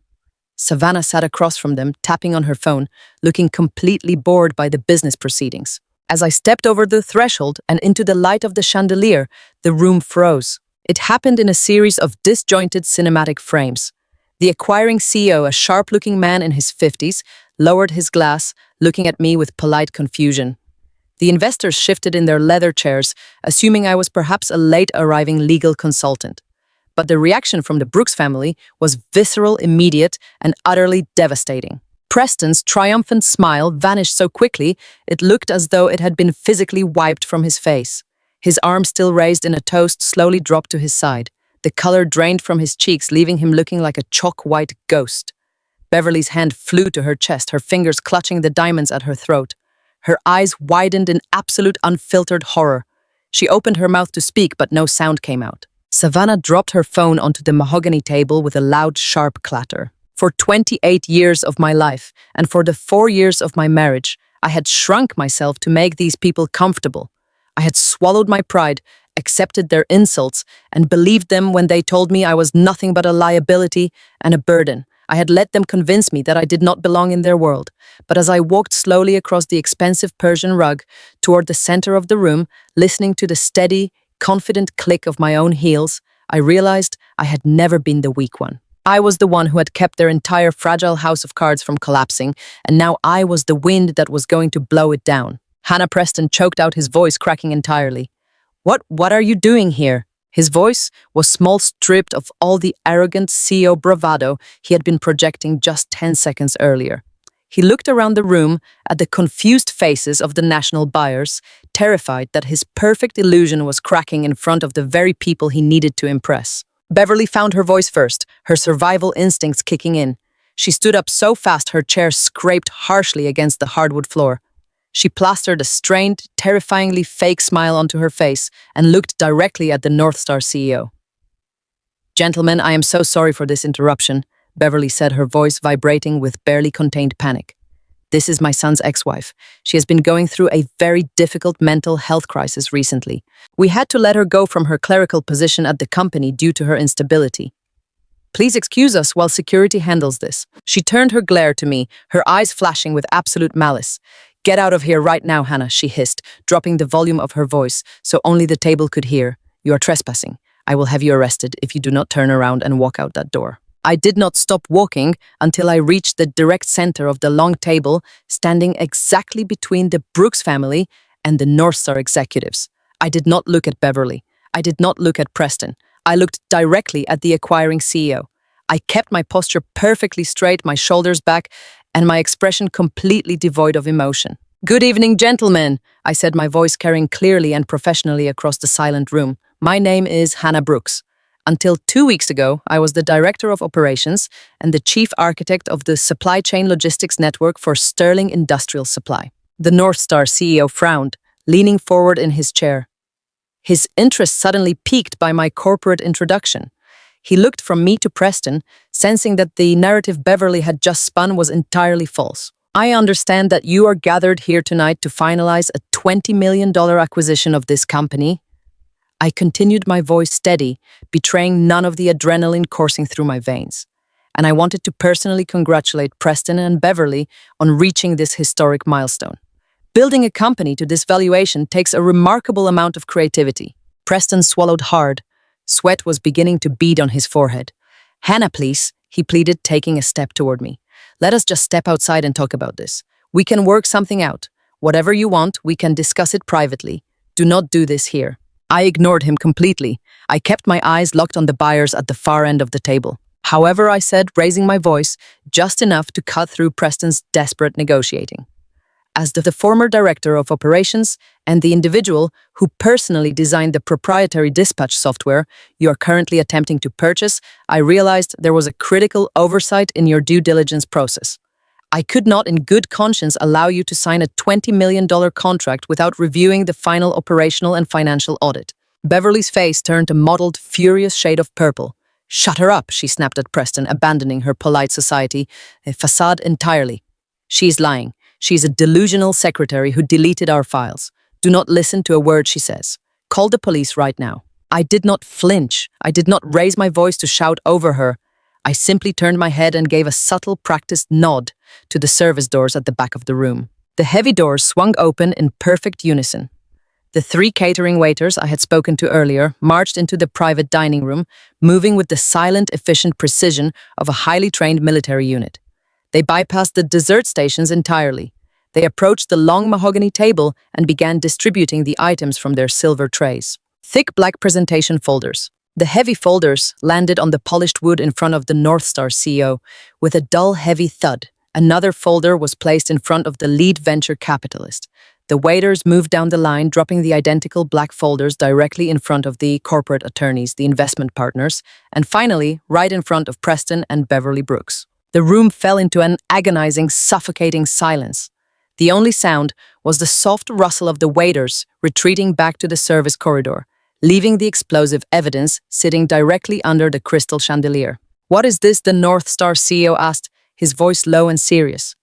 Savannah sat across from them, tapping on her phone, looking completely bored by the business proceedings. As I stepped over the threshold and into the light of the chandelier, the room froze. It happened in a series of disjointed cinematic frames. The acquiring CEO, a sharp-looking man in his 50s, lowered his glass, looking at me with polite confusion. The investors shifted in their leather chairs, assuming I was perhaps a late-arriving legal consultant. But the reaction from the Brooks family was visceral, immediate, and utterly devastating. Preston's triumphant smile vanished so quickly it looked as though it had been physically wiped from his face. His arm, still raised in a toast, slowly dropped to his side. The color drained from his cheeks, leaving him looking like a chalk-white ghost. Beverly's hand flew to her chest, her fingers clutching the diamonds at her throat. Her eyes widened in absolute unfiltered horror. She opened her mouth to speak, but no sound came out. Savannah dropped her phone onto the mahogany table with a loud, sharp clatter. For 28 years of my life, and for the 4 years of my marriage, I had shrunk myself to make these people comfortable. I had swallowed my pride, accepted their insults, and believed them when they told me I was nothing but a liability and a burden. I had let them convince me that I did not belong in their world. But as I walked slowly across the expensive Persian rug toward the center of the room, listening to the steady, confident click of my own heels, I realized I had never been the weak one. I was the one who had kept their entire fragile house of cards from collapsing, and now I was the wind that was going to blow it down. Hannah Preston choked out, his voice cracking entirely. What are you doing here? His voice was small, stripped of all the arrogant CEO bravado he had been projecting just 10 seconds earlier. He looked around the room at the confused faces of the national buyers, terrified that his perfect illusion was cracking in front of the very people he needed to impress. Beverly found her voice first, her survival instincts kicking in. She stood up so fast her chair scraped harshly against the hardwood floor. She plastered a strained, terrifyingly fake smile onto her face and looked directly at the North Star CEO. "Gentlemen, I am so sorry for this interruption," Beverly said, her voice vibrating with barely contained panic. "This is my son's ex-wife. She has been going through a very difficult mental health crisis recently. We had to let her go from her clerical position at the company due to her instability. Please excuse us while security handles this. She turned her glare to me, her eyes flashing with absolute malice. Get out of here right now, Hannah, she hissed, dropping the volume of her voice so only the table could hear. You are trespassing. I will have you arrested if you do not turn around and walk out that door. I did not stop walking until I reached the direct center of the long table, standing exactly between the Brooks family and the North Star executives. I did not look at Beverly. I did not look at Preston. I looked directly at the acquiring CEO. I kept my posture perfectly straight, my shoulders back, and my expression completely devoid of emotion. Good evening, gentlemen, I said, my voice carrying clearly and professionally across the silent room. My name is Hannah Brooks. Until 2 weeks ago, I was the Director of Operations and the Chief Architect of the Supply Chain Logistics Network for Sterling Industrial Supply. The North Star CEO frowned, leaning forward in his chair. His interest suddenly piqued by my corporate introduction. He looked from me to Preston, sensing that the narrative Beverly had just spun was entirely false. I understand that you are gathered here tonight to finalize a $20 million acquisition of this company. I continued, my voice steady, betraying none of the adrenaline coursing through my veins. And I wanted to personally congratulate Preston and Beverly on reaching this historic milestone. Building a company to this valuation takes a remarkable amount of creativity. Preston swallowed hard. Sweat was beginning to bead on his forehead. Hannah, please, he pleaded, taking a step toward me. Let us just step outside and talk about this. We can work something out. Whatever you want, we can discuss it privately. Do not do this here. I ignored him completely. I kept my eyes locked on the buyers at the far end of the table. However, I said, raising my voice, just enough to cut through Preston's desperate negotiating. As the former Director of Operations and the individual who personally designed the proprietary dispatch software you are currently attempting to purchase, I realized there was a critical oversight in your due diligence process. I could not in good conscience allow you to sign a $20 million contract without reviewing the final operational and financial audit. Beverly's face turned a mottled, furious shade of purple. Shut her up, she snapped at Preston, abandoning her polite society facade entirely. She is lying. She is a delusional secretary who deleted our files. Do not listen to a word she says. Call the police right now. I did not flinch. I did not raise my voice to shout over her. I simply turned my head and gave a subtle, practiced nod to the service doors at the back of the room. The heavy doors swung open in perfect unison. The 3 catering waiters I had spoken to earlier marched into the private dining room, moving with the silent, efficient precision of a highly trained military unit. They bypassed the dessert stations entirely. They approached the long mahogany table and began distributing the items from their silver trays. Thick black presentation folders. The heavy folders landed on the polished wood in front of the North Star CEO with a dull, heavy thud. Another folder was placed in front of the lead venture capitalist. The waiters moved down the line, dropping the identical black folders directly in front of the corporate attorneys, the investment partners, and finally, right in front of Preston and Beverly Brooks. The room fell into an agonizing, suffocating silence. The only sound was the soft rustle of the waiters retreating back to the service corridor, leaving the explosive evidence sitting directly under the crystal chandelier. What is this? The North Star CEO asked, his voice low and serious.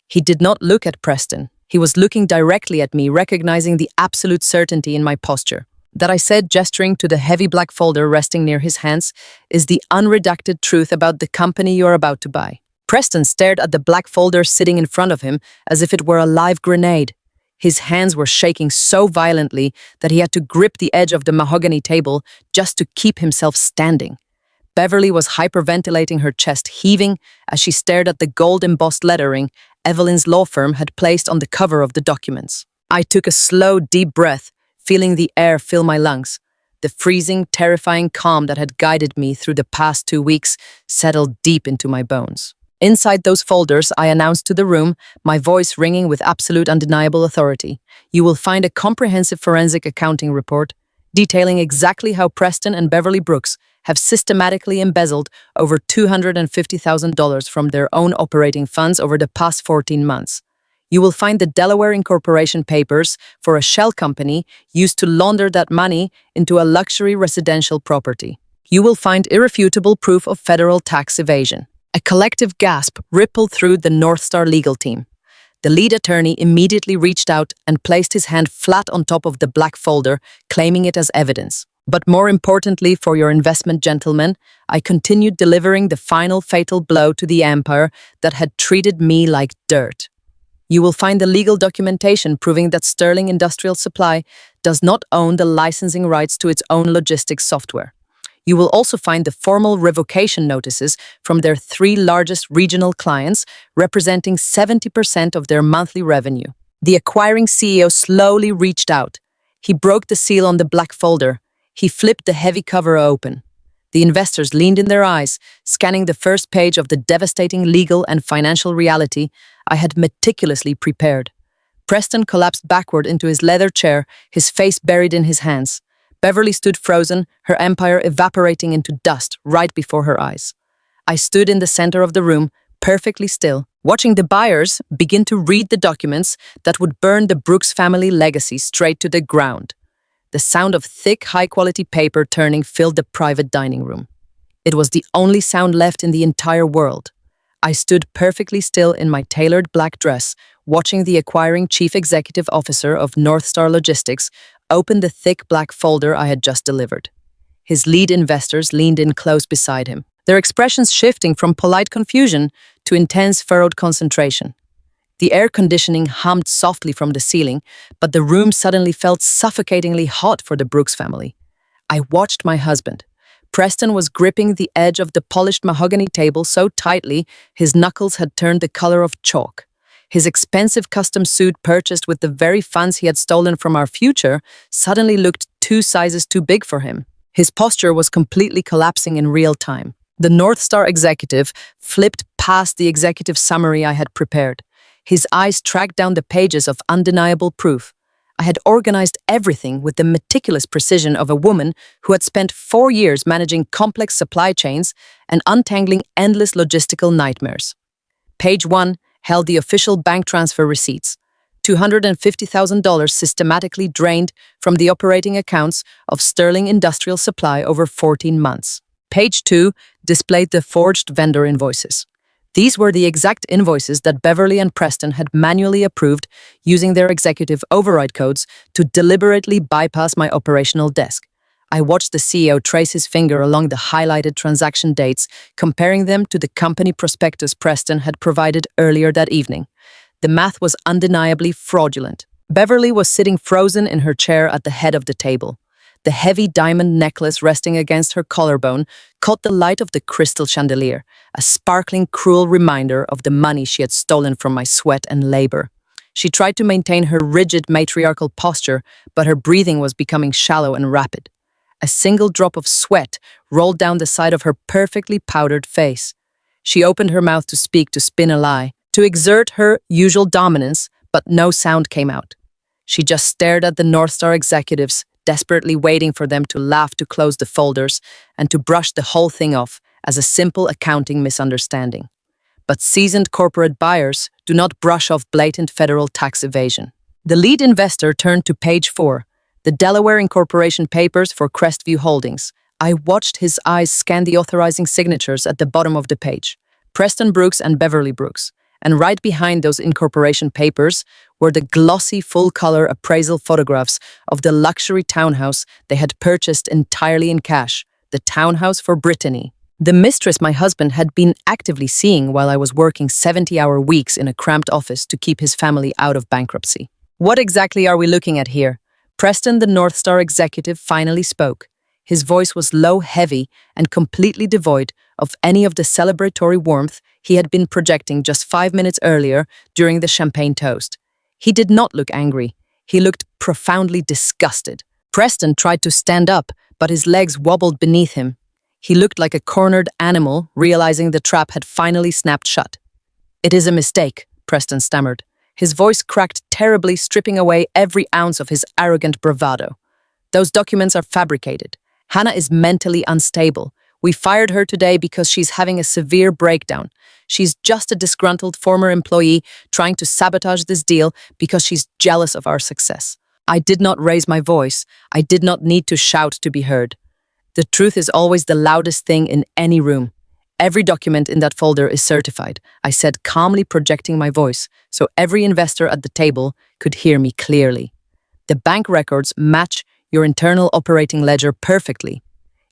He did not look at Preston. He was looking directly at me, recognizing the absolute certainty in my posture. That I said, gesturing to the heavy black folder resting near his hands, is the unredacted truth about the company you are about to buy. Preston stared at the black folder sitting in front of him as if it were a live grenade. His hands were shaking so violently that he had to grip the edge of the mahogany table just to keep himself standing. Beverly was hyperventilating, her chest heaving as she stared at the gold-embossed lettering Evelyn's law firm had placed on the cover of the documents. I took a slow, deep breath, feeling the air fill my lungs. The freezing, terrifying calm that had guided me through the past 2 weeks settled deep into my bones. Inside those folders, I announced to the room, my voice ringing with absolute undeniable authority, you will find a comprehensive forensic accounting report detailing exactly how Preston and Beverly Brooks have systematically embezzled over $250,000 from their own operating funds over the past 14 months. You will find the Delaware incorporation papers for a shell company used to launder that money into a luxury residential property. You will find irrefutable proof of federal tax evasion. A collective gasp rippled through the North Star legal team. The lead attorney immediately reached out and placed his hand flat on top of the black folder, claiming it as evidence. But more importantly for your investment, gentlemen, I continued delivering the final fatal blow to the empire that had treated me like dirt. You will find the legal documentation proving that Sterling Industrial Supply does not own the licensing rights to its own logistics software. You will also find the formal revocation notices from their three largest regional clients, representing 70% of their monthly revenue. The acquiring CEO slowly reached out. He broke the seal on the black folder. He flipped the heavy cover open. The investors leaned in their eyes, scanning the first page of the devastating legal and financial reality I had meticulously prepared. Preston collapsed backward into his leather chair, his face buried in his hands. Beverly stood frozen, her empire evaporating into dust right before her eyes. I stood in the center of the room, perfectly still, watching the buyers begin to read the documents that would burn the Brooks family legacy straight to the ground. The sound of thick, high-quality paper turning filled the private dining room. It was the only sound left in the entire world. I stood perfectly still in my tailored black dress, watching the acquiring chief executive officer of North Star Logistics open the thick black folder I had just delivered. His lead investors leaned in close beside him, their expressions shifting from polite confusion to intense furrowed concentration. The air conditioning hummed softly from the ceiling, but the room suddenly felt suffocatingly hot for the Brooks family. I watched my husband. Preston was gripping the edge of the polished mahogany table so tightly his knuckles had turned the color of chalk. His expensive custom suit purchased with the very funds he had stolen from our future suddenly looked 2 sizes too big for him. His posture was completely collapsing in real time. The North Star executive flipped past the executive summary I had prepared. His eyes tracked down the pages of undeniable proof. I had organized everything with the meticulous precision of a woman who had spent 4 years managing complex supply chains and untangling endless logistical nightmares. Page 1 held the official bank transfer receipts, $250,000 systematically drained from the operating accounts of Sterling Industrial Supply over 14 months. Page 2 displayed the forged vendor invoices. These were the exact invoices that Beverly and Preston had manually approved using their executive override codes to deliberately bypass my operational desk. I watched the CEO trace his finger along the highlighted transaction dates, comparing them to the company prospectus Preston had provided earlier that evening. The math was undeniably fraudulent. Beverly was sitting frozen in her chair at the head of the table. The heavy diamond necklace resting against her collarbone caught the light of the crystal chandelier, a sparkling, cruel reminder of the money she had stolen from my sweat and labor. She tried to maintain her rigid matriarchal posture, but her breathing was becoming shallow and rapid. A single drop of sweat rolled down the side of her perfectly powdered face. She opened her mouth to speak, to spin a lie, to exert her usual dominance, but no sound came out. She just stared at the North Star executives, desperately waiting for them to laugh, to close the folders, and to brush the whole thing off as a simple accounting misunderstanding. But seasoned corporate buyers do not brush off blatant federal tax evasion. The lead investor turned to page 4, the Delaware Incorporation papers for Crestview Holdings. I watched his eyes scan the authorizing signatures at the bottom of the page, Preston Brooks and Beverly Brooks. And right behind those incorporation papers were the glossy full-color appraisal photographs of the luxury townhouse they had purchased entirely in cash, the townhouse for Brittany. The mistress my husband had been actively seeing while I was working 70-hour weeks in a cramped office to keep his family out of bankruptcy. What exactly are we looking at here? Preston, the North Star executive, finally spoke. His voice was low, heavy, and completely devoid of any of the celebratory warmth he had been projecting just 5 minutes earlier during the champagne toast. He did not look angry. He looked profoundly disgusted. Preston tried to stand up, but his legs wobbled beneath him. He looked like a cornered animal, realizing the trap had finally snapped shut. "It is a mistake," Preston stammered. His voice cracked terribly, stripping away every ounce of his arrogant bravado. "Those documents are fabricated. Hannah is mentally unstable. We fired her today because she's having a severe breakdown. She's just a disgruntled former employee trying to sabotage this deal because she's jealous of our success." I did not raise my voice. I did not need to shout to be heard. The truth is always the loudest thing in any room. "Every document in that folder is certified," I said, calmly projecting my voice so every investor at the table could hear me clearly. "The bank records match your internal operating ledger perfectly.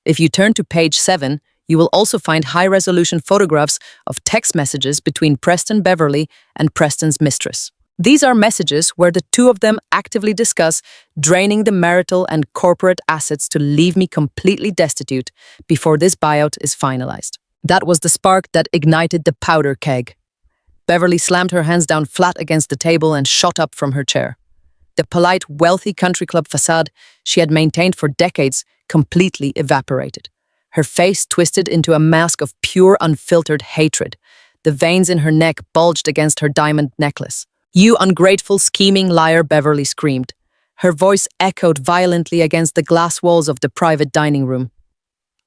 If you turn to page 7, you will also find high-resolution photographs of text messages between Preston Beverly and Preston's mistress. These are messages where the two of them actively discuss draining the marital and corporate assets to leave me completely destitute before this buyout is finalized. That was the spark that ignited the powder keg. Beverly slammed her hands down flat against the table and shot up from her chair. The polite, wealthy country club facade she had maintained for decades completely evaporated. Her face twisted into a mask of pure, unfiltered hatred. The veins in her neck bulged against her diamond necklace. "You ungrateful, scheming liar," Beverly screamed. Her voice echoed violently against the glass walls of the private dining room.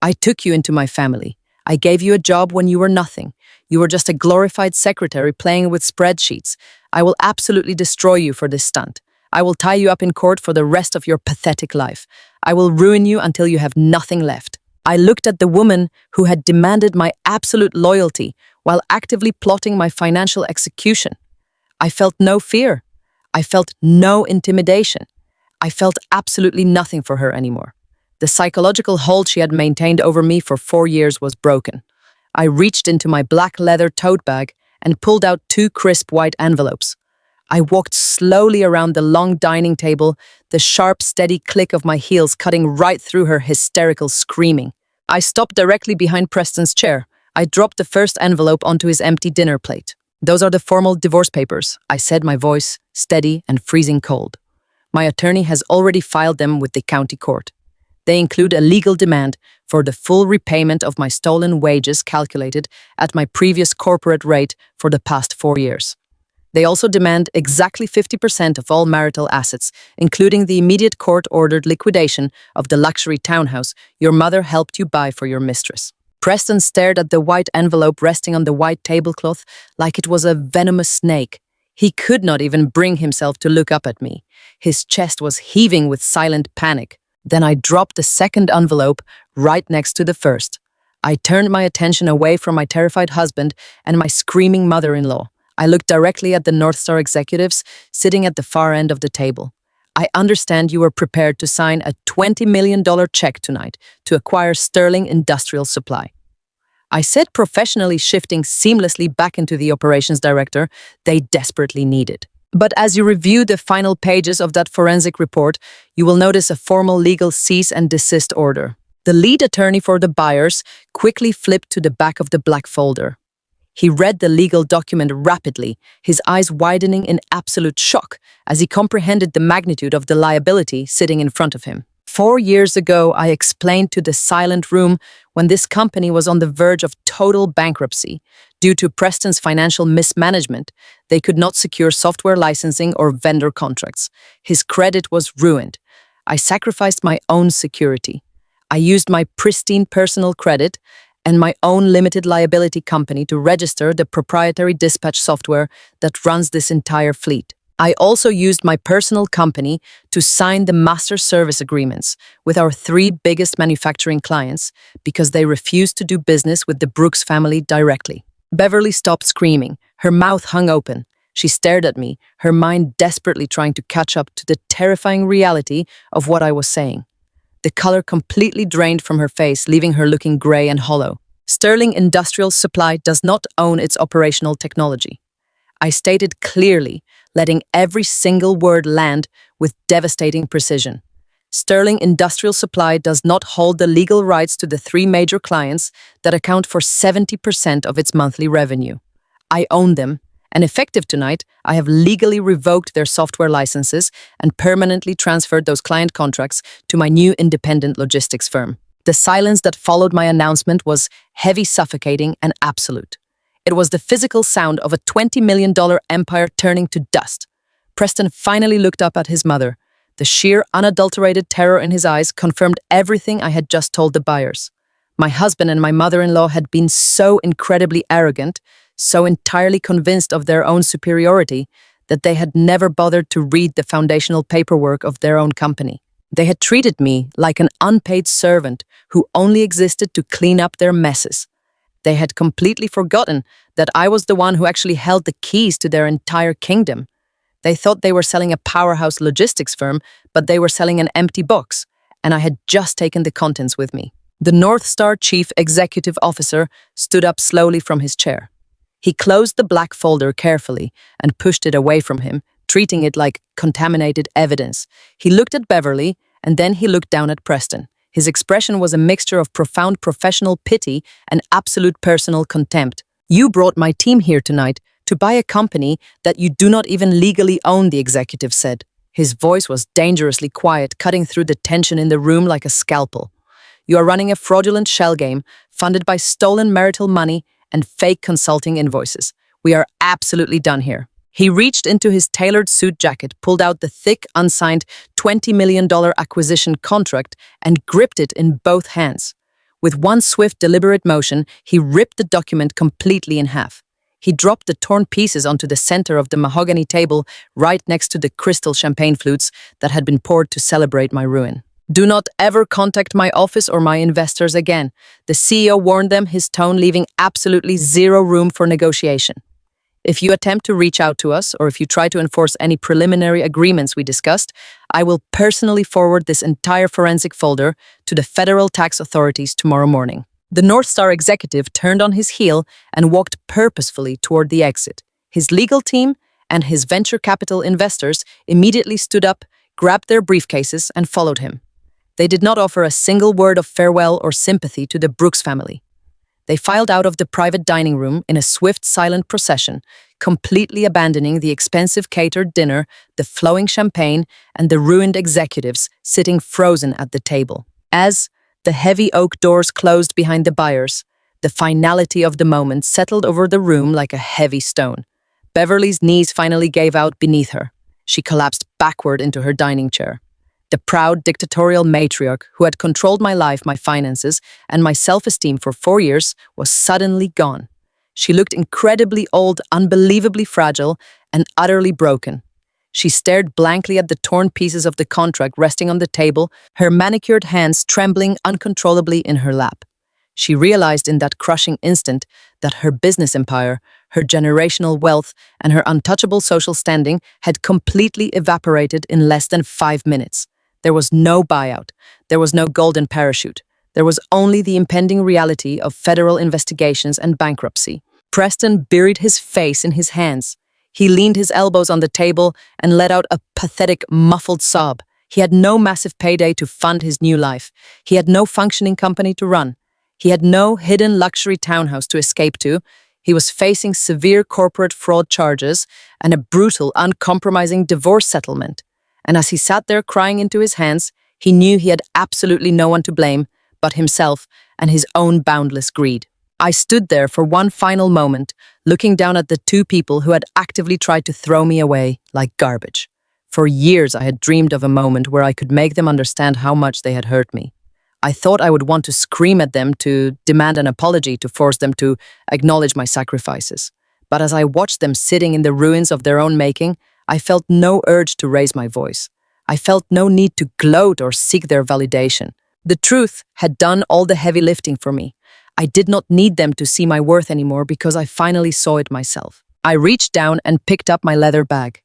"I took you into my family. I gave you a job when you were nothing. You were just a glorified secretary playing with spreadsheets. I will absolutely destroy you for this stunt. I will tie you up in court for the rest of your pathetic life. I will ruin you until you have nothing left." I looked at the woman who had demanded my absolute loyalty while actively plotting my financial execution. I felt no fear. I felt no intimidation. I felt absolutely nothing for her anymore. The psychological hold she had maintained over me for 4 years was broken. I reached into my black leather tote bag and pulled out 2 crisp white envelopes. I walked slowly around the long dining table, the sharp, steady click of my heels cutting right through her hysterical screaming. I stopped directly behind Preston's chair. I dropped the first envelope onto his empty dinner plate. "Those are the formal divorce papers," I said, my voice steady and freezing cold. "My attorney has already filed them with the county court. They include a legal demand for the full repayment of my stolen wages calculated at my previous corporate rate for the past 4 years. They also demand exactly 50% of all marital assets, including the immediate court-ordered liquidation of the luxury townhouse your mother helped you buy for your mistress." Preston stared at the white envelope resting on the white tablecloth like it was a venomous snake. He could not even bring himself to look up at me. His chest was heaving with silent panic. Then I dropped the second envelope right next to the first. I turned my attention away from my terrified husband and my screaming mother-in-law. I looked directly at the North Star executives sitting at the far end of the table. "I understand you were prepared to sign a $20 million check tonight to acquire Sterling Industrial Supply," I said, professionally shifting seamlessly back into the operations director they desperately needed. "But as you review the final pages of that forensic report, you will notice a formal legal cease and desist order." The lead attorney for the buyers quickly flipped to the back of the black folder. He read the legal document rapidly, his eyes widening in absolute shock as he comprehended the magnitude of the liability sitting in front of him. 4 years ago, I explained to the silent room when this company was on the verge of total bankruptcy. Due to Preston's financial mismanagement, they could not secure software licensing or vendor contracts. His credit was ruined. I sacrificed my own security. I used my pristine personal credit and my own limited liability company to register the proprietary dispatch software that runs this entire fleet. I also used my personal company to sign the master service agreements with our 3 biggest manufacturing clients because they refused to do business with the Brooks family directly. Beverly stopped screaming. Her mouth hung open. She stared at me, her mind desperately trying to catch up to the terrifying reality of what I was saying. The color completely drained from her face, leaving her looking gray and hollow. "Sterling Industrial Supply does not own its operational technology," I stated clearly, letting every single word land with devastating precision. "Sterling Industrial Supply does not hold the legal rights to the 3 major clients that account for 70% of its monthly revenue. I own them, and effective tonight, I have legally revoked their software licenses and permanently transferred those client contracts to my new independent logistics firm." The silence that followed my announcement was heavy, suffocating, and absolute. It was the physical sound of a $20 million empire turning to dust. Preston finally looked up at his mother. The sheer, unadulterated terror in his eyes confirmed everything I had just told the buyers. My husband and my mother-in-law had been so incredibly arrogant, so entirely convinced of their own superiority, that they had never bothered to read the foundational paperwork of their own company. They had treated me like an unpaid servant who only existed to clean up their messes. They had completely forgotten that I was the one who actually held the keys to their entire kingdom. They thought they were selling a powerhouse logistics firm, but they were selling an empty box, and I had just taken the contents with me. The North Star Chief Executive Officer stood up slowly from his chair. He closed the black folder carefully and pushed it away from him, treating it like contaminated evidence. He looked at Beverly, and then he looked down at Preston. His expression was a mixture of profound professional pity and absolute personal contempt. "You brought my team here tonight to buy a company that you do not even legally own," the executive said. His voice was dangerously quiet, cutting through the tension in the room like a scalpel. "You are running a fraudulent shell game funded by stolen marital money and fake consulting invoices. We are absolutely done here." He reached into his tailored suit jacket, pulled out the thick, unsigned $20 million acquisition contract, and gripped it in both hands. With one swift, deliberate motion, he ripped the document completely in half. He dropped the torn pieces onto the center of the mahogany table right next to the crystal champagne flutes that had been poured to celebrate my ruin. "Do not ever contact my office or my investors again," the CEO warned them, his tone leaving absolutely zero room for negotiation. "If you attempt to reach out to us, or if you try to enforce any preliminary agreements we discussed, I will personally forward this entire forensic folder to the federal tax authorities tomorrow morning." The North Star executive turned on his heel and walked purposefully toward the exit. His legal team and his venture capital investors immediately stood up, grabbed their briefcases, and followed him. They did not offer a single word of farewell or sympathy to the Brooks family. They filed out of the private dining room in a swift, silent procession, completely abandoning the expensive catered dinner, the flowing champagne, and the ruined executives sitting frozen at the table. As the heavy oak doors closed behind the buyers, the finality of the moment settled over the room like a heavy stone. Beverly's knees finally gave out beneath her. She collapsed backward into her dining chair. The proud, dictatorial matriarch who had controlled my life, my finances, and my self-esteem for 4 years was suddenly gone. She looked incredibly old, unbelievably fragile, and utterly broken. She stared blankly at the torn pieces of the contract resting on the table, her manicured hands trembling uncontrollably in her lap. She realized in that crushing instant that her business empire, her generational wealth, and her untouchable social standing had completely evaporated in less than 5 minutes. There was no buyout. There was no golden parachute. There was only the impending reality of federal investigations and bankruptcy. Preston buried his face in his hands. He leaned his elbows on the table and let out a pathetic, muffled sob. He had no massive payday to fund his new life. He had no functioning company to run. He had no hidden luxury townhouse to escape to. He was facing severe corporate fraud charges and a brutal, uncompromising divorce settlement. And as he sat there crying into his hands, he knew he had absolutely no one to blame but himself and his own boundless greed. I stood there for one final moment, looking down at the two people who had actively tried to throw me away like garbage. For years I had dreamed of a moment where I could make them understand how much they had hurt me. I thought I would want to scream at them, to demand an apology, to force them to acknowledge my sacrifices. But as I watched them sitting in the ruins of their own making, I felt no urge to raise my voice. I felt no need to gloat or seek their validation. The truth had done all the heavy lifting for me. I did not need them to see my worth anymore because I finally saw it myself. I reached down and picked up my leather bag.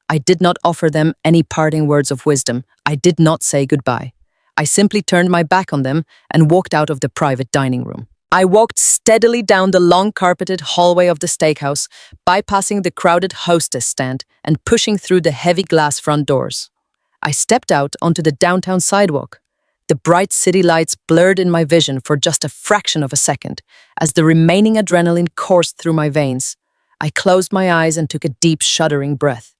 I did not offer them any parting words of wisdom. I did not say goodbye. I simply turned my back on them and walked out of the private dining room. I walked steadily down the long carpeted hallway of the steakhouse, bypassing the crowded hostess stand and pushing through the heavy glass front doors. I stepped out onto the downtown sidewalk. The bright city lights blurred in my vision for just a fraction of a second as the remaining adrenaline coursed through my veins. I closed my eyes and took a deep, shuddering breath.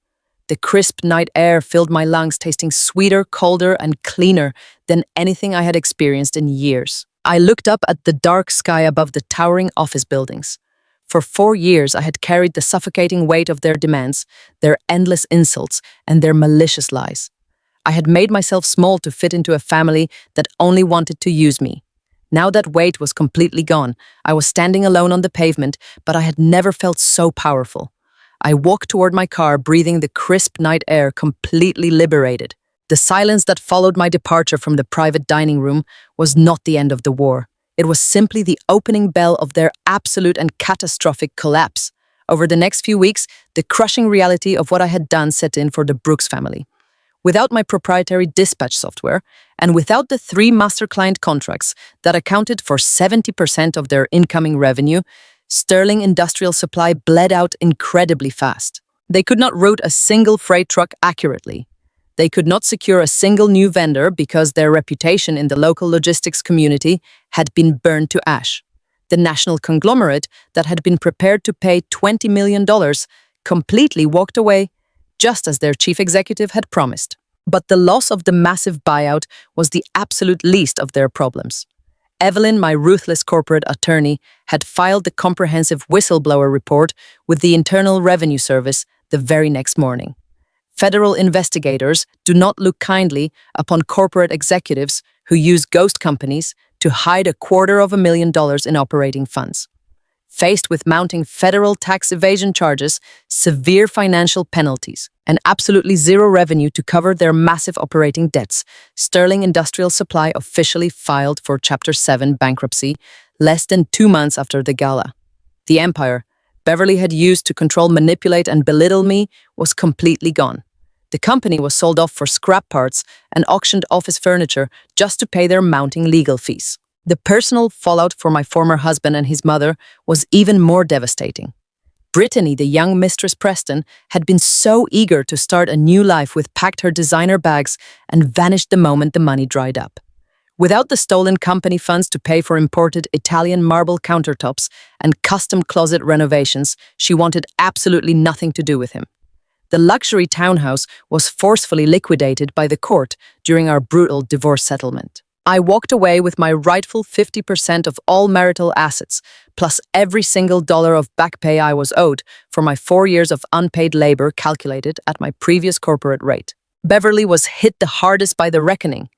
The crisp night air filled my lungs, tasting sweeter, colder, and cleaner than anything I had experienced in years. I looked up at the dark sky above the towering office buildings. For 4 years, I had carried the suffocating weight of their demands, their endless insults, and their malicious lies. I had made myself small to fit into a family that only wanted to use me. Now that weight was completely gone, I was standing alone on the pavement, but I had never felt so powerful. I walked toward my car, breathing the crisp night air, completely liberated. The silence that followed my departure from the private dining room was not the end of the war. It was simply the opening bell of their absolute and catastrophic collapse. Over the next few weeks, the crushing reality of what I had done set in for the Brooks family. Without my proprietary dispatch software, and without the 3 master client contracts that accounted for 70% of their incoming revenue, Sterling Industrial Supply bled out incredibly fast. They could not route a single freight truck accurately. They could not secure a single new vendor because their reputation in the local logistics community had been burned to ash. The national conglomerate that had been prepared to pay $20 million completely walked away, just as their chief executive had promised. But the loss of the massive buyout was the absolute least of their problems. Evelyn, my ruthless corporate attorney, had filed the comprehensive whistleblower report with the Internal Revenue Service the very next morning. Federal investigators do not look kindly upon corporate executives who use ghost companies to hide $250,000 in operating funds. Faced with mounting federal tax evasion charges, severe financial penalties, and absolutely zero revenue to cover their massive operating debts, Sterling Industrial Supply officially filed for Chapter 7 bankruptcy less than 2 months after the gala. The empire Beverly had used to control, manipulate, and belittle me was completely gone. The company was sold off for scrap parts and auctioned office furniture just to pay their mounting legal fees. The personal fallout for my former husband and his mother was even more devastating. Brittany, the young Mistress Preston, had been so eager to start a new life with packed her designer bags and vanished the moment the money dried up. Without the stolen company funds to pay for imported Italian marble countertops and custom closet renovations, she wanted absolutely nothing to do with him. The luxury townhouse was forcefully liquidated by the court during our brutal divorce settlement. I walked away with my rightful 50% of all marital assets, plus every single dollar of back pay I was owed for my 4 years of unpaid labor calculated at my previous corporate rate. Beverly was hit the hardest by the reckoning.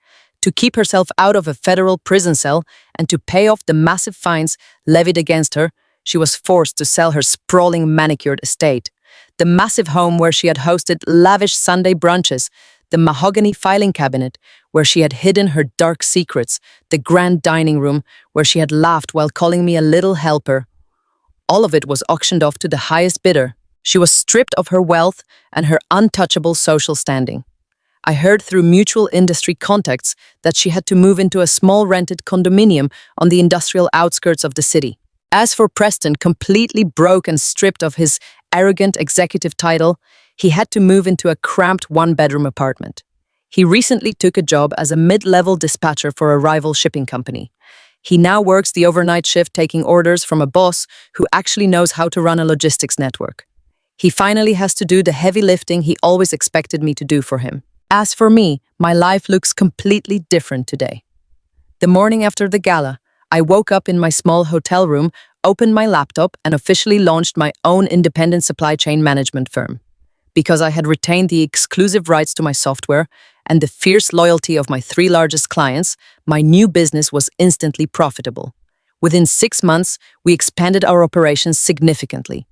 To keep herself out of a federal prison cell and to pay off the massive fines levied against her, she was forced to sell her sprawling manicured estate. The massive home where she had hosted lavish Sunday brunches, the mahogany filing cabinet where she had hidden her dark secrets, the grand dining room where she had laughed while calling me a little helper. All of it was auctioned off to the highest bidder. She was stripped of her wealth and her untouchable social standing. I heard through mutual industry contacts that she had to move into a small rented condominium on the industrial outskirts of the city. As for Preston, completely broke and stripped of his arrogant executive title, he had to move into a cramped 1-bedroom apartment. He recently took a job as a mid-level dispatcher for a rival shipping company. He now works the overnight shift, taking orders from a boss who actually knows how to run a logistics network. He finally has to do the heavy lifting he always expected me to do for him. As for me, my life looks completely different today. The morning after the gala, I woke up in my small hotel room, opened my laptop, and officially launched my own independent supply chain management firm. Because I had retained the exclusive rights to my software and the fierce loyalty of my 3 largest clients, my new business was instantly profitable. Within 6 months, we expanded our operations significantly.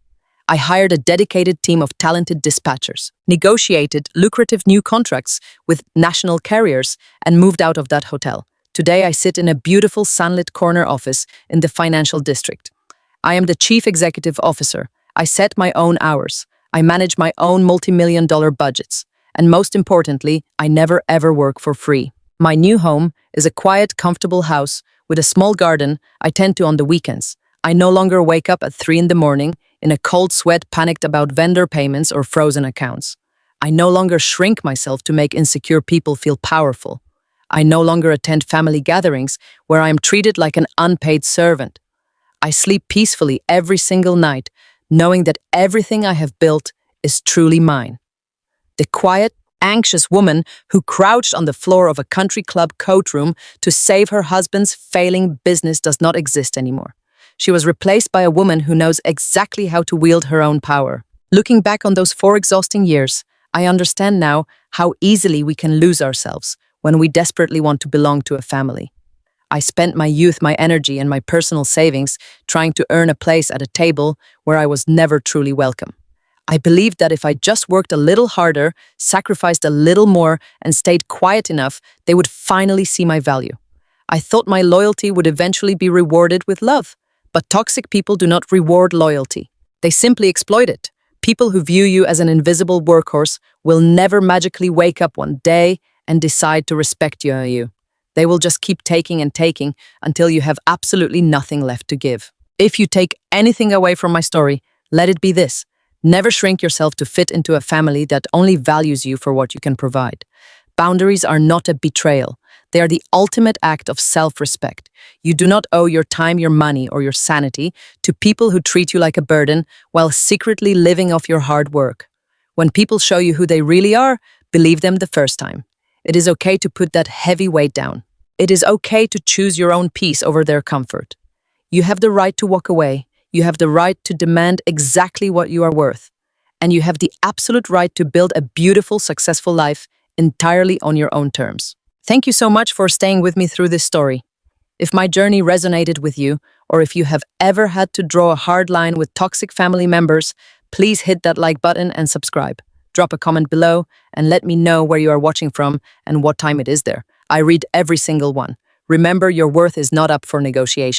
I hired a dedicated team of talented dispatchers, negotiated lucrative new contracts with national carriers, and moved out of that hotel. Today, I sit in a beautiful sunlit corner office in the financial district. I am the chief executive officer. I set my own hours. I manage my own multi-million-dollar budgets. And most importantly, I never ever work for free. My new home is a quiet, comfortable house with a small garden I tend to on the weekends. I no longer wake up at 3 in the morning in a cold sweat, panicked about vendor payments or frozen accounts. I no longer shrink myself to make insecure people feel powerful. I no longer attend family gatherings where I am treated like an unpaid servant. I sleep peacefully every single night, knowing that everything I have built is truly mine. The quiet, anxious woman who crouched on the floor of a country club courtroom to save her husband's failing business does not exist anymore. She was replaced by a woman who knows exactly how to wield her own power. Looking back on those 4 exhausting years, I understand now how easily we can lose ourselves when we desperately want to belong to a family. I spent my youth, my energy, and my personal savings trying to earn a place at a table where I was never truly welcome. I believed that if I just worked a little harder, sacrificed a little more, and stayed quiet enough, they would finally see my value. I thought my loyalty would eventually be rewarded with love. But toxic people do not reward loyalty. They simply exploit it. People who view you as an invisible workhorse will never magically wake up one day and decide to respect you. They will just keep taking and taking until you have absolutely nothing left to give. If you take anything away from my story, let it be this. Never shrink yourself to fit into a family that only values you for what you can provide. Boundaries are not a betrayal. They are the ultimate act of self-respect. You do not owe your time, your money, or your sanity to people who treat you like a burden while secretly living off your hard work. When people show you who they really are, believe them the first time. It is okay to put that heavy weight down. It is okay to choose your own peace over their comfort. You have the right to walk away. You have the right to demand exactly what you are worth. And you have the absolute right to build a beautiful, successful life entirely on your own terms. Thank you so much for staying with me through this story. If my journey resonated with you, or if you have ever had to draw a hard line with toxic family members, please hit that like button and subscribe. Drop a comment below and let me know where you are watching from and what time it is there. I read every single one. Remember, your worth is not up for negotiation.